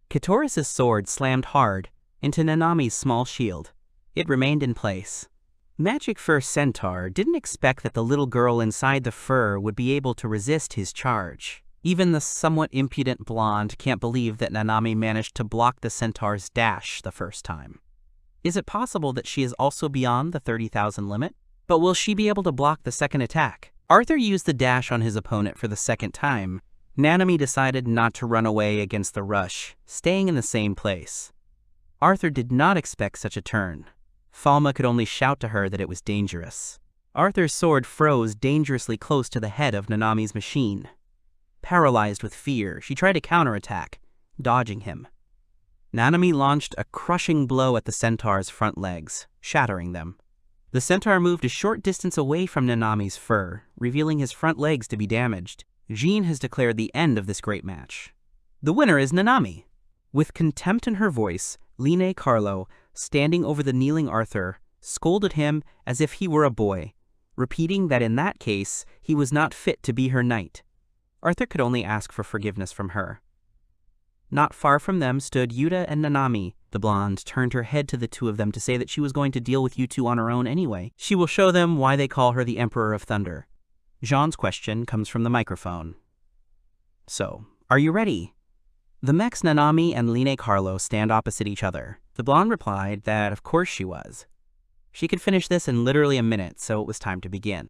Speaker 2: Kitoris' sword slammed hard into Nanami's small shield. It remained in place. Magic Fur Centaur didn't expect that the little girl inside the fur would be able to resist his charge. Even the somewhat impudent blonde can't believe that Nanami managed to block the centaur's dash the first time. Is it possible that she is also beyond the 30,000 limit? But will she be able to block the second attack? Arthur used the dash on his opponent for the second time. Nanami decided not to run away against the rush, staying in the same place. Arthur did not expect such a turn. Falma could only shout to her that it was dangerous. Arthur's sword froze dangerously close to the head of Nanami's machine. Paralyzed with fear, she tried to counterattack, dodging him. Nanami launched a crushing blow at the centaur's front legs, shattering them. The centaur moved a short distance away from Nanami's fur, revealing his front legs to be damaged. Jean has declared the end of this great match. The winner is Nanami. With contempt in her voice, Line Carlo, standing over the kneeling Arthur, scolded him as if he were a boy, repeating that in that case he was not fit to be her knight. Arthur could only ask for forgiveness from her. Not far from them stood Yuta and Nanami. The blonde turned her head to the two of them to say that she was going to deal with you two on her own anyway. She will show them why they call her the Emperor of Thunder. Jean's question comes from the microphone. So, are you ready? The mechs Nanami and Line Carlo stand opposite each other. The blonde replied that of course she was. She could finish this in literally a minute, so it was time to begin.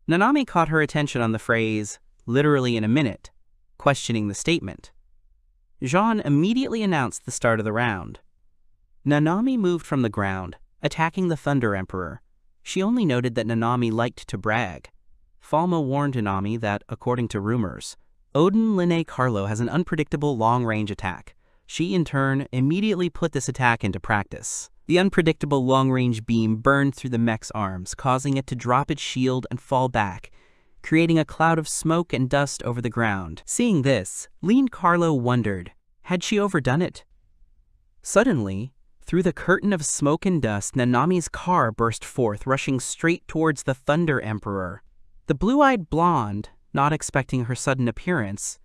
Speaker 2: Nanami caught her attention on the phrase, literally in a minute, questioning the statement. Jean immediately announced the start of the round. Nanami moved from the ground, attacking the Thunder Emperor. She only noted that Nanami liked to brag. Falma warned Nanami that, according to rumors, Odin Line Carlo has an unpredictable long-range attack. She, in turn, immediately put this attack into practice. The unpredictable long-range beam burned through the mech's arms, causing it to drop its shield and fall back, creating a cloud of smoke and dust over the ground. Seeing this, Line Carlo wondered, had she overdone it? Suddenly, through the curtain of smoke and dust, Nanami's car burst forth, rushing straight towards the Thunder Emperor. The blue-eyed blonde, not expecting her sudden appearance,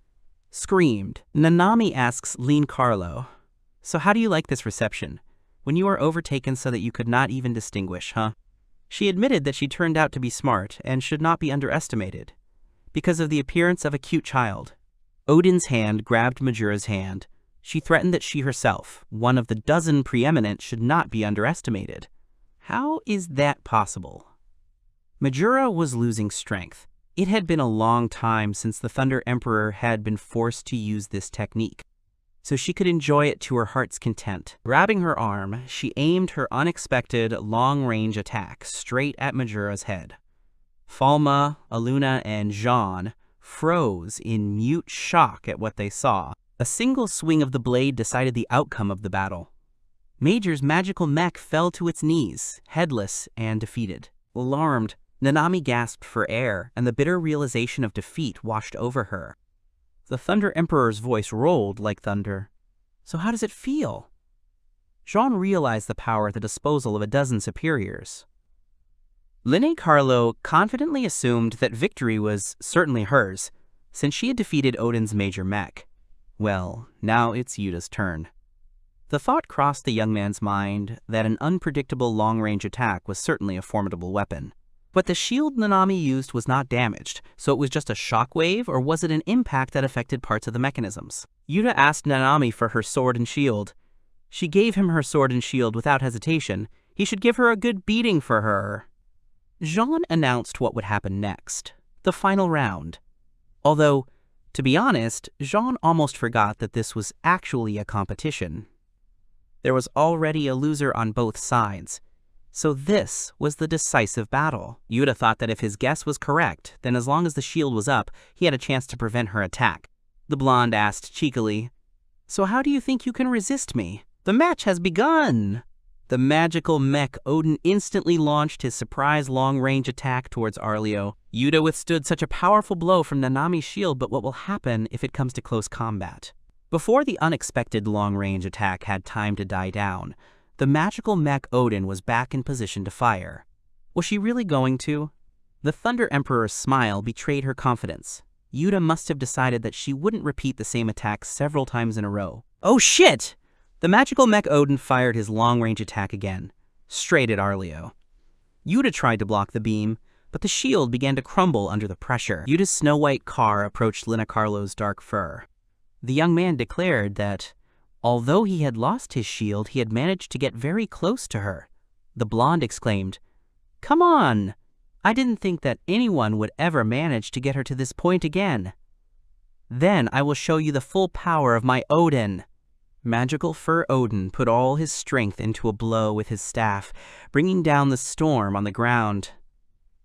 Speaker 2: screamed. Nanami asks Line Carlo, "So how do you like this reception? When you were overtaken so that you could not even distinguish, huh?" She admitted that she turned out to be smart and should not be underestimated, because of the appearance of a cute child. Odin's hand grabbed Majura's hand. She threatened that she herself, one of the dozen preeminent, should not be underestimated. How is that possible? Majura was losing strength. It had been a long time since the Thunder Emperor had been forced to use this technique, so she could enjoy it to her heart's content. Grabbing her arm, she aimed her unexpected long-range attack straight at Majura's head. Falma, Aluna, and Jean froze in mute shock at what they saw. A single swing of the blade decided the outcome of the battle. Major's magical mech fell to its knees, headless and defeated. Alarmed, Nanami gasped for air, and the bitter realization of defeat washed over her. The Thunder Emperor's voice rolled like thunder. So how does it feel? Jean realized the power at the disposal of a dozen superiors. Line Carlo confidently assumed that victory was certainly hers, since she had defeated Odin's major mech. Well, now it's Yuta's turn. The thought crossed the young man's mind that an unpredictable long-range attack was certainly a formidable weapon. But the shield Nanami used was not damaged, so it was just a shockwave, or was it an impact that affected parts of the mechanisms? Yuta asked Nanami for her sword and shield. She gave him her sword and shield without hesitation. He should give her a good beating for her. Jean announced what would happen next, the final round. Although, to be honest, Jean almost forgot that this was actually a competition. There was already a loser on both sides. So this was the decisive battle. Yuta thought that if his guess was correct, then as long as the shield was up, he had a chance to prevent her attack. The blonde asked cheekily, "So how do you think you can resist me? The match has begun!" The magical mech Odin instantly launched his surprise long-range attack towards Arleo. Yuta withstood such a powerful blow from Nanami's shield, but what will happen if it comes to close combat? Before the unexpected long-range attack had time to die down, the magical mech Odin was back in position to fire. Was she really going to? The Thunder Emperor's smile betrayed her confidence. Yuta must have decided that she wouldn't repeat the same attack several times in a row. Oh shit! The magical mech Odin fired his long-range attack again, straight at Arleo. Yuta tried to block the beam, but the shield began to crumble under the pressure. Yuta's snow-white car approached Lina Carlo's dark fur. The young man declared that, although he had lost his shield, he had managed to get very close to her. The blonde exclaimed, "Come on! I didn't think that anyone would ever manage to get her to this point again. Then I will show you the full power of my Odin." Magical Fur Odin put all his strength into a blow with his staff, bringing down the storm on the ground.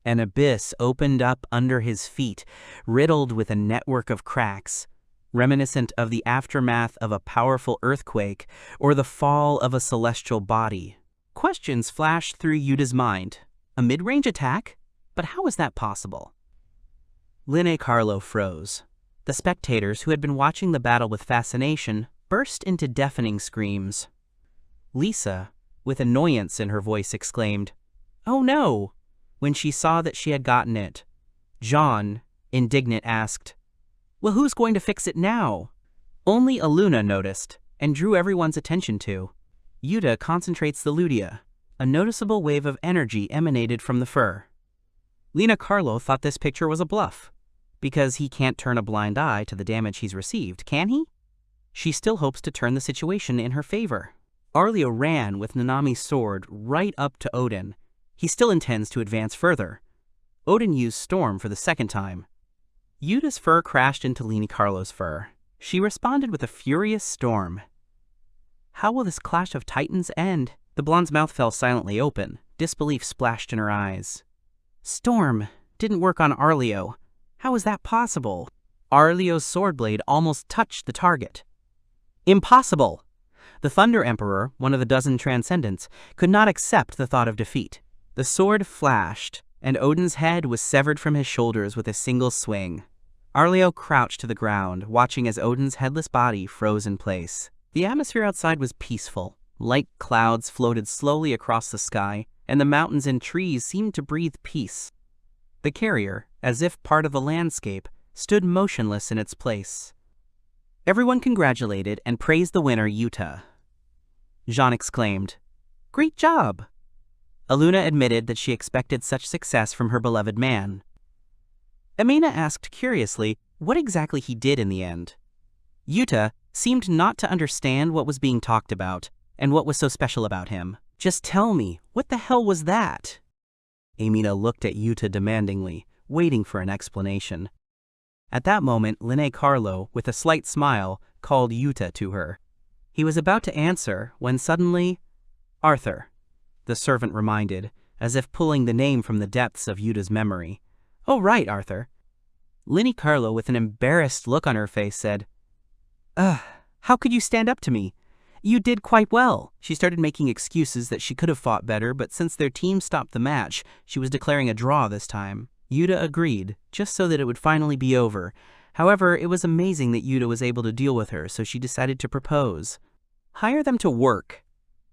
Speaker 2: An abyss opened up under his feet, riddled with a network of cracks, reminiscent of the aftermath of a powerful earthquake or the fall of a celestial body. Questions flashed through Yuta's mind. A mid-range attack? But how is that possible? Lina Carlo froze. The spectators, who had been watching the battle with fascination, burst into deafening screams. Lisa, with annoyance in her voice, exclaimed, "Oh no!" when she saw that she had gotten it. John, indignant, asked, "Well, who's going to fix it now?" Only Aluna noticed, and drew everyone's attention to. Yuta concentrates the Ludia. A noticeable wave of energy emanated from the fur. Lina Carlo thought this picture was a bluff, because he can't turn a blind eye to the damage he's received, can he? She still hopes to turn the situation in her favor. Arleo ran with Nanami's sword right up to Odin. He still intends to advance further. Odin used Storm for the second time. Yuta's fur crashed into Lina Carlo's fur. She responded with a furious storm. How will this clash of titans end? The blonde's mouth fell silently open. Disbelief splashed in her eyes. Storm didn't work on Arleo. How is that possible? Arleo's sword blade almost touched the target. Impossible! The Thunder Emperor, one of the dozen Transcendents, could not accept the thought of defeat. The sword flashed, and Odin's head was severed from his shoulders with a single swing. Arleo crouched to the ground, watching as Odin's headless body froze in place. The atmosphere outside was peaceful. Light clouds floated slowly across the sky, and the mountains and trees seemed to breathe peace. The carrier, as if part of the landscape, stood motionless in its place. Everyone congratulated and praised the winner, Yuta. Jean exclaimed, "Great job!" Aluna admitted that she expected such success from her beloved man. Amina asked curiously what exactly he did in the end. Yuta seemed not to understand what was being talked about and what was so special about him. "Just tell me, what the hell was that?" Amina looked at Yuta demandingly, waiting for an explanation. At that moment, Lina Carlo, with a slight smile, called Yuta to her. He was about to answer when suddenly, "Arthur," the servant reminded, as if pulling the name from the depths of Yuta's memory. "Oh, right, Arthur." Lina Carlo, with an embarrassed look on her face, said, "How could you stand up to me? You did quite well." She started making excuses that she could have fought better, but since their team stopped the match, she was declaring a draw this time. Yuta agreed, just so that it would finally be over. However, it was amazing that Yuta was able to deal with her, so she decided to propose. Hire them to work.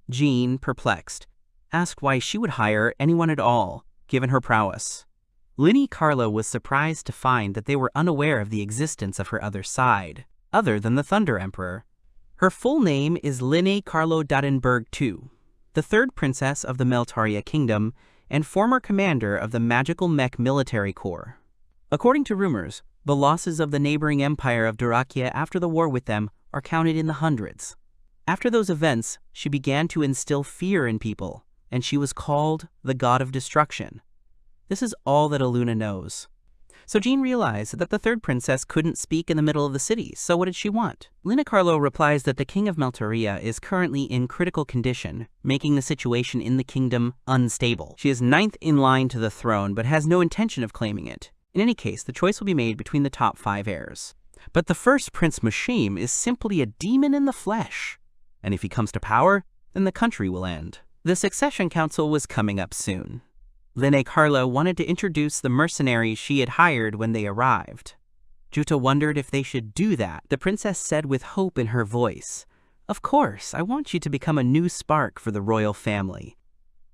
Speaker 2: Jean, perplexed, asked why she would hire anyone at all, given her prowess. Lina Carlo was surprised to find that they were unaware of the existence of her other side, other than the Thunder Emperor. Her full name is Lina Carlo Dadenberg II, the third princess of the Meltaria Kingdom and former commander of the Magical Mech Military Corps. According to rumors, the losses of the neighboring empire of Durakia after the war with them are counted in the hundreds. After those events, she began to instill fear in people, and she was called the God of Destruction. This is all that Aluna knows. So Jean realized that the third princess couldn't speak in the middle of the city, so what did she want? Lina Carlo replies that the king of Meltaria is currently in critical condition, making the situation in the kingdom unstable. She is 9th in line to the throne, but has no intention of claiming it. In any case, the choice will be made between the top 5 heirs. But the first Prince Mushim is simply a demon in the flesh, and if he comes to power, then the country will end. The succession council was coming up soon. Lina Carlo wanted to introduce the mercenaries she had hired when they arrived. Juta wondered if they should do that. The princess said with hope in her voice, "Of course, I want you to become a new spark for the royal family."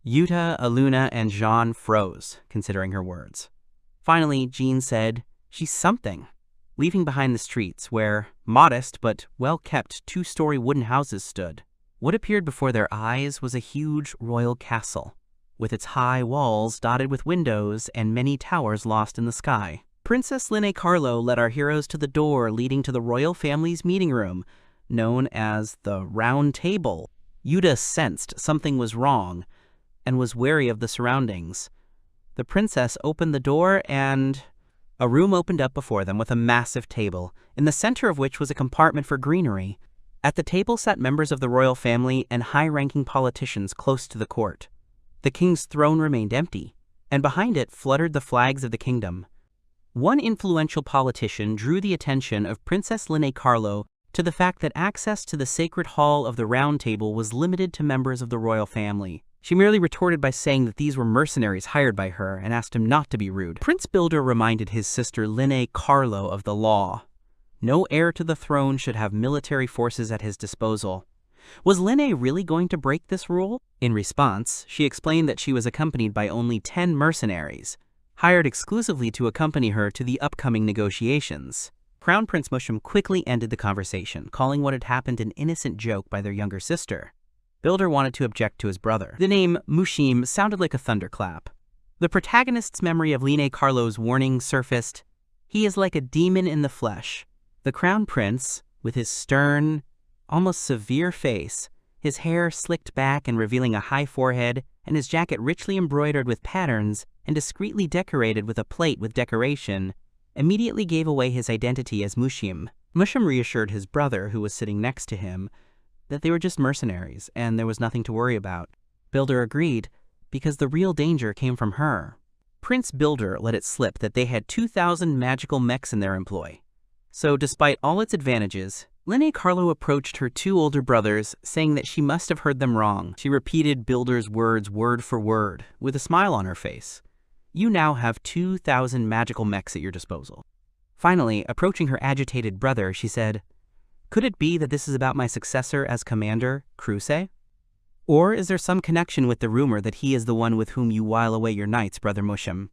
Speaker 2: Yuta, Aluna, and Jean froze, considering her words. Finally, Jean said, "She's something." Leaving behind the streets where modest but well-kept two-story wooden houses stood, what appeared before their eyes was a huge royal castle, with its high walls dotted with windows and many towers lost in the sky. Princess Linne Carlo led our heroes to the door leading to the royal family's meeting room, known as the Round Table. Yuta sensed something was wrong and was wary of the surroundings. The princess opened the door and a room opened up before them with a massive table, in the center of which was a compartment for greenery. At the table sat members of the royal family and high-ranking politicians close to the court. The king's throne remained empty, and behind it fluttered the flags of the kingdom. One influential politician drew the attention of Princess Linne Carlo to the fact that access to the sacred hall of the Round Table was limited to members of the royal family. She merely retorted by saying that these were mercenaries hired by her and asked him not to be rude. Prince Builder reminded his sister Linne Carlo of the law. No heir to the throne should have military forces at his disposal. Was Linne really going to break this rule? In response, she explained that she was accompanied by only 10 mercenaries, hired exclusively to accompany her to the upcoming negotiations. Crown Prince Mushim quickly ended the conversation, calling what had happened an innocent joke by their younger sister. Builder wanted to object to his brother. The name Mushim sounded like a thunderclap. The protagonist's memory of Linne Carlo's warning surfaced. He is like a demon in the flesh. The crown prince, with his stern, almost severe face, his hair slicked back and revealing a high forehead, and his jacket richly embroidered with patterns and discreetly decorated with a plate with decoration, immediately gave away his identity as Mushim. Mushim reassured his brother, who was sitting next to him, that they were just mercenaries and there was nothing to worry about. Builder agreed, because the real danger came from her. Prince Builder let it slip that they had 2,000 magical mechs in their employ. So despite all its advantages, Linne Carlo approached her 2 older brothers, saying that she must have heard them wrong. She repeated Builder's words word for word, with a smile on her face. "You now have 2,000 magical mechs at your disposal." Finally, approaching her agitated brother, she said, "Could it be that this is about my successor as commander, Kruse? Or is there some connection with the rumor that he is the one with whom you while away your nights, Brother Mushim?"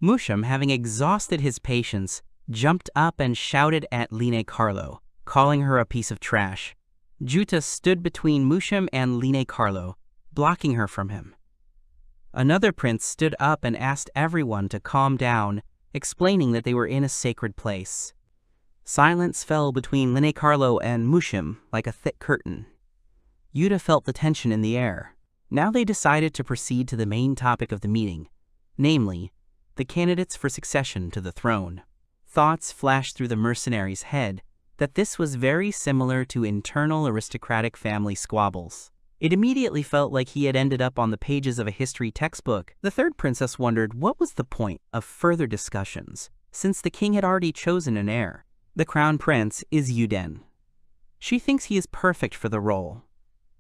Speaker 2: Mushim, having exhausted his patience, jumped up and shouted at Linne Carlo, calling her a piece of trash. Juta stood between Mushim and Linne Carlo, blocking her from him. Another prince stood up and asked everyone to calm down, explaining that they were in a sacred place. Silence fell between Linne Carlo and Mushim like a thick curtain. Yuta felt the tension in the air. Now they decided to proceed to the main topic of the meeting, namely, the candidates for succession to the throne. Thoughts flashed through the mercenary's head that this was very similar to internal aristocratic family squabbles. It immediately felt like he had ended up on the pages of a history textbook. The third princess wondered what was the point of further discussions, since the king had already chosen an heir. The crown prince is Yuden. She thinks he is perfect for the role.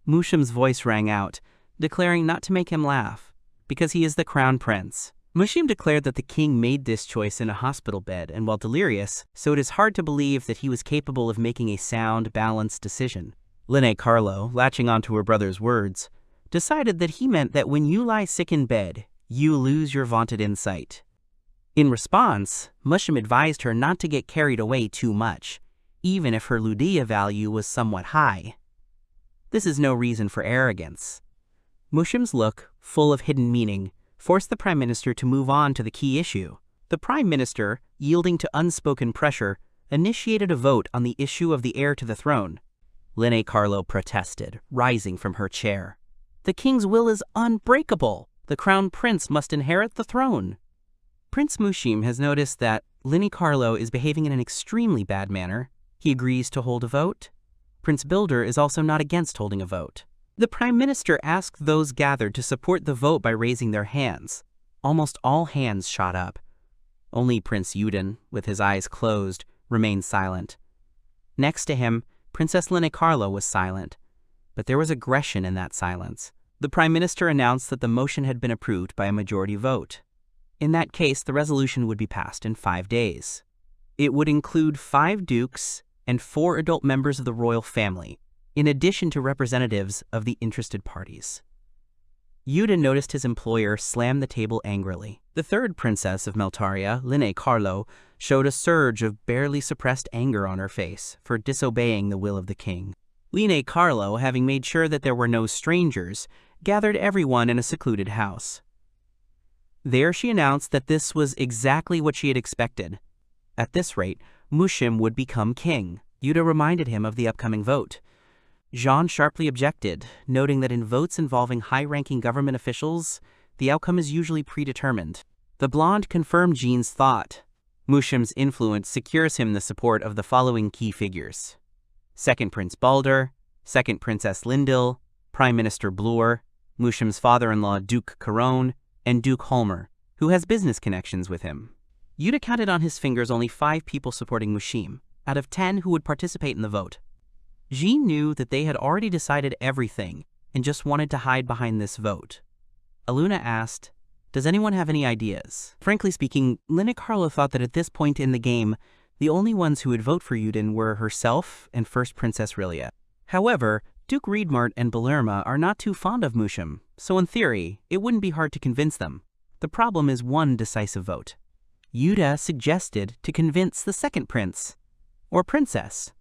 Speaker 2: Mushim's voice rang out, declaring not to make him laugh, because he is the crown prince. Mushim declared that the king made this choice in a hospital bed and while delirious, so it is hard to believe that he was capable of making a sound, balanced decision. Linne Carlo, latching onto her brother's words, decided that he meant that when you lie sick in bed, you lose your vaunted insight. In response, Mushim advised her not to get carried away too much, even if her Ludia value was somewhat high. This is no reason for arrogance. Mushim's look, full of hidden meaning, forced the Prime Minister to move on to the key issue. The Prime Minister, yielding to unspoken pressure, initiated a vote on the issue of the heir to the throne. Linne Carlo protested, rising from her chair. "The king's will is unbreakable. The crown prince must inherit the throne." Prince Mushim has noticed that Linne Carlo is behaving in an extremely bad manner. He agrees to hold a vote. Prince Builder is also not against holding a vote. The Prime Minister asked those gathered to support the vote by raising their hands. Almost all hands shot up. Only Prince Yuden, with his eyes closed, remained silent. Next to him, Princess Linne Carlo was silent, but there was aggression in that silence. The Prime Minister announced that the motion had been approved by a majority vote. In that case, the resolution would be passed in 5 days. It would include 5 dukes and 4 adult members of the royal family, in addition to representatives of the interested parties. Yuta noticed his employer slam the table angrily. The third princess of Meltaria, Linne Carlo, showed a surge of barely suppressed anger on her face for disobeying the will of the king. Linne Carlo, having made sure that there were no strangers, gathered everyone in a secluded house. There she announced that this was exactly what she had expected. At this rate, Mushim would become king. Yuta reminded him of the upcoming vote. Jean sharply objected, noting that in votes involving high-ranking government officials, the outcome is usually predetermined. The blonde confirmed Jean's thought. Mushim's influence secures him the support of the following key figures: Second Prince Balder, Second Princess Lindil, Prime Minister Blur, Mushim's father-in-law Duke Caron, and Duke Holmer, who has business connections with him. Yuta counted on his fingers only 5 people supporting Mushim, out of 10 who would participate in the vote. Jean knew that they had already decided everything and just wanted to hide behind this vote. Aluna asked, "Does anyone have any ideas?" Frankly speaking, Linne Carlo thought that at this point in the game, the only ones who would vote for Yudin were herself and First Princess Rilia. However, Duke Riedmart and Belerma are not too fond of Mushim, so in theory, it wouldn't be hard to convince them. The problem is one decisive vote. Yuta suggested to convince the second prince, or princess.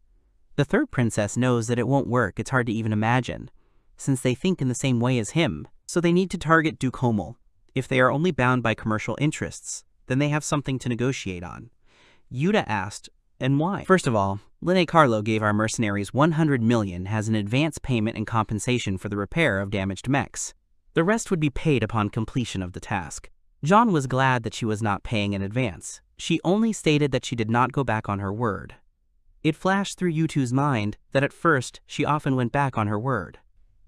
Speaker 2: The third princess knows that it won't work, it's hard to even imagine, since they think in the same way as him, so they need to target Duke Homel. If they are only bound by commercial interests, then they have something to negotiate on. Yuta asked, and why? First of all, Linne Carlo gave our mercenaries 100 million as an advance payment and compensation for the repair of damaged mechs. The rest would be paid upon completion of the task. Jean was glad that she was not paying in advance. She only stated that she did not go back on her word. It flashed through Yutu's mind that at first she often went back on her word.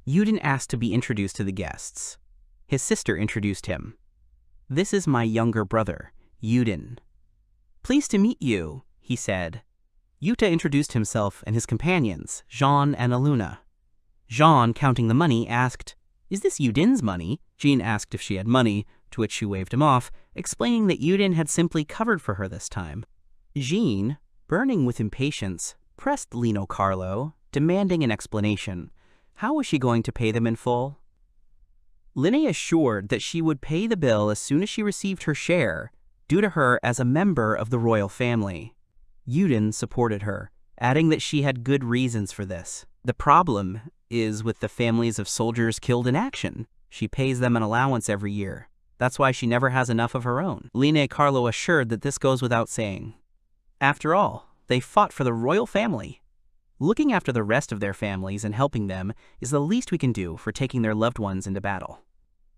Speaker 2: Yudin asked to be introduced to the guests. His sister introduced him. "This is my younger brother, Yudin." "Pleased to meet you," he said. Yuta introduced himself and his companions, Jean and Aluna. Jean, counting the money, asked, "Is this Yudin's money?" Jean asked if she had money, to which she waved him off, explaining that Yudin had simply covered for her this time. Jean, burning with impatience, pressed Lino Carlo, demanding an explanation. How was she going to pay them in full? Linne assured that she would pay the bill as soon as she received her share, due to her as a member of the royal family. Yudin supported her, adding that she had good reasons for this. The problem is with the families of soldiers killed in action. She pays them an allowance every year. That's why she never has enough of her own. Linne Carlo assured that this goes without saying. After all, they fought for the royal family. Looking after the rest of their families and helping them is the least we can do for taking their loved ones into battle.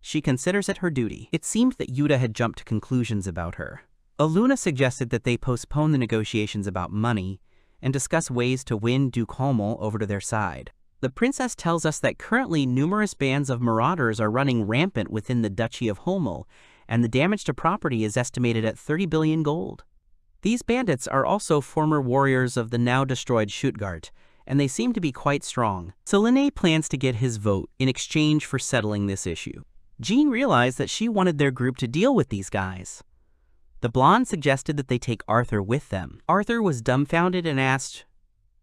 Speaker 2: She considers it her duty. It seemed that Yuta had jumped to conclusions about her. Aluna suggested that they postpone the negotiations about money and discuss ways to win Duke Homel over to their side. The princess tells us that currently numerous bands of marauders are running rampant within the Duchy of Homel, and the damage to property is estimated at 30 billion gold. These bandits are also former warriors of the now-destroyed Stuttgart, and they seem to be quite strong. So Linne plans to get his vote in exchange for settling this issue. Jean realized that she wanted their group to deal with these guys. The blonde suggested that they take Arthur with them. Arthur was dumbfounded and asked,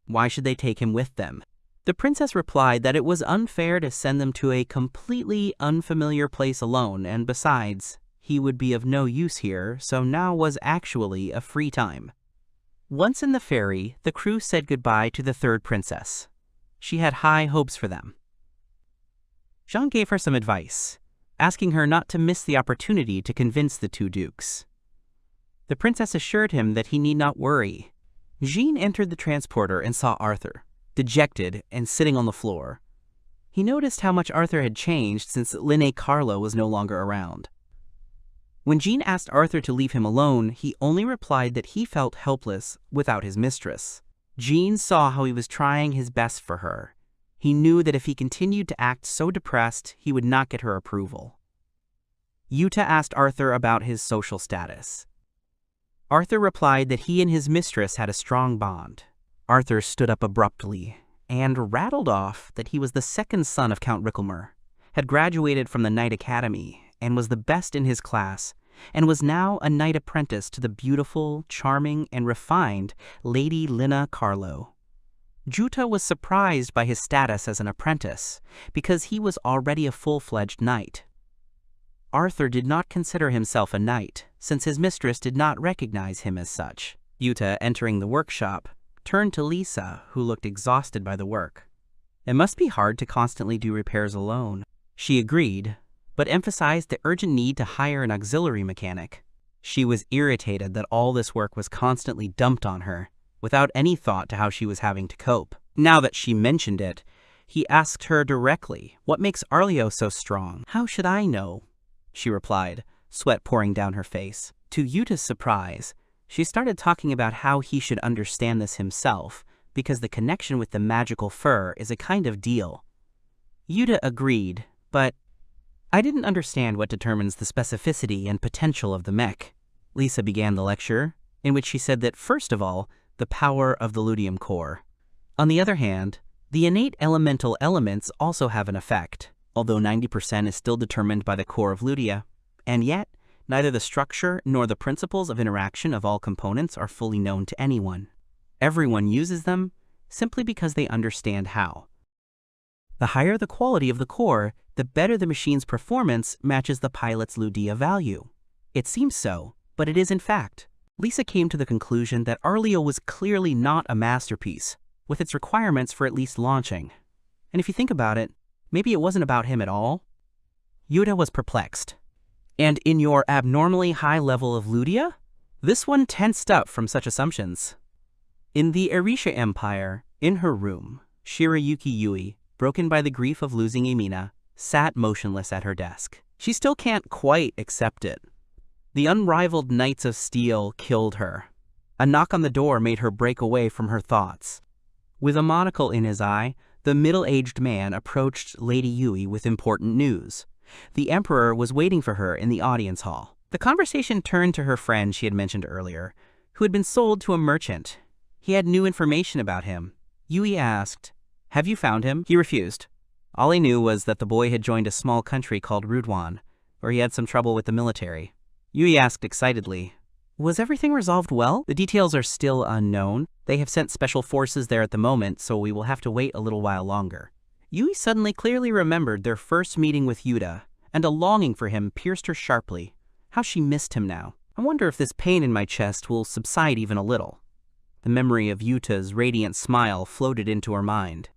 Speaker 2: why should they take him with them? The princess replied that it was unfair to send them to a completely unfamiliar place alone, and besides, he would be of no use here, so now was actually a free time. Once in the ferry, the crew said goodbye to the third princess. She had high hopes for them. Jean gave her some advice, asking her not to miss the opportunity to convince the 2 dukes. The princess assured him that he need not worry. Jean entered the transporter and saw Arthur, dejected and sitting on the floor. He noticed how much Arthur had changed since Linne Carlo was no longer around. When Jean asked Arthur to leave him alone, he only replied that he felt helpless without his mistress. Jean saw how he was trying his best for her. He knew that if he continued to act so depressed, he would not get her approval. Yuta asked Arthur about his social status. Arthur replied that he and his mistress had a strong bond. Arthur stood up abruptly and rattled off that he was the second son of Count Rickelmer, had graduated from the Knight Academy, and was the best in his class, and was now a knight apprentice to the beautiful, charming, and refined Lady Lina Carlo. Juta was surprised by his status as an apprentice, because he was already a full-fledged knight. Arthur did not consider himself a knight, since his mistress did not recognize him as such. Yuta, entering the workshop, turned to Lisa, who looked exhausted by the work. It must be hard to constantly do repairs alone. She agreed, but emphasized the urgent need to hire an auxiliary mechanic. She was irritated that all this work was constantly dumped on her, without any thought to how she was having to cope. Now that she mentioned it, he asked her directly, "What makes Arlio so strong?" "How should I know?" she replied, sweat pouring down her face. To Yuta's surprise, she started talking about how he should understand this himself, because the connection with the magical fur is a kind of deal. Yuta agreed, but "I didn't understand what determines the specificity and potential of the mech." Lisa began the lecture, in which she said that first of all, the power of the luteum core. On the other hand, the innate elemental elements also have an effect, although 90% is still determined by the core of lutea, and yet, neither the structure nor the principles of interaction of all components are fully known to anyone. Everyone uses them simply because they understand how. The higher the quality of the core, the better the machine's performance matches the pilot's lutea value. It seems so, but it is in fact. Lisa came to the conclusion that Arlio was clearly not a masterpiece, with its requirements for at least launching. And if you think about it, maybe it wasn't about him at all. Yuta was perplexed. "And in your abnormally high level of lutea?" This one tensed up from such assumptions. In the Erisha Empire, in her room, Shirayuki Yui, broken by the grief of losing Emina, sat motionless at her desk. She still can't quite accept it. The unrivaled Knights of Steel killed her. A knock on the door made her break away from her thoughts. With a monocle in his eye, the middle-aged man approached Lady Yui with important news. The Emperor was waiting for her in the audience hall. The conversation turned to her friend she had mentioned earlier, who had been sold to a merchant. He had new information about him. Yui asked, "Have you found him?" He refused. All he knew was that the boy had joined a small country called Rudwan, where he had some trouble with the military. Yui asked excitedly, "Was everything resolved well?" "The details are still unknown. They have sent special forces there at the moment, so we will have to wait a little while longer." Yui suddenly clearly remembered their first meeting with Yuta, and a longing for him pierced her sharply. How she missed him now. I wonder if this pain in my chest will subside even a little. The memory of Yuta's radiant smile floated into her mind.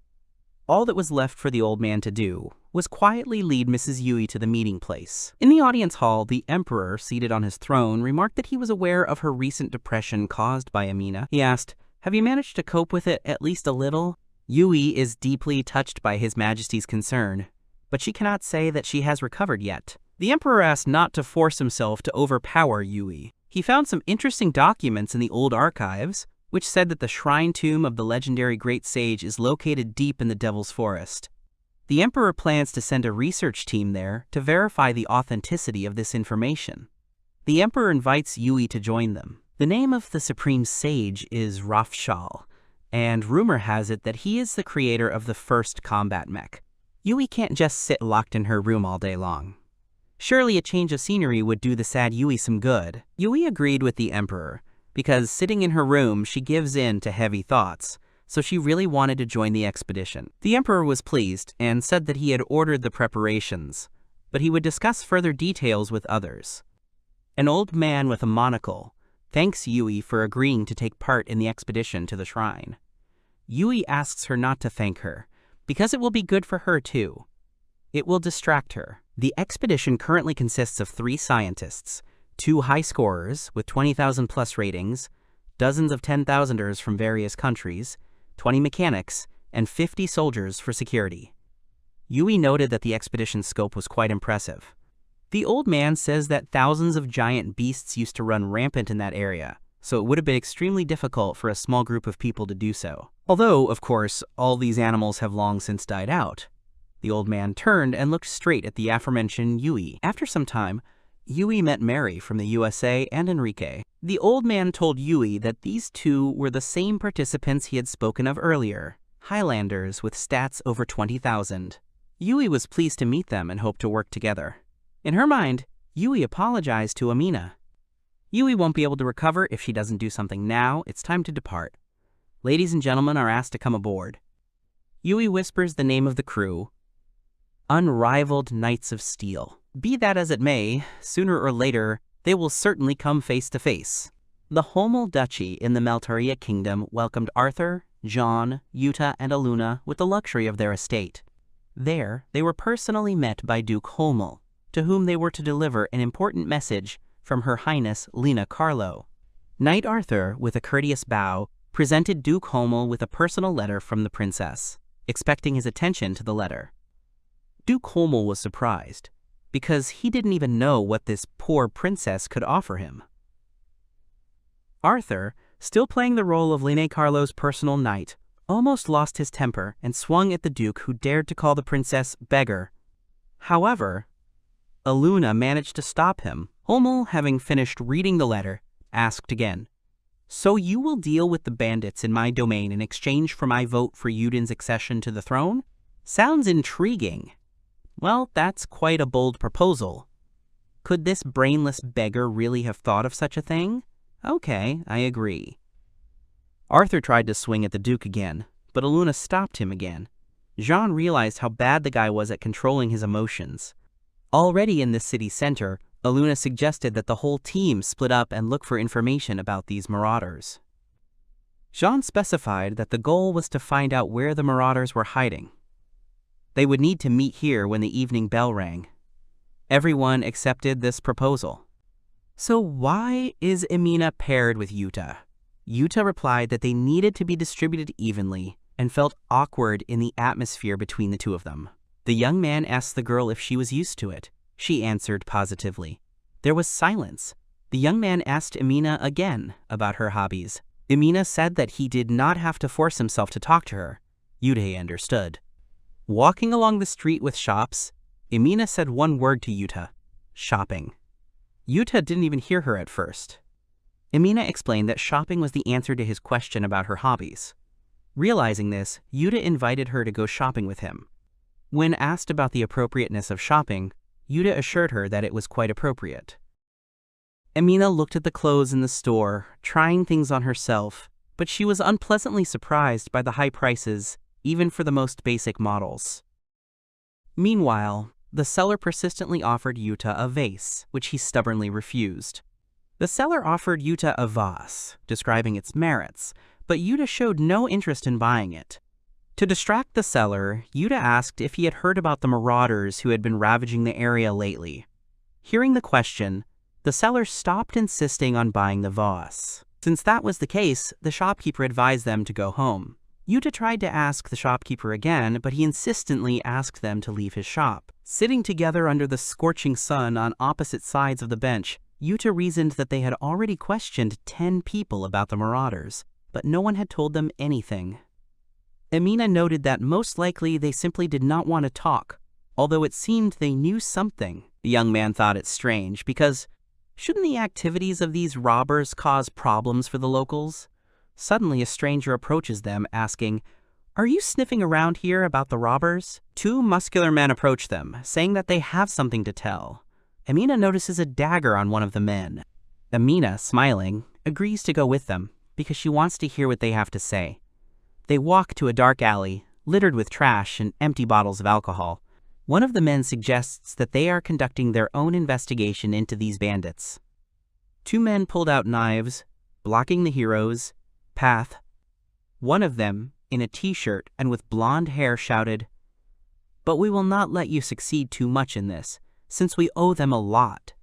Speaker 2: All that was left for the old man to do was quietly lead Mrs. Yui to the meeting place. In the audience hall, the Emperor, seated on his throne, remarked that he was aware of her recent depression caused by Emina. He asked, "Have you managed to cope with it at least a little?" Yui is deeply touched by His Majesty's concern, but she cannot say that she has recovered yet. The Emperor asked not to force himself to overpower Yui. He found some interesting documents in the old archives, which said that the shrine tomb of the legendary great sage is located deep in the Devil's Forest. The Emperor plans to send a research team there to verify the authenticity of this information. The Emperor invites Yui to join them. The name of the supreme sage is Rafshal, and rumor has it that he is the creator of the first combat mech. Yui can't just sit locked in her room all day long. Surely a change of scenery would do the sad Yui some good. Yui agreed with the Emperor, because sitting in her room she gives in to heavy thoughts, so she really wanted to join the expedition. The Emperor was pleased and said that he had ordered the preparations, but he would discuss further details with others. An old man with a monocle thanks Yui for agreeing to take part in the expedition to the shrine. Yui asks her not to thank her, because it will be good for her too. It will distract her. The expedition currently consists of 3 scientists, 2 high scorers with 20,000 plus ratings, dozens of 10,000ers from various countries, 20 mechanics, and 50 soldiers for security. Yui noted that the expedition's scope was quite impressive. The old man says that thousands of giant beasts used to run rampant in that area, so it would have been extremely difficult for a small group of people to do so. Although, of course, all these animals have long since died out. The old man turned and looked straight at the aforementioned Yui. After some time, Yui met Mary from the USA and Enrique. The old man told Yui that these two were the same participants he had spoken of earlier, Highlanders with stats over 20,000. Yui was pleased to meet them and hoped to work together. In her mind, Yui apologized to Amina. Yui won't be able to recover if she doesn't do something now. It's time to depart. Ladies and gentlemen are asked to come aboard. Yui whispers the name of the crew. Unrivaled Knights of Steel. Be that as it may, sooner or later, they will certainly come face to face. The Homel Duchy in the Meltaria Kingdom welcomed Arthur, Jean, Yuta, and Aluna with the luxury of their estate. There, they were personally met by Duke Homel, to whom they were to deliver an important message from Her Highness Lena Carlo. Knight Arthur, with a courteous bow, presented Duke Homel with a personal letter from the princess, expecting his attention to the letter. Duke Homel was surprised, because he didn't even know what this poor princess could offer him. Arthur, still playing the role of Lena Carlo's personal knight, almost lost his temper and swung at the Duke, who dared to call the princess beggar. However, Aluna managed to stop him. Homel, having finished reading the letter, asked again, "So you will deal with the bandits in my domain in exchange for my vote for Yudin's accession to the throne? Sounds intriguing. Well, that's quite a bold proposal. Could this brainless beggar really have thought of such a thing? Okay, I agree." Arthur tried to swing at the Duke again, but Aluna stopped him again. Jean realized how bad the guy was at controlling his emotions. Already in the city center, Aluna suggested that the whole team split up and look for information about these marauders. Jean specified that the goal was to find out where the marauders were hiding. They would need to meet here when the evening bell rang. Everyone accepted this proposal. So why is Amina paired with Yuta? Yuta replied that they needed to be distributed evenly and felt awkward in the atmosphere between the two of them. The young man asked the girl if she was used to it. She answered positively. There was silence. The young man asked Amina again about her hobbies. Amina said that he did not have to force himself to talk to her. Yuta understood. Walking along the street with shops, Amina said one word to Yuta: shopping. Yuta didn't even hear her at first. Amina explained that shopping was the answer to his question about her hobbies. Realizing this, Yuta invited her to go shopping with him. When asked about the appropriateness of shopping, Yuta assured her that it was quite appropriate. Amina looked at the clothes in the store, trying things on herself, but she was unpleasantly surprised by the high prices, even for the most basic models. Meanwhile, the seller persistently offered Yuta a vase, which he stubbornly refused. The seller offered Yuta a vase, describing its merits, but Yuta showed no interest in buying it. To distract the seller, Yuta asked if he had heard about the marauders who had been ravaging the area lately. Hearing the question, the seller stopped insisting on buying the vase. Since that was the case, the shopkeeper advised them to go home. Yuta tried to ask the shopkeeper again, but he insistently asked them to leave his shop. Sitting together under the scorching sun on opposite sides of the bench, Yuta reasoned that they had already questioned 10 people about the marauders, but no one had told them anything. Amina noted that most likely they simply did not want to talk, although it seemed they knew something. The young man thought it strange, because shouldn't the activities of these robbers cause problems for the locals? Suddenly a stranger approaches them, asking, "Are you sniffing around here about the robbers?" 2 muscular men approach them, saying that they have something to tell. Amina notices a dagger on one of the men. Amina, smiling, agrees to go with them, because she wants to hear what they have to say. They walk to a dark alley, littered with trash and empty bottles of alcohol. One of the men suggests that they are conducting their own investigation into these bandits. 2 men pulled out knives, blocking the hero's path. One of them, in a t-shirt and with blonde hair, shouted, "But we will not let you succeed too much in this, since we owe them a lot."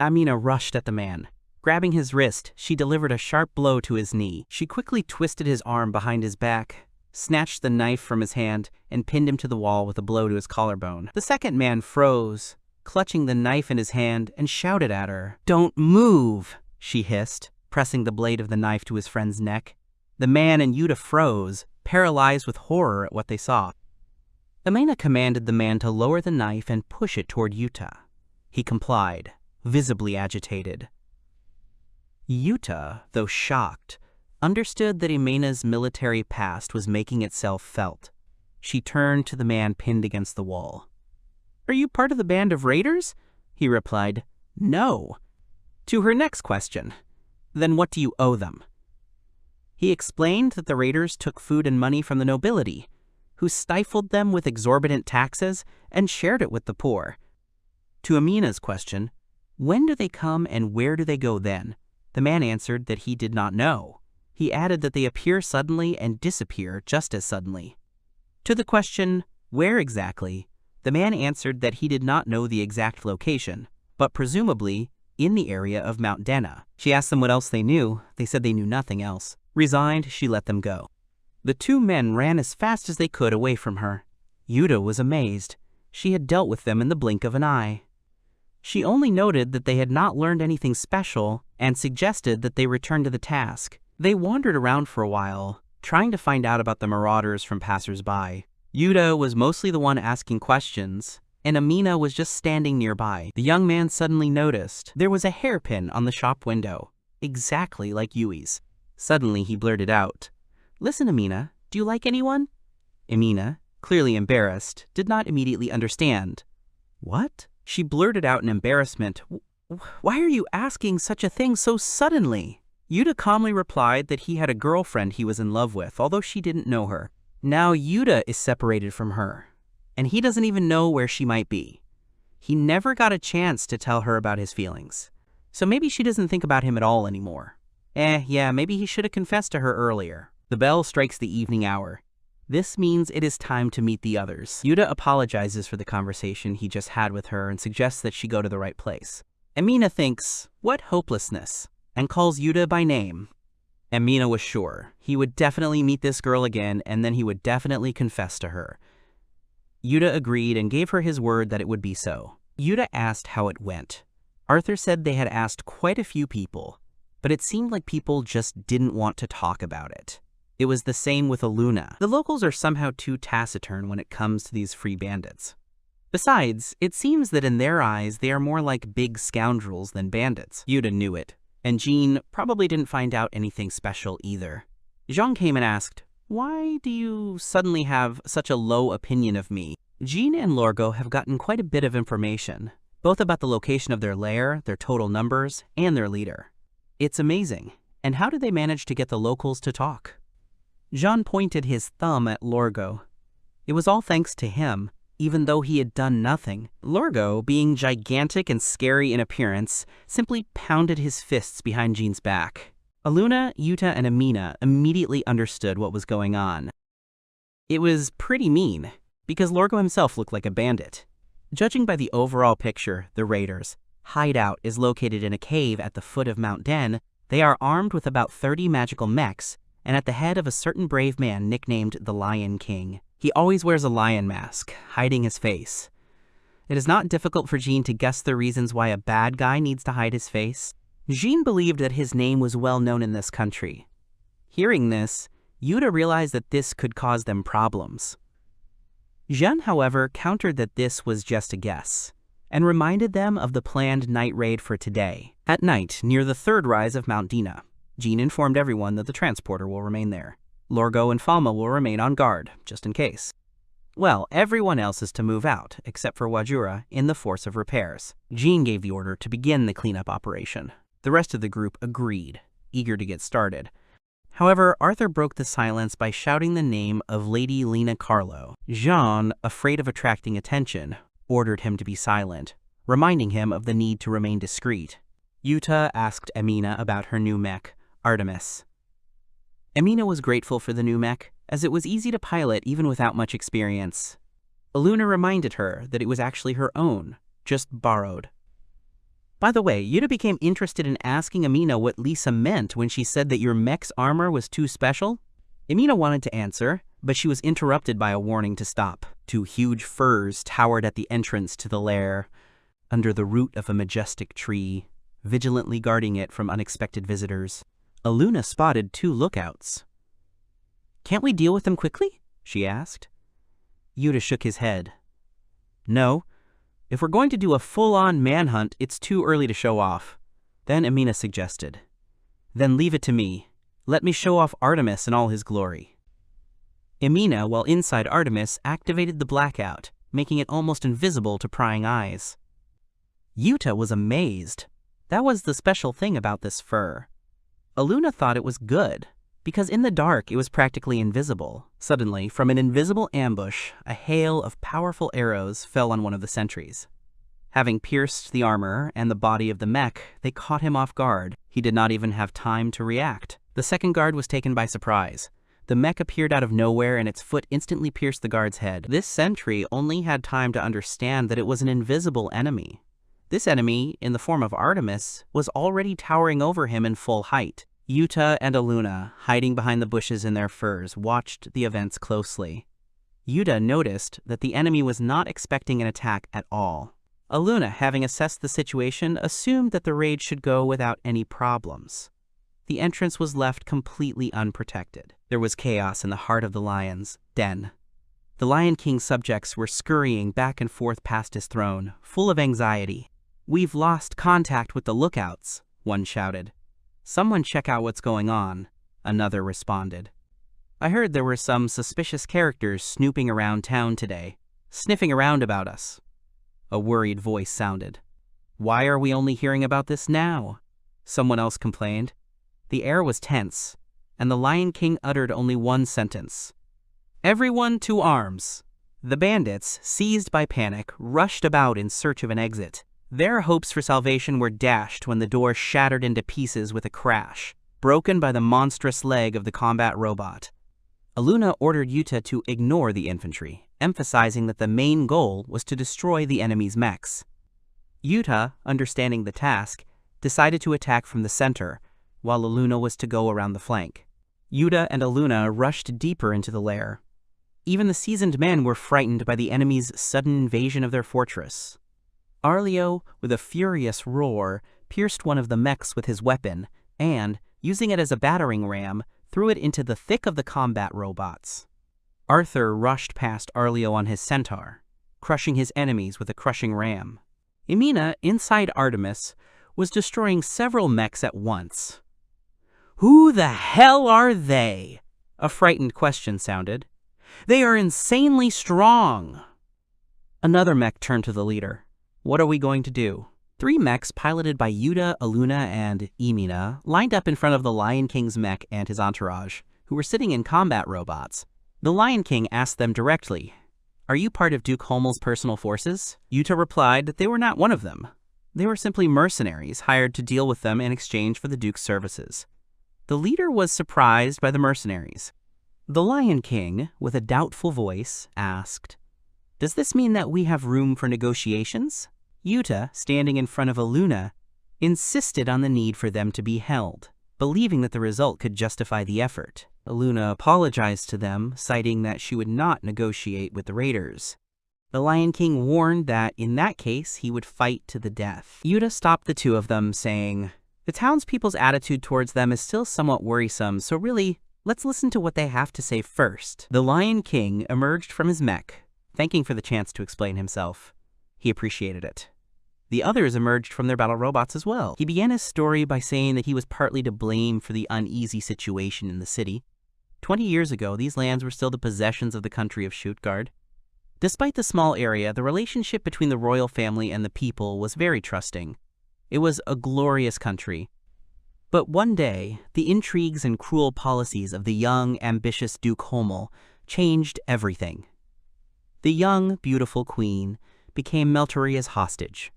Speaker 2: Amina rushed at the man. Grabbing his wrist, she delivered a sharp blow to his knee. She quickly twisted his arm behind his back, snatched the knife from his hand, and pinned him to the wall with a blow to his collarbone. The second man froze, clutching the knife in his hand, and shouted at her. "Don't move," she hissed, pressing the blade of the knife to his friend's neck. The man and Yuta froze, paralyzed with horror at what they saw. Amina commanded the man to lower the knife and push it toward Yuta. He complied, visibly agitated. Yuta, though shocked, understood that Amina's military past was making itself felt. She turned to the man pinned against the wall. "Are you part of the band of raiders?" He replied, "No." To her next question, "Then what do you owe them?" He explained that the raiders took food and money from the nobility, who stifled them with exorbitant taxes and shared it with the poor. To Amina's question, "When do they come and where do they go then?" the man answered that he did not know. He added that they appear suddenly and disappear just as suddenly. To the question, "Where exactly?" the man answered that he did not know the exact location, but presumably in the area of Mount Dena. She asked them what else they knew. They said they knew nothing else. Resigned, she let them go. The two men ran as fast as they could away from her. Yuta was amazed. She had dealt with them in the blink of an eye. She only noted that they had not learned anything special and suggested that they return to the task. They wandered around for a while, trying to find out about the marauders from passers-by. Yuta was mostly the one asking questions, and Amina was just standing nearby. The young man suddenly noticed there was a hairpin on the shop window, exactly like Yui's. Suddenly he blurted out, "Listen, Amina, do you like anyone?" Amina, clearly embarrassed, did not immediately understand. "What?" She blurted out in embarrassment, "Why are you asking such a thing so suddenly?" Yuta calmly replied that he had a girlfriend he was in love with, although she didn't know her. Now Yuta is separated from her, and he doesn't even know where she might be. He never got a chance to tell her about his feelings, so maybe she doesn't think about him at all anymore. Yeah, maybe he should have confessed to her earlier. The bell strikes the evening hour. This means it is time to meet the others. Yuta apologizes for the conversation he just had with her and suggests that she go to the right place. Amina thinks, "What hopelessness," and calls Yuta by name. Amina was sure he would definitely meet this girl again, and then he would definitely confess to her. Yuta agreed and gave her his word that it would be so. Yuta asked how it went. Arthur said they had asked quite a few people, but it seemed like people just didn't want to talk about it. It was the same with Aluna. The locals are somehow too taciturn when it comes to these free bandits. Besides, it seems that in their eyes they are more like big scoundrels than bandits. Yuta knew it, and Jean probably didn't find out anything special either. Zhang came and asked, "Why do you suddenly have such a low opinion of me?" Jean and Lorgo have gotten quite a bit of information, both about the location of their lair, their total numbers, and their leader. It's amazing. And how did they manage to get the locals to talk? Jean pointed his thumb at Lorgo. It was all thanks to him, even though he had done nothing. Lorgo, being gigantic and scary in appearance, simply pounded his fists behind Jean's back. Aluna, Yuta, and Amina immediately understood what was going on. It was pretty mean, because Lorgo himself looked like a bandit. Judging by the overall picture, the raiders' hideout is located in a cave at the foot of Mount Den. They are armed with about 30 magical mechs, and at the head of a certain brave man nicknamed the Lion King. He always wears a lion mask, hiding his face. It is not difficult for Jean to guess the reasons why a bad guy needs to hide his face. Jean believed that his name was well known in this country. Hearing this, Yuta realized that this could cause them problems. Jean, however, countered that this was just a guess, and reminded them of the planned night raid for today. At night, near the third rise of Mount Dena, Jean informed everyone that the transporter will remain there. Lorgo and Falma will remain on guard, just in case. Well, everyone else is to move out, except for Wajura, in the force of repairs. Jean gave the order to begin the cleanup operation. The rest of the group agreed, eager to get started. However, Arthur broke the silence by shouting the name of Lady Lena Carlo. Jean, afraid of attracting attention, ordered him to be silent, reminding him of the need to remain discreet. Yuta asked Amina about her new mech, Artemis. Amina was grateful for the new mech, as it was easy to pilot even without much experience. Aluna reminded her that it was actually her own, just borrowed. By the way, Yuta became interested in asking Amina what Lisa meant when she said that your mech's armor was too special. Amina wanted to answer, but she was interrupted by a warning to stop. Two huge firs towered at the entrance to the lair, under the root of a majestic tree, vigilantly guarding it from unexpected visitors. Aluna spotted two lookouts. "Can't we deal with them quickly?" she asked. Yuta shook his head. "No. If we're going to do a full-on manhunt, it's too early to show off." Then Amina suggested, "Then leave it to me. Let me show off Artemis in all his glory." Amina, while inside Artemis, activated the blackout, making it almost invisible to prying eyes. Yuta was amazed. That was the special thing about this fur. Aluna thought it was good, because in the dark it was practically invisible. Suddenly, from an invisible ambush, a hail of powerful arrows fell on one of the sentries. Having pierced the armor and the body of the mech, they caught him off guard. He did not even have time to react. The second guard was taken by surprise. The mech appeared out of nowhere and its foot instantly pierced the guard's head. This sentry only had time to understand that it was an invisible enemy. This enemy, in the form of Artemis, was already towering over him in full height. Yuta and Aluna, hiding behind the bushes in their furs, watched the events closely. Yuta noticed that the enemy was not expecting an attack at all. Aluna, having assessed the situation, assumed that the raid should go without any problems. The entrance was left completely unprotected. There was chaos in the heart of the lion's den. The Lion King's subjects were scurrying back and forth past his throne, full of anxiety. "We've lost contact with the lookouts," one shouted. "Someone check out what's going on," another responded. "I heard there were some suspicious characters snooping around town today, sniffing around about us." A worried voice sounded. "Why are we only hearing about this now?" someone else complained. The air was tense, and the Lion King uttered only one sentence. "Everyone to arms!" The bandits, seized by panic, rushed about in search of an exit. Their hopes for salvation were dashed when the door shattered into pieces with a crash, broken by the monstrous leg of the combat robot. Aluna ordered Yuta to ignore the infantry, emphasizing that the main goal was to destroy the enemy's mechs. Yuta, understanding the task, decided to attack from the center, while Aluna was to go around the flank. Yuta and Aluna rushed deeper into the lair. Even the seasoned men were frightened by the enemy's sudden invasion of their fortress. Arlio, with a furious roar, pierced one of the mechs with his weapon and, using it as a battering ram, threw it into the thick of the combat robots. Arthur rushed past Arlio on his centaur, crushing his enemies with a crushing ram. Emina, inside Artemis, was destroying several mechs at once. "Who the hell are they?" a frightened question sounded. "They are insanely strong." Another mech turned to the leader. "What are we going to do?" 3 mechs piloted by Yuta, Aluna, and Emina lined up in front of the Lion King's mech and his entourage, who were sitting in combat robots. The Lion King asked them directly, "Are you part of Duke Homel's personal forces?" Yuta replied that they were not one of them. They were simply mercenaries hired to deal with them in exchange for the Duke's services. The leader was surprised by the mercenaries. The Lion King, with a doubtful voice, asked, "Does this mean that we have room for negotiations?" Yuta, standing in front of Aluna, insisted on the need for them to be held, believing that the result could justify the effort. Aluna apologized to them, citing that she would not negotiate with the raiders. The Lion King warned that, in that case, he would fight to the death. Yuta stopped the 2 of them, saying, "The townspeople's attitude towards them is still somewhat worrisome, so really, let's listen to what they have to say first." The Lion King emerged from his mech, thanking for the chance to explain himself. He appreciated it. The others emerged from their battle robots as well. He began his story by saying that he was partly to blame for the uneasy situation in the city. 20 years ago, these lands were still the possessions of the country of Stuttgart. Despite the small area, the relationship between the royal family and the people was very trusting. It was a glorious country. But one day, the intrigues and cruel policies of the young, ambitious Duke Hommel changed everything. The young, beautiful queen became Meltoria's hostage.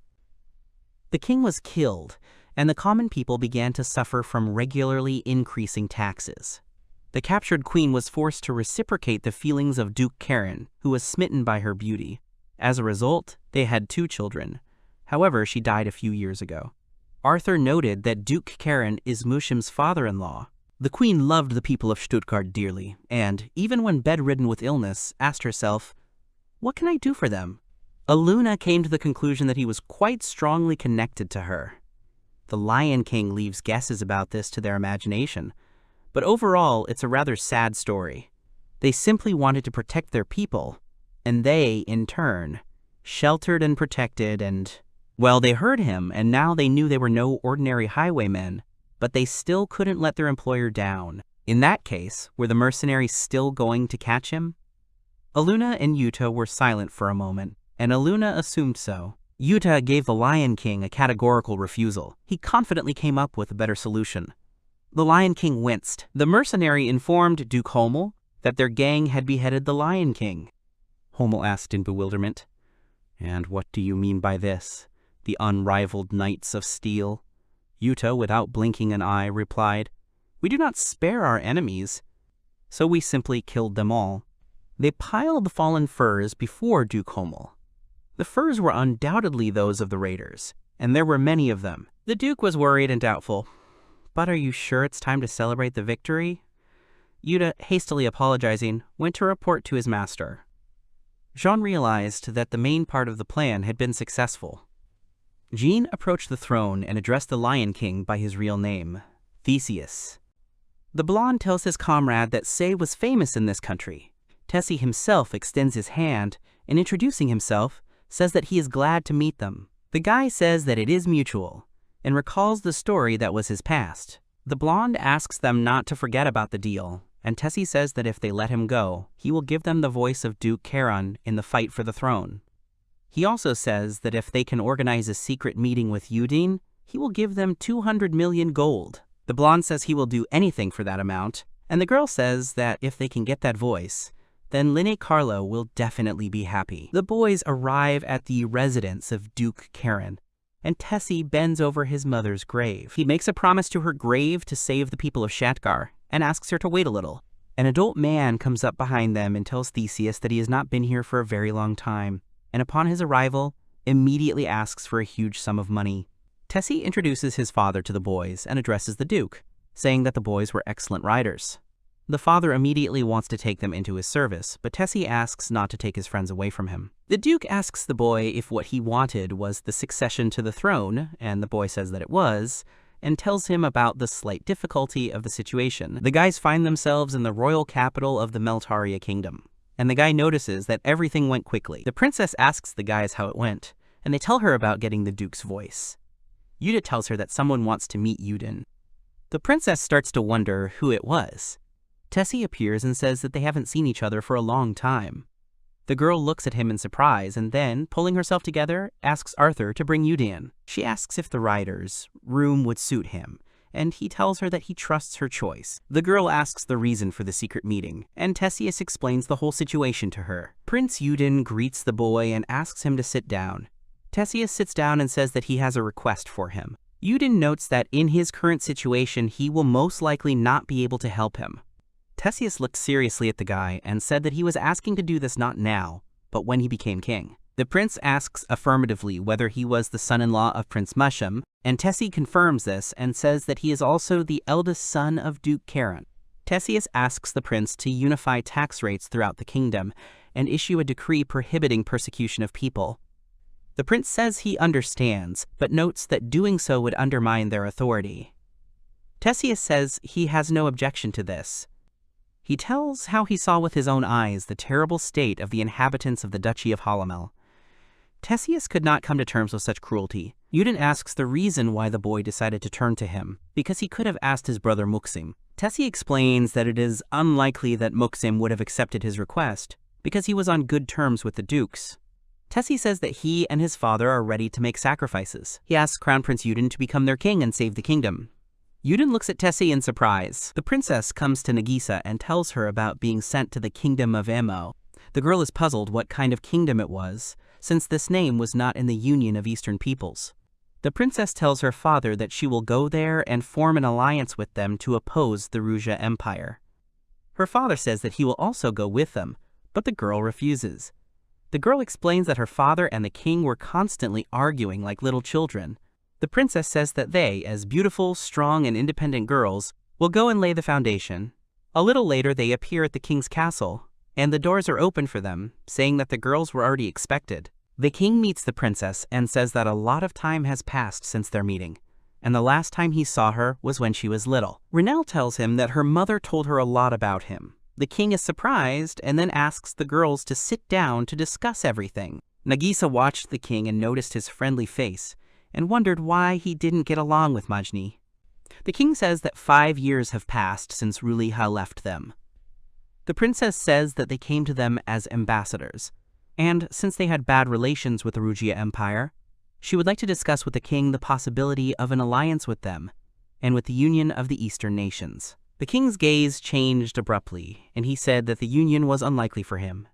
Speaker 2: The king was killed, and the common people began to suffer from regularly increasing taxes. The captured queen was forced to reciprocate the feelings of Duke Karen, who was smitten by her beauty. As a result, they had 2 children. However, she died a few years ago. Arthur noted that Duke Karen is Mushim's father-in-law. The queen loved the people of Stuttgart dearly, and, even when bedridden with illness, asked herself, "What can I do for them?" Aluna came to the conclusion that he was quite strongly connected to her. The Lion King leaves guesses about this to their imagination, but overall it's a rather sad story. They simply wanted to protect their people, and they, in turn, sheltered and protected and, well, they heard him, and now they knew they were no ordinary highwaymen, but they still couldn't let their employer down. In that case, were the mercenaries still going to catch him? Aluna and Yuta were silent for a moment, and Aluna assumed so. Yuta gave the Lion King a categorical refusal. He confidently came up with a better solution. The Lion King winced. The mercenary informed Duke Homel that their gang had beheaded the Lion King. Homel asked in bewilderment, "And what do you mean by this? The unrivaled Knights of Steel?" Yuta, without blinking an eye, replied, "We do not spare our enemies, so we simply killed them all." They piled the fallen furs before Duke Homel. The furs were undoubtedly those of the raiders, and there were many of them. The Duke was worried and doubtful. "But are you sure it's time to celebrate the victory?" Yuta, hastily apologizing, went to report to his master. Jean realized that the main part of the plan had been successful. Jean approached the throne and addressed the Lion King by his real name, Theseus. The blonde tells his comrade that Sei was famous in this country. Tessie himself extends his hand and, introducing himself, says that he is glad to meet them. The guy says that it is mutual and recalls the story that was his past. The blonde asks them not to forget about the deal, and Tessie says that if they let him go, he will give them the voice of Duke Charon in the fight for the throne. He also says that if they can organize a secret meeting with Udine, he will give them 200 million gold. The blonde says he will do anything for that amount, and the girl says that if they can get that voice, then Linne Carlo will definitely be happy. The boys arrive at the residence of Duke Charon, and Tessie bends over his mother's grave. He makes a promise to her grave to save the people of Shatgar, and asks her to wait a little. An adult man comes up behind them and tells Theseus that he has not been here for a very long time, and upon his arrival, immediately asks for a huge sum of money. Tessie introduces his father to the boys and addresses the Duke, saying that the boys were excellent riders. The father immediately wants to take them into his service, but Tessie asks not to take his friends away from him. The Duke asks the boy if what he wanted was the succession to the throne, and the boy says that it was, and tells him about the slight difficulty of the situation. The guys find themselves in the royal capital of the Meltaria kingdom, and the guy notices that everything went quickly. The princess asks the guys how it went, and they tell her about getting the Duke's voice. Yuta tells her that someone wants to meet Udine. The princess starts to wonder who it was. Tessie appears and says that they haven't seen each other for a long time. The girl looks at him in surprise and then, pulling herself together, asks Arthur to bring Udine. She asks if the rider's room would suit him, and he tells her that he trusts her choice. The girl asks the reason for the secret meeting, and Tessius explains the whole situation to her. Prince Udine greets the boy and asks him to sit down. Tessius sits down and says that he has a request for him. Udine notes that in his current situation, he will most likely not be able to help him. Tessius looked seriously at the guy and said that he was asking to do this not now, but when he became king. The prince asks affirmatively whether he was the son-in-law of Prince Musham, and Tessie confirms this and says that he is also the eldest son of Duke Charon. Tessius asks the prince to unify tax rates throughout the kingdom and issue a decree prohibiting persecution of people. The prince says he understands, but notes that doing so would undermine their authority. Tessius says he has no objection to this. He tells how he saw with his own eyes the terrible state of the inhabitants of the Duchy of Holomel. Tessius could not come to terms with such cruelty. Udine asks the reason why the boy decided to turn to him, because he could have asked his brother Muxim. Tessie explains that it is unlikely that Muxim would have accepted his request, because he was on good terms with the dukes. Tessie says that he and his father are ready to make sacrifices. He asks Crown Prince Udine to become their king and save the kingdom. Udine looks at Tessie in surprise. The princess comes to Nagisa and tells her about being sent to the kingdom of Emo. The girl is puzzled what kind of kingdom it was, since this name was not in the Union of Eastern Peoples. The princess tells her father that she will go there and form an alliance with them to oppose the Ruja Empire. Her father says that he will also go with them, but the girl refuses. The girl explains that her father and the king were constantly arguing like little children. The princess says that they, as beautiful, strong, and independent girls, will go and lay the foundation. A little later, they appear at the king's castle, and the doors are open for them, saying that the girls were already expected. The king meets the princess and says that a lot of time has passed since their meeting, and the last time he saw her was when she was little. Renelle tells him that her mother told her a lot about him. The king is surprised and then asks the girls to sit down to discuss everything. Nagisa watched the king and noticed his friendly face, and wondered why he didn't get along with Majni. The king says that 5 years have passed since Ruliha left them. The princess says that they came to them as ambassadors, and since they had bad relations with the Rugia Empire, She would like to discuss with the king the possibility of an alliance with them and with the union of the Eastern nations. The king's gaze changed abruptly, and he said that the union was unlikely for him.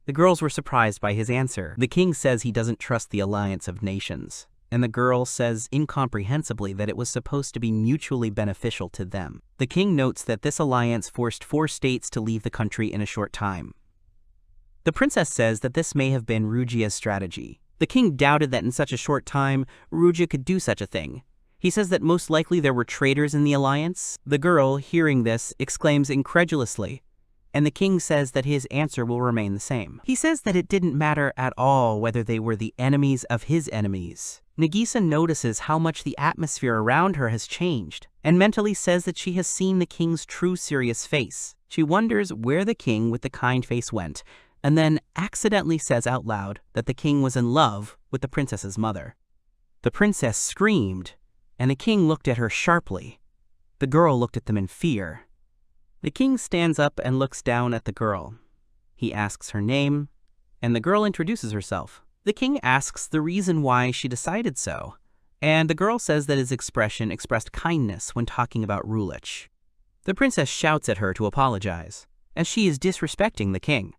Speaker 2: The girls were surprised by his answer. The king says he doesn't trust the alliance of nations, and the girl says incomprehensibly that it was supposed to be mutually beneficial to them. The king notes that this alliance forced 4 states to leave the country in a short time. The princess says that this may have been Rujia's strategy. The king doubted that in such a short time, Rujia could do such a thing. He says that most likely there were traitors in the alliance. The girl, hearing this, exclaims incredulously, and the king says that his answer will remain the same. He says that it didn't matter at all whether they were the enemies of his enemies. Nagisa notices how much the atmosphere around her has changed, and mentally says that she has seen the king's true serious face. She wonders where the king with the kind face went, and then accidentally says out loud that the king was in love with the princess's mother. The princess screamed, and the king looked at her sharply. The girl looked at them in fear. The king stands up and looks down at the girl. He asks her name, and the girl introduces herself. The king asks the reason why she decided so, and the girl says that his expression expressed kindness when talking about Rulich. The princess shouts at her to apologize, as she is disrespecting the king.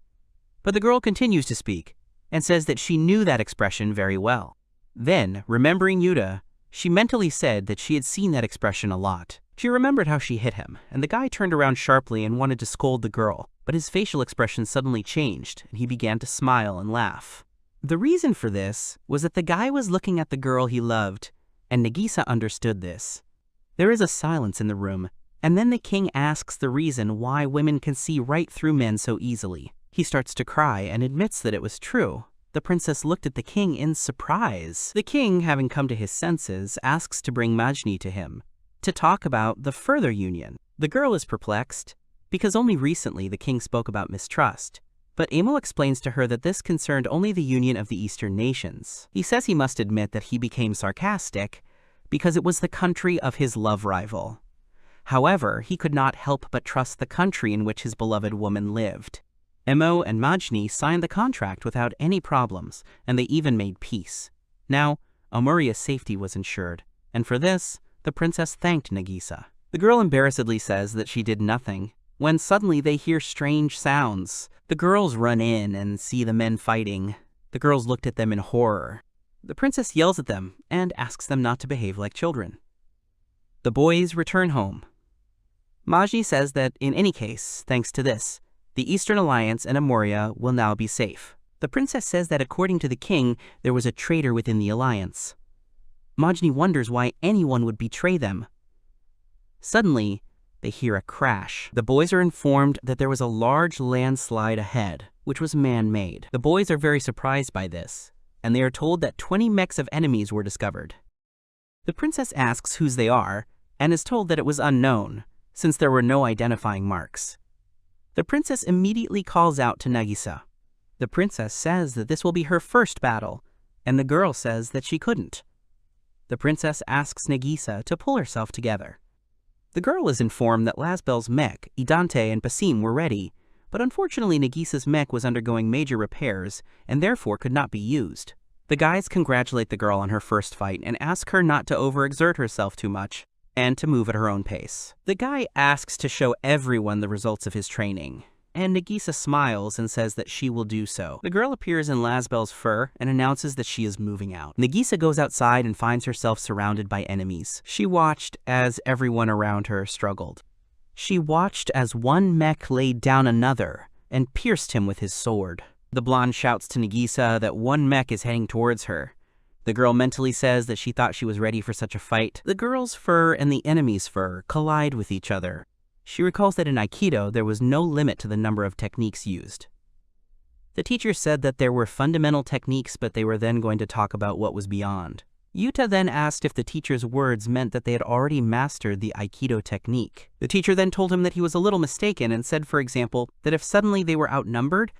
Speaker 2: But the girl continues to speak, and says that she knew that expression very well. Then, remembering Yuta, she mentally said that she had seen that expression a lot. She remembered how she hit him, and the guy turned around sharply and wanted to scold the girl, but his facial expression suddenly changed, and he began to smile and laugh. The reason for this was that the guy was looking at the girl he loved, and Nagisa understood this. There is a silence in the room, and then the king asks the reason why women can see right through men so easily. He starts to cry and admits that it was true. The princess looked at the king in surprise. The king, having come to his senses, asks to bring Majni to him to talk about the further union. The girl is perplexed, because only recently the king spoke about mistrust. But Emil explains to her that this concerned only the union of the Eastern nations. He says he must admit that he became sarcastic because it was the country of his love rival. However, he could not help but trust the country in which his beloved woman lived. Emo and Majni signed the contract without any problems, and they even made peace. Now, Amuria's safety was ensured, and for this, the princess thanked Nagisa. The girl embarrassedly says that she did nothing, when suddenly they hear strange sounds. The girls run in and see the men fighting. The girls looked at them in horror. The princess yells at them and asks them not to behave like children. The boys return home. Majni says that in any case, thanks to this, the Eastern Alliance and Amoria will now be safe. The princess says that according to the king, there was a traitor within the alliance. Majni wonders why anyone would betray them. Suddenly, they hear a crash. The boys are informed that there was a large landslide ahead, which was man-made. The boys are very surprised by this, and they are told that 20 mechs of enemies were discovered. The princess asks whose they are, and is told that it was unknown, since there were no identifying marks. The princess immediately calls out to Nagisa. The princess says that this will be her first battle, and the girl says that she couldn't. The princess asks Nagisa to pull herself together. The girl is informed that Lasbel's mech, Idante and Basim were ready, but unfortunately Nagisa's mech was undergoing major repairs and therefore could not be used. The guys congratulate the girl on her first fight and ask her not to overexert herself too much, and to move at her own pace. The guy asks to show everyone the results of his training, and Nagisa smiles and says that she will do so. The girl appears in Lasbel's fur and announces that she is moving out. Nagisa goes outside and finds herself surrounded by enemies. She watched as everyone around her struggled. She watched as one mech laid down another and pierced him with his sword. The blonde shouts to Nagisa that one mech is heading towards her. The girl mentally says that she thought she was ready for such a fight. The girl's fur and the enemy's fur collide with each other. She recalls that in Aikido there was no limit to the number of techniques used. The teacher said that there were fundamental techniques, but they were then going to talk about what was beyond. Yuta then asked if the teacher's words meant that they had already mastered the Aikido technique. The teacher then told him that he was a little mistaken and said, for example, that if suddenly they were outnumbered,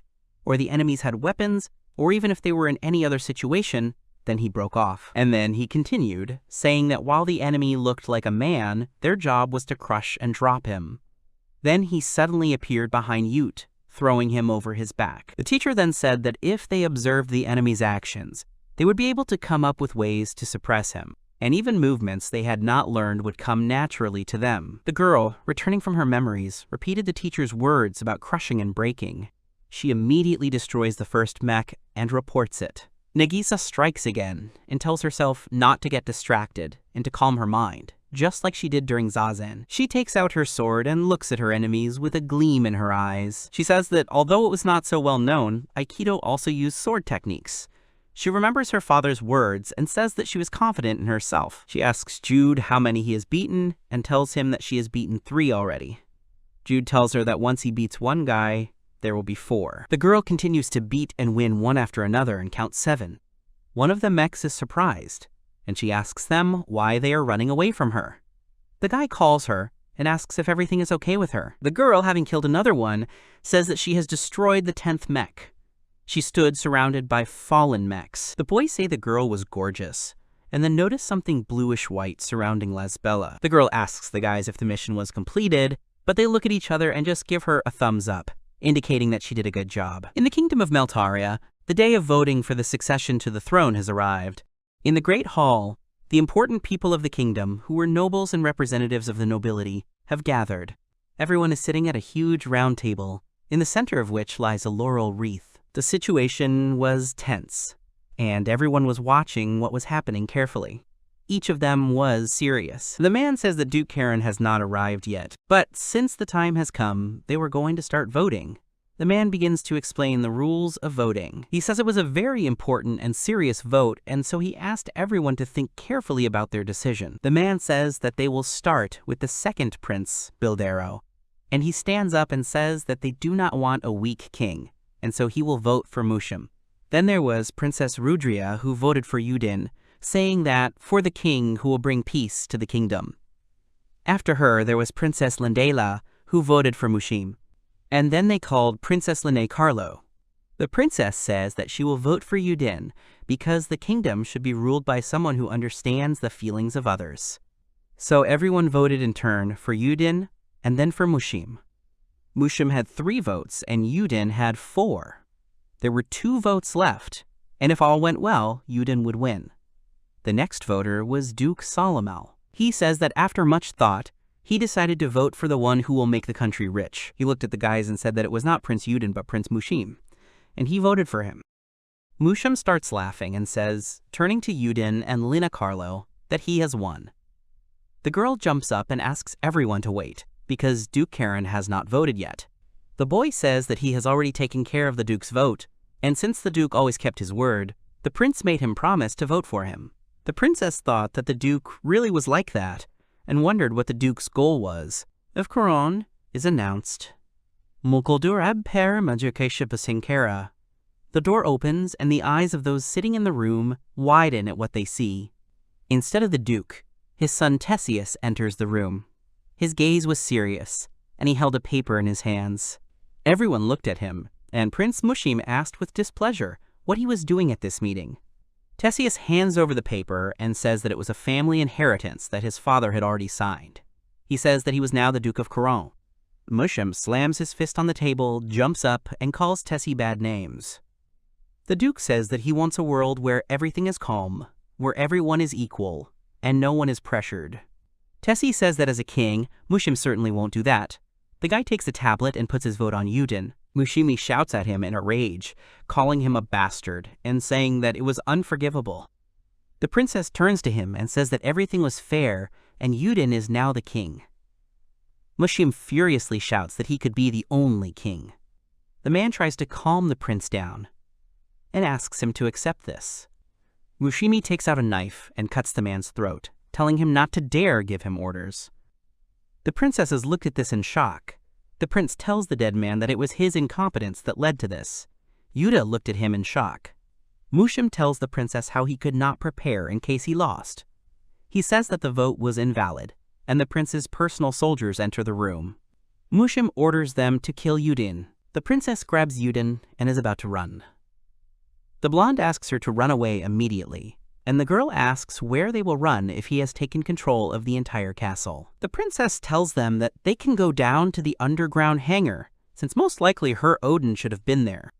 Speaker 2: or the enemies had weapons, or even if they were in any other situation, then he broke off. And then he continued, saying that while the enemy looked like a man, their job was to crush and drop him. Then he suddenly appeared behind Ute, throwing him over his back. The teacher then said that if they observed the enemy's actions, They would be able to come up with ways to suppress him, and even movements they had not learned would come naturally to them. The girl, returning from her memories, repeated the teacher's words about crushing and breaking. She immediately destroys the first mech and reports it. Nagisa strikes again and tells herself not to get distracted and to calm her mind, just like she did during Zazen. She takes out her sword and looks at her enemies with a gleam in her eyes. She says that although it was not so well known, Aikido also used sword techniques. She remembers her father's words and says that she was confident in herself. She asks Jude how many he has beaten and tells him that she has beaten 3 already. Jude tells her that once he beats one guy, there will be 4. The girl continues to beat and win one after another and counts 7. One of the mechs is surprised, and she asks them why they are running away from her. The guy calls her and asks if everything is okay with her. The girl, having killed another one, says that she has destroyed the 10th mech. She stood surrounded by fallen mechs. The boys say the girl was gorgeous, and then notice something bluish-white surrounding Lasbella. The girl asks the guys if the mission was completed, but they look at each other and just give her a thumbs up, indicating that she did a good job. In the kingdom of Meltaria, the day of voting for the succession to the throne has arrived. In the Great Hall, the important people of the kingdom, who were nobles and representatives of the nobility, have gathered. Everyone is sitting at a huge round table, in the center of which lies a laurel wreath. The situation was tense, and everyone was watching what was happening carefully. Each of them was serious. The man says that Duke Karen has not arrived yet, but since the time has come, they were going to start voting. The man begins to explain the rules of voting. He says it was a very important and serious vote, and so he asked everyone to think carefully about their decision. The man says that they will start with the second prince, Bildero, and he stands up and says that they do not want a weak king, and so he will vote for Mushim. Then there was Princess Rudria, who voted for Yudin, saying that for the king who will bring peace to the kingdom. After her, there was Princess Lindela, who voted for Mushim. And then they called Princess Lene Carlo. The princess says that she will vote for Yudin because the kingdom should be ruled by someone who understands the feelings of others. So everyone voted in turn for Yudin and then for Mushim. Mushim had 3 votes and Yudin had 4. There were 2 votes left, and if all went well, Yudin would win. The next voter was Duke Salomal. He says that after much thought, he decided to vote for the one who will make the country rich. He looked at the guys and said that it was not Prince Yudin but Prince Mushim, and he voted for him. Mushim starts laughing and says, turning to Yudin and Lina Carlo, that he has won. The girl jumps up and asks everyone to wait, because Duke Karen has not voted yet. The boy says that he has already taken care of the Duke's vote, and since the Duke always kept his word, the prince made him promise to vote for him. The princess thought that the Duke really was like that, and wondered what the Duke's goal was. If Coron is announced. Mukuldur per Majukesha Basinkara. The door opens, and the eyes of those sitting in the room widen at what they see. Instead of the Duke, his son Tessius enters the room. His gaze was serious, and he held a paper in his hands. Everyone looked at him, and Prince Mushim asked with displeasure what he was doing at this meeting. Tessius hands over the paper and says that it was a family inheritance that his father had already signed. He says that he was now the Duke of Coron. Mushim slams his fist on the table, jumps up, and calls Tessie bad names. The Duke says that he wants a world where everything is calm, where everyone is equal, and no one is pressured. Tessie says that as a king, Mushim certainly won't do that. The guy takes a tablet and puts his vote on Yudin. Mushimi shouts at him in a rage, calling him a bastard and saying that it was unforgivable. The princess turns to him and says that everything was fair and Yudin is now the king. Mushim furiously shouts that he could be the only king. The man tries to calm the prince down and asks him to accept this. Mushimi takes out a knife and cuts the man's throat, telling him not to dare give him orders. The princesses looked at this in shock. The prince tells the dead man that it was his incompetence that led to this. Yuta looked at him in shock. Mushim tells the princess how he could not prepare in case he lost. He says that the vote was invalid, and the prince's personal soldiers enter the room. Mushim orders them to kill Yudin. The princess grabs Yudin and is about to run. The blonde asks her to run away immediately, and the girl asks where they will run if he has taken control of the entire castle. The princess tells them that they can go down to the underground hangar, since most likely her Odin should have been there.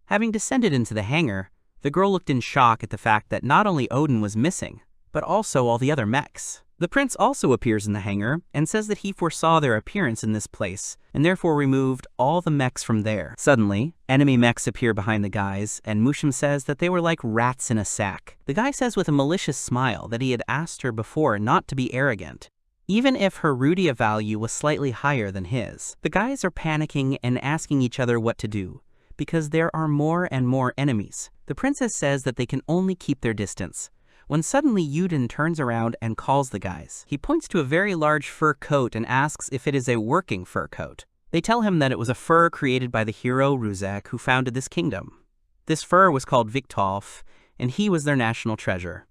Speaker 2: Having descended into the hangar, The girl looked in shock at the fact that not only Odin was missing, but also all the other mechs. The prince also appears in the hangar and says that he foresaw their appearance in this place and therefore removed all the mechs from there. Suddenly, enemy mechs appear behind the guys, and Mushim says that they were like rats in a sack. The guy says with a malicious smile that he had asked her before not to be arrogant, even if her Rudia value was slightly higher than his. The guys are panicking and asking each other what to do, because there are more and more enemies. The princess says that they can only keep their distance, when suddenly Yuden turns around and calls the guys. He points to a very large fur coat and asks if it is a working fur coat. They tell him that it was a fur created by the hero Ruzek who founded this kingdom. This fur was called Viktolf, and he was their national treasure.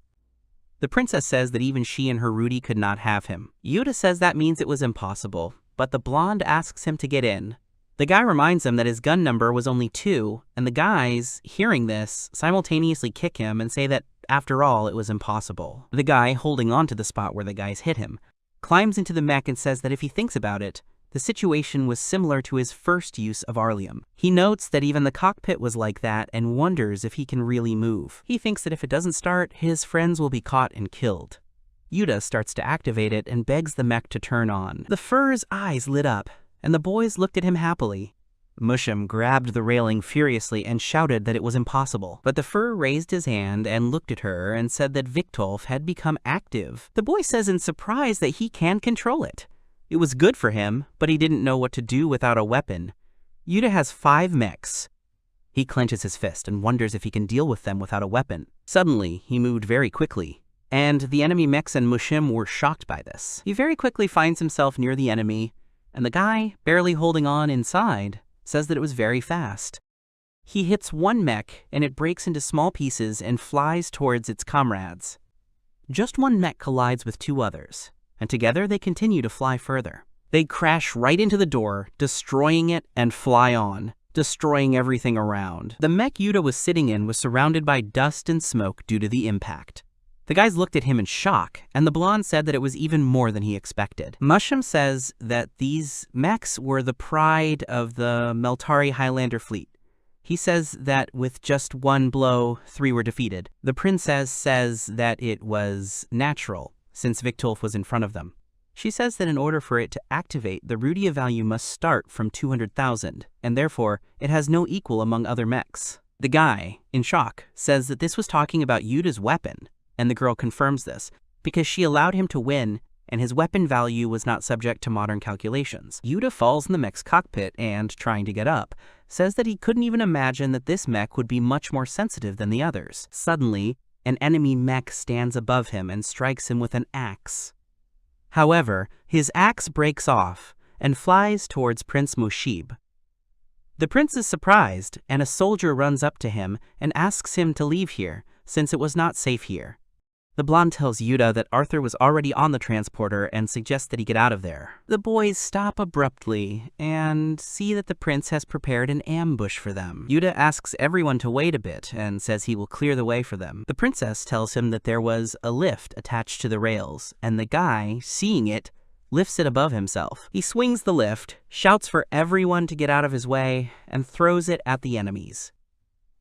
Speaker 2: The princess says that even she and her Rudy could not have him. Yuta says that means it was impossible, but the blonde asks him to get in. The guy reminds him that his gun number was only 2, and the guys, hearing this, simultaneously kick him and say that, after all, it was impossible. The guy, holding on to the spot where the guys hit him, climbs into the mech and says that if he thinks about it, the situation was similar to his first use of Arlium. He notes that even the cockpit was like that and wonders if he can really move. He thinks that if it doesn't start, his friends will be caught and killed. Yuta starts to activate it and begs the mech to turn on. The fur's eyes lit up, and the boys looked at him happily. Mushim grabbed the railing furiously and shouted that it was impossible, but the fur raised his hand and looked at her and said that Viktolf had become active. The boy says in surprise that he can control it. It was good for him, but he didn't know what to do without a weapon. Yuta has 5 mechs. He clenches his fist and wonders if he can deal with them without a weapon. Suddenly, he moved very quickly, and the enemy mechs and Mushim were shocked by this. He very quickly finds himself near the enemy, and the guy, barely holding on inside, says that it was very fast. He hits one mech, and it breaks into small pieces and flies towards its comrades. Just one mech collides with 2 others, and together they continue to fly further. They crash right into the door, destroying it, and fly on, destroying everything around. The mech Yuta was sitting in was surrounded by dust and smoke due to the impact. The guys looked at him in shock, and the blonde said that it was even more than he expected. Mushim says that these mechs were the pride of the Meltari Highlander fleet. He says that with just one blow, 3 were defeated. The princess says that it was natural, since Viktolf was in front of them. She says that in order for it to activate, the Rudia value must start from 200,000, and therefore it has no equal among other mechs. The guy, in shock, says that this was talking about Yuta's weapon, and the girl confirms this, because she allowed him to win, and his weapon value was not subject to modern calculations. Yuta falls in the mech's cockpit and, trying to get up, says that he couldn't even imagine that this mech would be much more sensitive than the others. Suddenly, an enemy mech stands above him and strikes him with an axe. However, his axe breaks off and flies towards Prince Mushib. The prince is surprised, and a soldier runs up to him and asks him to leave here, since it was not safe here. The blonde tells Yuta that Arthur was already on the transporter and suggests that he get out of there. The boys stop abruptly and see that the prince has prepared an ambush for them. Yuta asks everyone to wait a bit and says he will clear the way for them. The princess tells him that there was a lift attached to the rails, and the guy, seeing it, lifts it above himself. He swings the lift, shouts for everyone to get out of his way, and throws it at the enemies.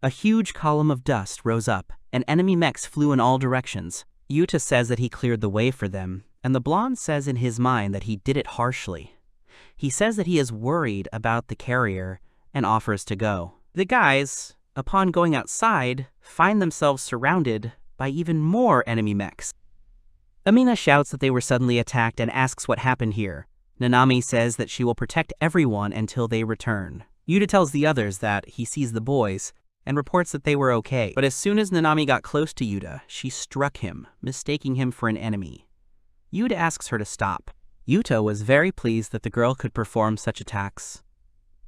Speaker 2: A huge column of dust rose up, and enemy mechs flew in all directions. Yuta says that he cleared the way for them, and the blonde says in his mind that he did it harshly. He says that he is worried about the carrier and offers to go. The guys, upon going outside, find themselves surrounded by even more enemy mechs. Amina shouts that they were suddenly attacked and asks what happened here. Nanami says that she will protect everyone until they return. Yuta tells the others that he sees the boys, and reports that they were okay. But as soon as Nanami got close to Yuta, she struck him, mistaking him for an enemy. Yuta asks her to stop. Yuta was very pleased that the girl could perform such attacks,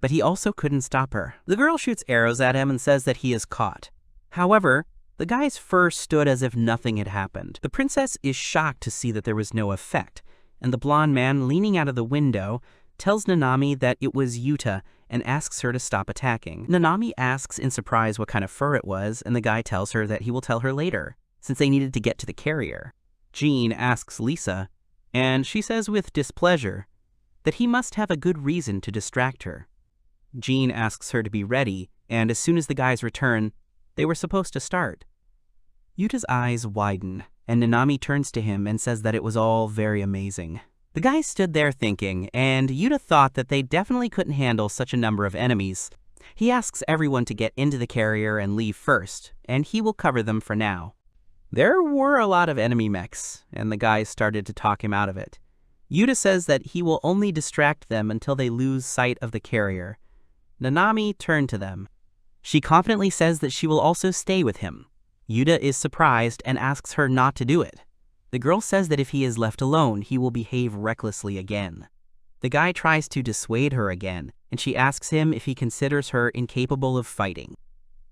Speaker 2: but he also couldn't stop her. The girl shoots arrows at him and says that he is caught. However, the guy's fur stood as if nothing had happened. The princess is shocked to see that there was no effect, and the blonde man leaning out of the window tells Nanami that it was Yuta and asks her to stop attacking. Nanami asks in surprise what kind of fur it was, and the guy tells her that he will tell her later, since they needed to get to the carrier. Jean asks Lisa, and she says with displeasure that he must have a good reason to distract her. Jean asks her to be ready, and as soon as the guys return, they were supposed to start. Yuta's eyes widen, and Nanami turns to him and says that it was all very amazing. The guy stood there thinking, and Yuta thought that they definitely couldn't handle such a number of enemies. He asks everyone to get into the carrier and leave first, and he will cover them for now. There were a lot of enemy mechs, and the guys started to talk him out of it. Yuta says that he will only distract them until they lose sight of the carrier. Nanami turned to them. She confidently says that she will also stay with him. Yuta is surprised and asks her not to do it. The girl says that if he is left alone, he will behave recklessly again. The guy tries to dissuade her again, and she asks him if he considers her incapable of fighting.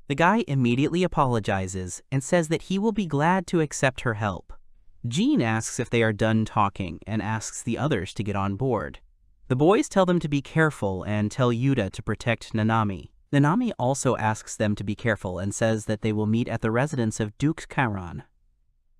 Speaker 2: The guy immediately apologizes and says that he will be glad to accept her help. Jean asks if they are done talking and asks the others to get on board. The boys tell them to be careful and tell Yuta to protect Nanami. Nanami also asks them to be careful and says that they will meet at the residence of Duke Charon.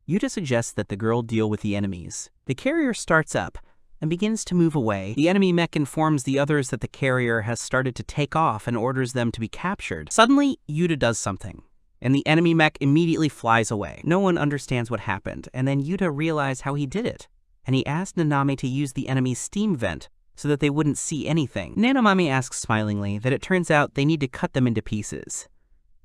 Speaker 2: Yuta suggests that the girl deal with the enemies. The carrier starts up and begins to move away. The enemy mech informs the others that the carrier has started to take off and orders them to be captured. Suddenly, Yuta does something, and the enemy mech immediately flies away. No one understands what happened, and then Yuta realized how he did it, and he asked Nanami to use the enemy's steam vent so that they wouldn't see anything. Nanomami asks smilingly that it turns out they need to cut them into pieces.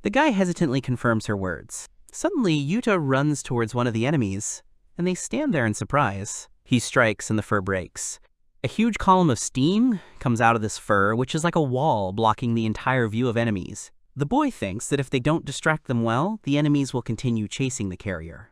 Speaker 2: The guy hesitantly confirms her words. Suddenly, Yuta runs towards one of the enemies, and they stand there in surprise. He strikes and the fur breaks. A huge column of steam comes out of this fur, which is like a wall blocking the entire view of enemies. The boy thinks that if they don't distract them well, the enemies will continue chasing the carrier.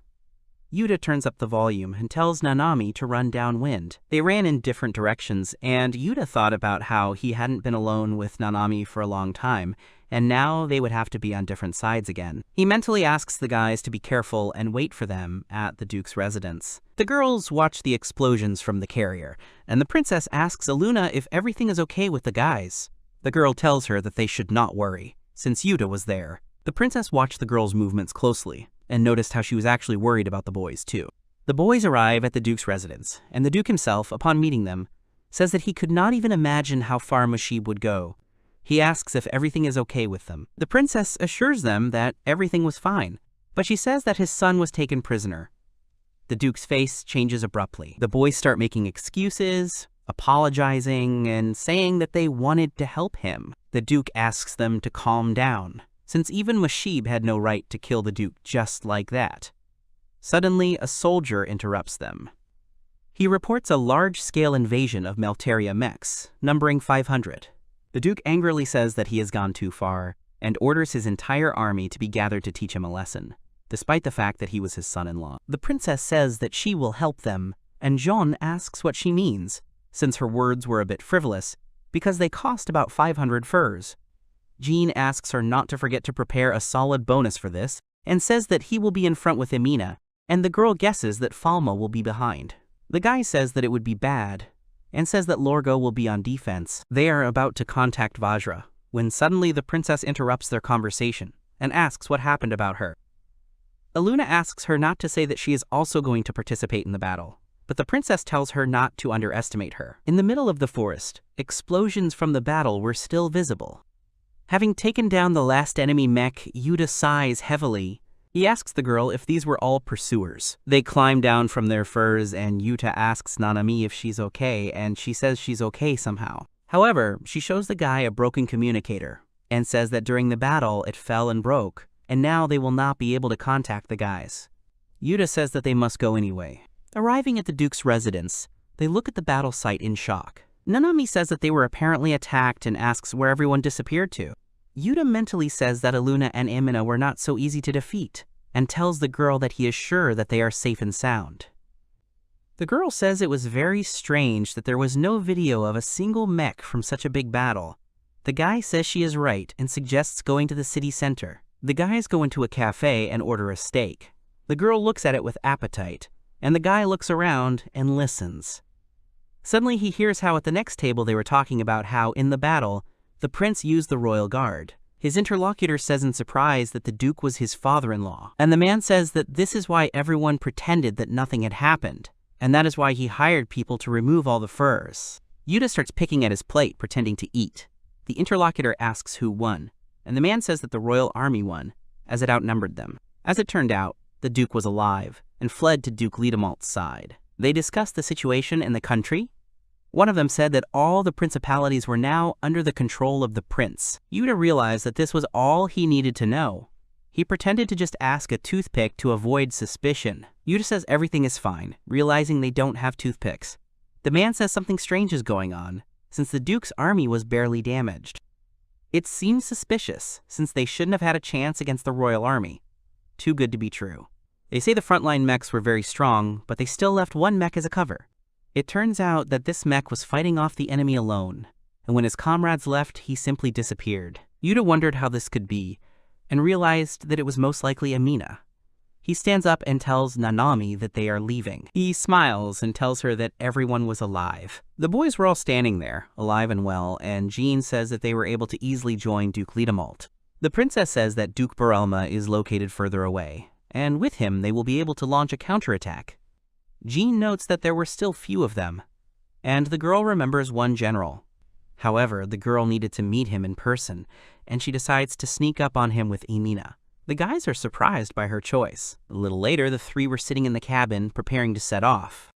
Speaker 2: Yuta turns up the volume and tells Nanami to run downwind. They ran in different directions, and Yuta thought about how he hadn't been alone with Nanami for a long time, and now they would have to be on different sides again. He mentally asks the guys to be careful and wait for them at the Duke's residence. The girls watch the explosions from the carrier, and the princess asks Aluna if everything is okay with the guys. The girl tells her that they should not worry, since Yuta was there. The princess watched the girl's movements closely, and noticed how she was actually worried about the boys too. The boys arrive at the Duke's residence, and the Duke himself, upon meeting them, says that he could not even imagine how far Mushib would go. He asks if everything is okay with them. The princess assures them that everything was fine, but she says that his son was taken prisoner. The Duke's face changes abruptly. The boys start making excuses, apologizing, and saying that they wanted to help him. The Duke asks them to calm down, since even Mushib had no right to kill the Duke just like that. Suddenly, a soldier interrupts them. He reports a large-scale invasion of Melteria mechs, numbering 500. The Duke angrily says that he has gone too far, and orders his entire army to be gathered to teach him a lesson, despite the fact that he was his son-in-law. The princess says that she will help them, and Jean asks what she means, since her words were a bit frivolous, because they cost about 500 furs. Jean asks her not to forget to prepare a solid bonus for this, and says that he will be in front with Emina, and the girl guesses that Falma will be behind. The guy says that it would be bad, and says that Lorgo will be on defense. They are about to contact Vajra, when suddenly the princess interrupts their conversation, and asks what happened about her. Aluna asks her not to say that she is also going to participate in the battle, but the princess tells her not to underestimate her. In the middle of the forest, explosions from the battle were still visible. Having taken down the last enemy mech, Yuta sighs heavily. He asks the girl if these were all pursuers. They climb down from their furs, and Yuta asks Nanami if she's okay, and she says she's okay somehow. However, she shows the guy a broken communicator, and says that during the battle it fell and broke, and now they will not be able to contact the guys. Yuta says that they must go anyway. Arriving at the Duke's residence, they look at the battle site in shock. Nanami says that they were apparently attacked and asks where everyone disappeared to. Yuta mentally says that Aluna and Emina were not so easy to defeat, and tells the girl that he is sure that they are safe and sound. The girl says it was very strange that there was no video of a single mech from such a big battle. The guy says she is right and suggests going to the city center. The guys go into a cafe and order a steak. The girl looks at it with appetite, and the guy looks around and listens. Suddenly he hears how at the next table they were talking about how, in the battle, the prince used the royal guard. His interlocutor says in surprise that the Duke was his father-in-law, and the man says that this is why everyone pretended that nothing had happened, and that is why he hired people to remove all the furs. Yuta starts picking at his plate, pretending to eat. The interlocutor asks who won, and the man says that the royal army won, as it outnumbered them. As it turned out, the Duke was alive and fled to Duke Liedemalt's side. They discussed the situation in the country. One of them said that all the principalities were now under the control of the prince. Yuta realized that this was all he needed to know. He pretended to just ask a toothpick to avoid suspicion. Yuta says everything is fine, realizing they don't have toothpicks. The man says something strange is going on, since the Duke's army was barely damaged. It seems suspicious, since they shouldn't have had a chance against the royal army. Too good to be true. They say the frontline mechs were very strong, but they still left one mech as a cover. It turns out that this mech was fighting off the enemy alone, and when his comrades left, he simply disappeared. Yuta wondered how this could be, and realized that it was most likely Amina. He stands up and tells Nanami that they are leaving. He smiles and tells her that everyone was alive. The boys were all standing there, alive and well, and Jean says that they were able to easily join Duke Liedemalt. The princess says that Duke Borelma is located further away, and with him they will be able to launch a counterattack. Jean notes that there were still few of them, and the girl remembers one general. However, the girl needed to meet him in person, and she decides to sneak up on him with Amina. The guys are surprised by her choice. A little later, the three were sitting in the cabin, preparing to set off.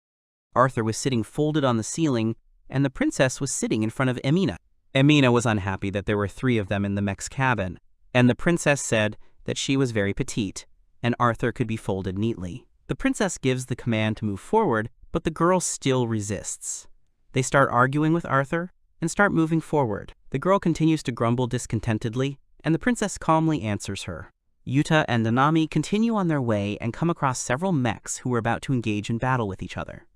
Speaker 2: Arthur was sitting folded on the ceiling, and the princess was sitting in front of Amina. Amina was unhappy that there were three of them in the mech's cabin, and the princess said that she was very petite, and Arthur could be folded neatly. The princess gives the command to move forward, but the girl still resists. They start arguing with Arthur, and start moving forward. The girl continues to grumble discontentedly, and the princess calmly answers her. Yuta and Nanami continue on their way and come across several mechs who were about to engage in battle with each other.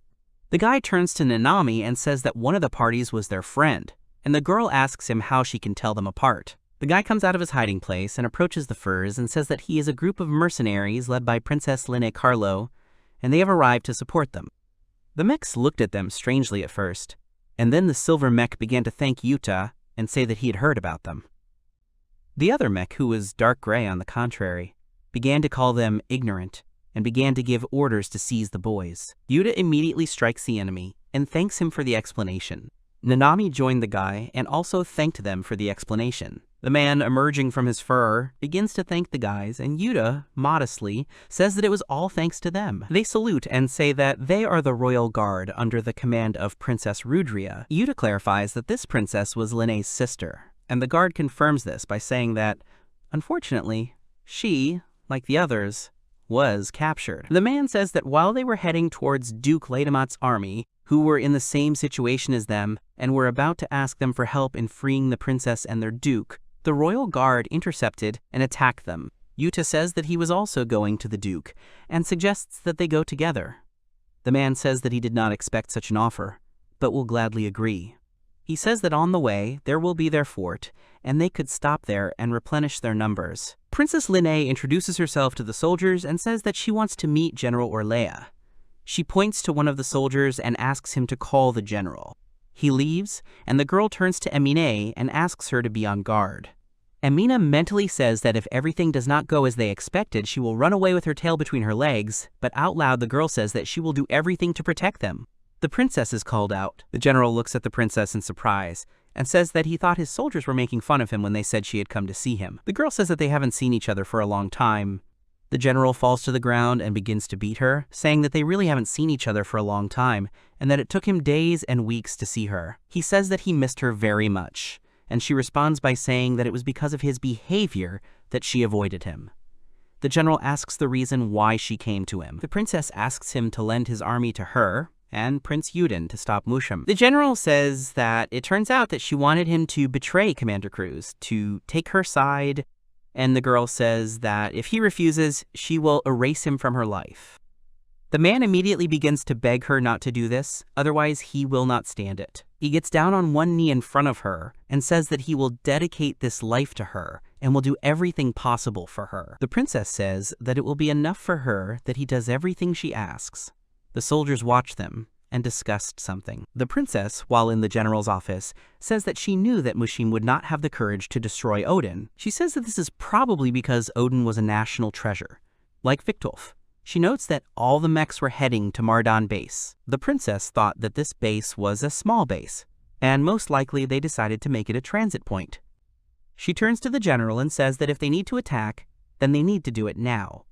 Speaker 2: The guy turns to Nanami and says that one of the parties was their friend, and the girl asks him how she can tell them apart. The guy comes out of his hiding place and approaches the furs and says that he is a group of mercenaries led by Princess Linne Carlo, and they have arrived to support them. The mechs looked at them strangely at first, and then the silver mech began to thank Yuta and say that he had heard about them. The other mech, who was dark gray on the contrary, began to call them ignorant and began to give orders to seize the boys. Yuta immediately strikes the enemy and thanks him for the explanation. Nanami joined the guy and also thanked them for the explanation. The man, emerging from his fur, begins to thank the guys, and Yuta, modestly, says that it was all thanks to them. They salute and say that they are the royal guard under the command of Princess Rudria. Yuta clarifies that this princess was Linne's sister, and the guard confirms this by saying that, unfortunately, she, like the others, was captured. The man says that while they were heading towards Duke Liedemalt's army, who were in the same situation as them and were about to ask them for help in freeing the princess and their duke, the royal guard intercepted and attacked them. Yuta says that he was also going to the duke and suggests that they go together. The man says that he did not expect such an offer, but will gladly agree. He says that on the way there will be their fort, and they could stop there and replenish their numbers. Princess Linne introduces herself to the soldiers and says that she wants to meet General Orlea. She points to one of the soldiers and asks him to call the general. He leaves, and the girl turns to Amina and asks her to be on guard. Amina mentally says that if everything does not go as they expected, she will run away with her tail between her legs, but out loud the girl says that she will do everything to protect them. The princess is called out. The general looks at the princess in surprise and says that he thought his soldiers were making fun of him when they said she had come to see him. The girl says that they haven't seen each other for a long time. The general falls to the ground and begins to beat her, saying that they really haven't seen each other for a long time, and that it took him days and weeks to see her. He says that he missed her very much, and she responds by saying that it was because of his behavior that she avoided him. The general asks the reason why she came to him. The princess asks him to lend his army to her, and Prince Yudin to stop Musham. The general says that it turns out that she wanted him to betray Commander Cruz, to take her side, and the girl says that if he refuses, she will erase him from her life. The man immediately begins to beg her not to do this, otherwise he will not stand it. He gets down on one knee in front of her and says that he will dedicate this life to her and will do everything possible for her. The princess says that it will be enough for her that he does everything she asks. The soldiers watch them and discussed something. The princess, while in the general's office, says that she knew that Mushim would not have the courage to destroy Odin. She says that this is probably because Odin was a national treasure. Like Victolf, she notes that all the mechs were heading to Mardan base. The princess thought that this base was a small base, and most likely they decided to make it a transit point. She turns to the general and says that if they need to attack, then they need to do it now.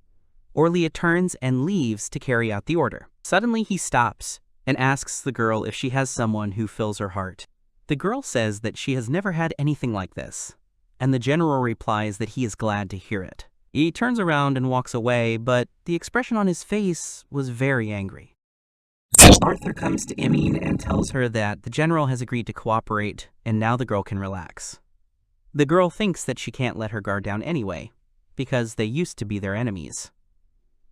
Speaker 2: Orlia turns and leaves to carry out the order. Suddenly he stops and asks the girl if she has someone who fills her heart. The girl says that she has never had anything like this, and the general replies that he is glad to hear it. He turns around and walks away, but the expression on his face was very angry. Arthur comes to Emin and tells her that the general has agreed to cooperate, and now the girl can relax. The girl thinks that she can't let her guard down anyway, because they used to be their enemies.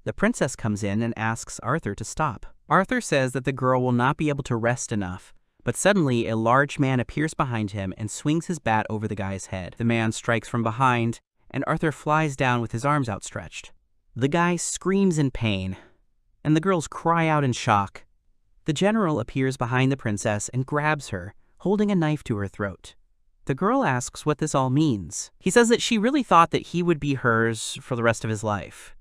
Speaker 2: The princess comes in and asks Arthur to stop. Arthur says that the girl will not be able to rest enough, but suddenly a large man appears behind him and swings his bat over the guy's head. The man strikes from behind, and Arthur flies down with his arms outstretched. The guy screams in pain, and the girls cry out in shock. The general appears behind the princess and grabs her, holding a knife to her throat. The girl asks what this all means. He says that she really thought that he would be hers for the rest of his life.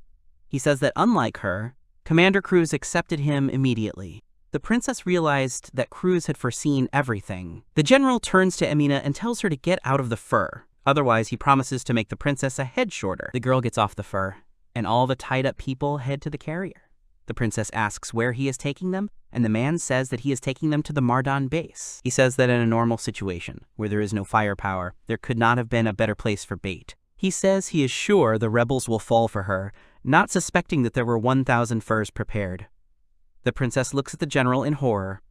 Speaker 2: He says that unlike her, Commander Cruz accepted him immediately. The princess realized that Cruz had foreseen everything. The general turns to Amina and tells her to get out of the fur. Otherwise, he promises to make the princess a head shorter. The girl gets off the fur, and all the tied-up people head to the carrier. The princess asks where he is taking them, and the man says that he is taking them to the Mardan base. He says that in a normal situation, where there is no firepower, there could not have been a better place for bait. He says he is sure the rebels will fall for her, not suspecting that there were 1,000 furs prepared. The princess looks at the general in horror.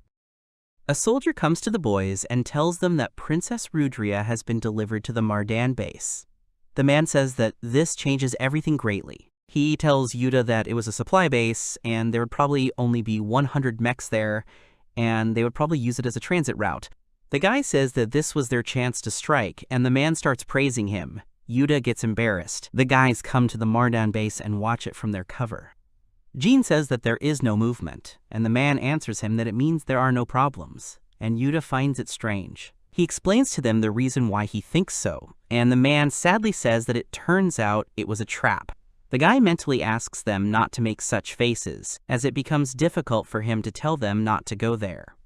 Speaker 2: A soldier comes to the boys and tells them that Princess Rudria has been delivered to the Mardan base. The man says that this changes everything greatly. He tells Yuta that it was a supply base and there would probably only be 100 mechs there, and they would probably use it as a transit route. The guy says that this was their chance to strike, and the man starts praising him. Yuta gets embarrassed. The guys come to the Mardan base and watch it from their cover. Jean says that there is no movement, and the man answers him that it means there are no problems, and Yuta finds it strange. He explains to them the reason why he thinks so, and the man sadly says that it turns out it was a trap. The guy mentally asks them not to make such faces, as it becomes difficult for him to tell them not to go there.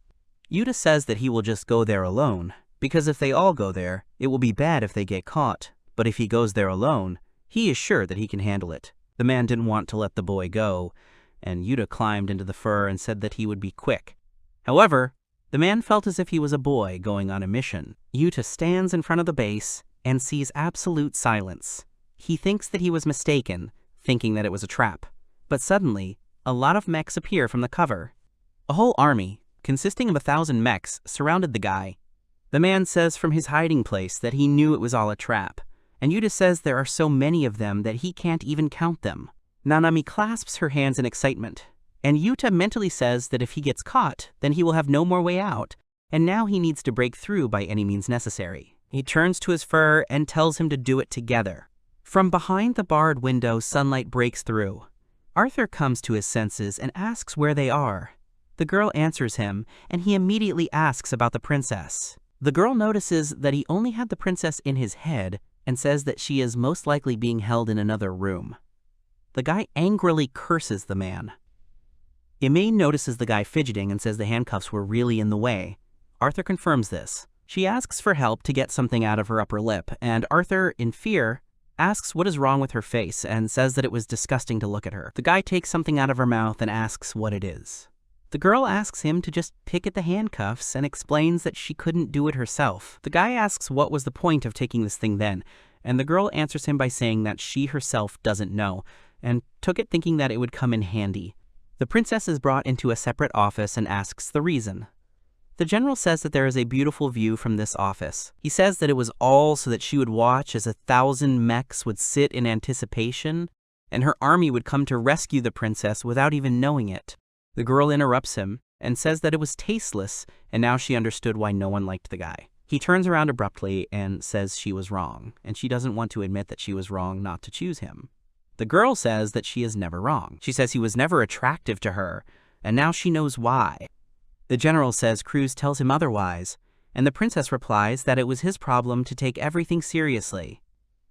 Speaker 2: Yuta says that he will just go there alone, because if they all go there, it will be bad if they get caught, but if he goes there alone, he is sure that he can handle it. The man didn't want to let the boy go, and Yuta climbed into the fur and said that he would be quick. However, the man felt as if he was a boy going on a mission. Yuta stands in front of the base and sees absolute silence. He thinks that he was mistaken, thinking that it was a trap. But suddenly, a lot of mechs appear from the cover. A whole army, consisting of 1,000 mechs, surrounded the guy. The man says from his hiding place that he knew it was all a trap, and Yuta says there are so many of them that he can't even count them. Nanami clasps her hands in excitement, and Yuta mentally says that if he gets caught, then he will have no more way out, and now he needs to break through by any means necessary. He turns to his fur and tells him to do it together. From behind the barred window, sunlight breaks through. Arthur comes to his senses and asks where they are. The girl answers him, and he immediately asks about the princess. The girl notices that he only had the princess in his head and says that she is most likely being held in another room. The guy angrily curses the man. Ime notices the guy fidgeting and says the handcuffs were really in the way. Arthur confirms this. She asks for help to get something out of her upper lip, and Arthur, in fear, asks what is wrong with her face and says that it was disgusting to look at her. The guy takes something out of her mouth and asks what it is. The girl asks him to just pick at the handcuffs and explains that she couldn't do it herself. The guy asks what was the point of taking this thing then, and the girl answers him by saying that she herself doesn't know, and took it thinking that it would come in handy. The princess is brought into a separate office and asks the reason. The general says that there is a beautiful view from this office. He says that it was all so that she would watch as 1,000 mechs would sit in anticipation, and her army would come to rescue the princess without even knowing it. The girl interrupts him and says that it was tasteless, and now she understood why no one liked the guy. He turns around abruptly and says she was wrong, and she doesn't want to admit that she was wrong not to choose him. The girl says that she is never wrong. She says he was never attractive to her, and now she knows why. The general says Cruz tells him otherwise, and the princess replies that it was his problem to take everything seriously.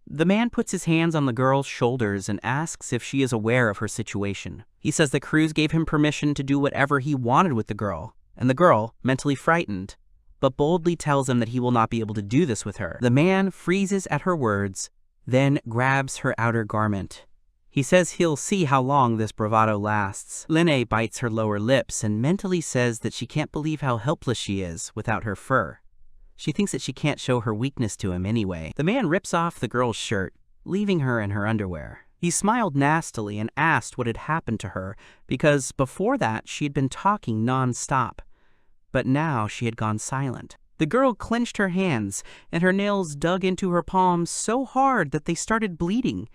Speaker 2: The man puts his hands on the girl's shoulders and asks if she is aware of her situation. He says that Cruz gave him permission to do whatever he wanted with the girl, and the girl, mentally frightened, but boldly tells him that he will not be able to do this with her. The man freezes at her words, then grabs her outer garment. He says he'll see how long this bravado lasts. Linne bites her lower lips and mentally says that she can't believe how helpless she is without her fur. She thinks that she can't show her weakness to him anyway. The man rips off the girl's shirt, leaving her in her underwear. He smiled nastily and asked what had happened to her, because before that she had been talking non-stop. But now she had gone silent. The girl clenched her hands, and her nails dug into her palms so hard that they started bleeding,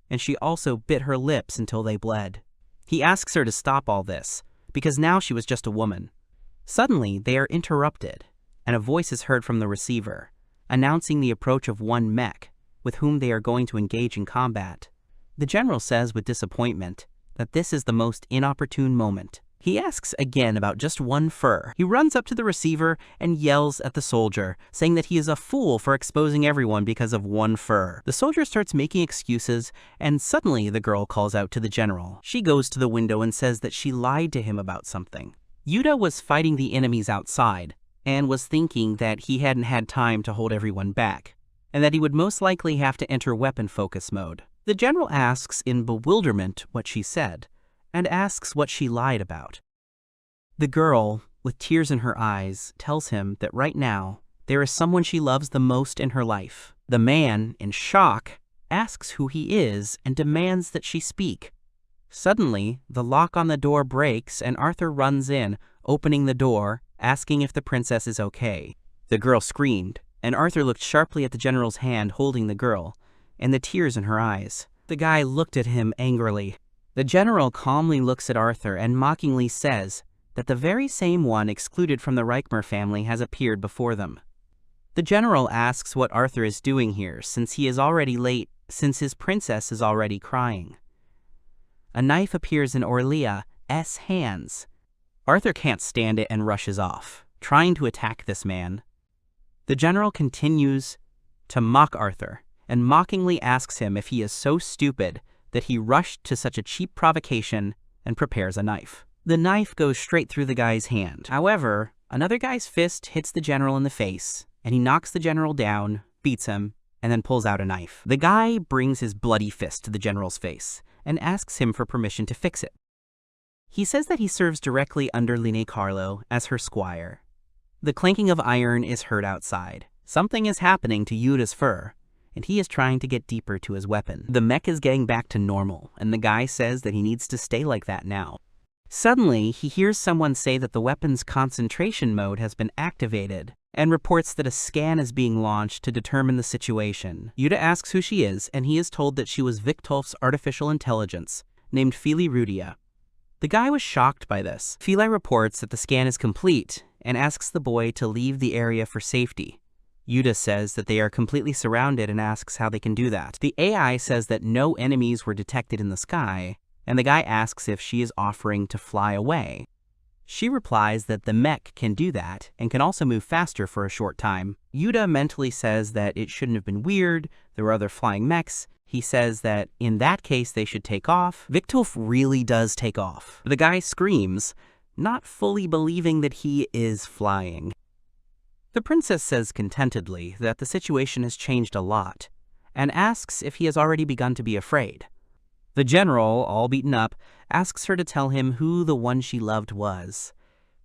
Speaker 2: and she also bit her lips until they bled. He asks her to stop all this, because now she was just a woman. Suddenly, they are interrupted, and a voice is heard from the receiver, announcing the approach of one mech, with whom they are going to engage in combat. The general says with disappointment that this is the most inopportune moment. He asks again about just one fur. He runs up to the receiver and yells at the soldier, saying that he is a fool for exposing everyone because of one fur. The soldier starts making excuses, and suddenly the girl calls out to the general. She goes to the window and says that she lied to him about something. Yuta was fighting the enemies outside, and was thinking that he hadn't had time to hold everyone back, and that he would most likely have to enter weapon focus mode. The general asks in bewilderment what she said, and asks what she lied about. The girl, with tears in her eyes, tells him that right now, there is someone she loves the most in her life. The man, in shock, asks who he is and demands that she speak. Suddenly, the lock on the door breaks and Arthur runs in, opening the door, asking if the princess is okay. The girl screamed, and Arthur looked sharply at the general's hand holding the girl, and the tears in her eyes. The guy looked at him angrily. The general calmly looks at Arthur and mockingly says that the very same one excluded from the Reichmer family has appeared before them. The general asks what Arthur is doing here, since he is already late, since his princess is already crying. A knife appears in Orlia's hands. Arthur can't stand it and rushes off, trying to attack this man. The general continues to mock Arthur, and mockingly asks him if he is so stupid that he rushed to such a cheap provocation and prepares a knife. The knife goes straight through the guy's hand. However, another guy's fist hits the general in the face, and he knocks the general down, beats him, and then pulls out a knife. The guy brings his bloody fist to the general's face and asks him for permission to fix it. He says that he serves directly under Linne Carlo as her squire. The clanking of iron is heard outside. Something is happening to Yuta's fur, and he is trying to get deeper to his weapon. The mech is getting back to normal, and the guy says that he needs to stay like that now. Suddenly, he hears someone say that the weapon's concentration mode has been activated, and reports that a scan is being launched to determine the situation. Yuta asks who she is, and he is told that she was Victolf's artificial intelligence, named Fili Rudia. The guy was shocked by this. Fili reports that the scan is complete, and asks the boy to leave the area for safety. Yuta says that they are completely surrounded and asks how they can do that. The AI says that no enemies were detected in the sky, and the guy asks if she is offering to fly away. She replies that the mech can do that, and can also move faster for a short time. Yuta mentally says that it shouldn't have been weird, there were other flying mechs. He says that in that case they should take off. Victolf really does take off. The guy screams, not fully believing that he is flying. The princess says contentedly that the situation has changed a lot, and asks if he has already begun to be afraid. The general, all beaten up, asks her to tell him who the one she loved was.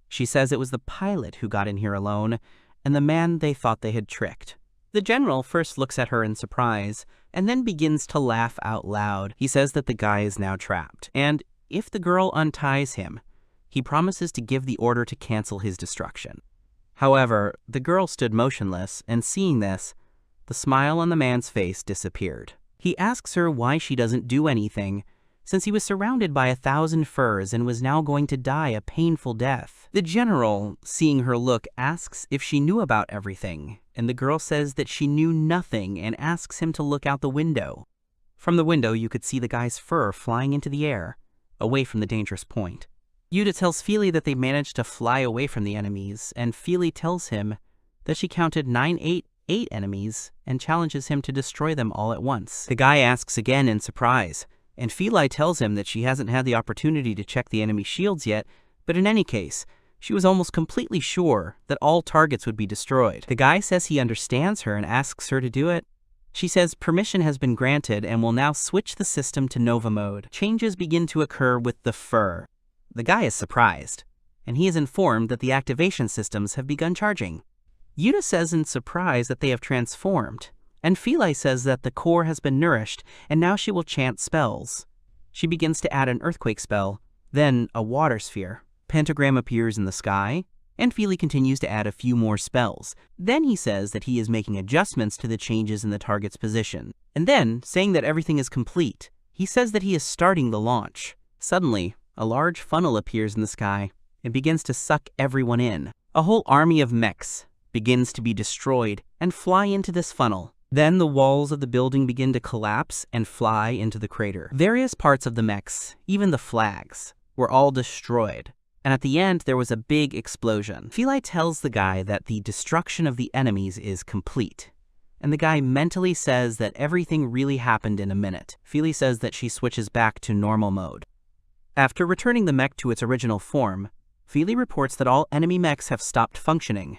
Speaker 2: She says it was the pilot who got in here alone, and the man they thought they had tricked. The general first looks at her in surprise, and then begins to laugh out loud. He says that the guy is now trapped, and if the girl unties him, he promises to give the order to cancel his destruction. However, the girl stood motionless, and seeing this, the smile on the man's face disappeared. He asks her why she doesn't do anything, since he was surrounded by 1,000 furs and was now going to die a painful death. The general, seeing her look, asks if she knew about everything, and the girl says that she knew nothing and asks him to look out the window. From the window, you could see the guy's fur flying into the air, away from the dangerous point. Yuta tells Fili that they managed to fly away from the enemies, and Fili tells him that she counted 988 enemies and challenges him to destroy them all at once. The guy asks again in surprise, and Fili tells him that she hasn't had the opportunity to check the enemy shields yet, but in any case, she was almost completely sure that all targets would be destroyed. The guy says he understands her and asks her to do it. She says permission has been granted and will now switch the system to Nova mode. Changes begin to occur with the fur. The guy is surprised, and he is informed that the activation systems have begun charging. Yuta says in surprise that they have transformed, and Philae says that the core has been nourished and now she will chant spells. She begins to add an earthquake spell, then a water sphere. Pentagram appears in the sky, and Philae continues to add a few more spells. Then he says that he is making adjustments to the changes in the target's position. And then, saying that everything is complete, he says that he is starting the launch. Suddenly, a large funnel appears in the sky and begins to suck everyone in. A whole army of mechs begins to be destroyed and fly into this funnel. Then the walls of the building begin to collapse and fly into the crater. Various parts of the mechs, even the flags, were all destroyed. And at the end, there was a big explosion. Philae tells the guy that the destruction of the enemies is complete. And the guy mentally says that everything really happened in a minute. Philae says that she switches back to normal mode. After returning the mech to its original form, Philae reports that all enemy mechs have stopped functioning,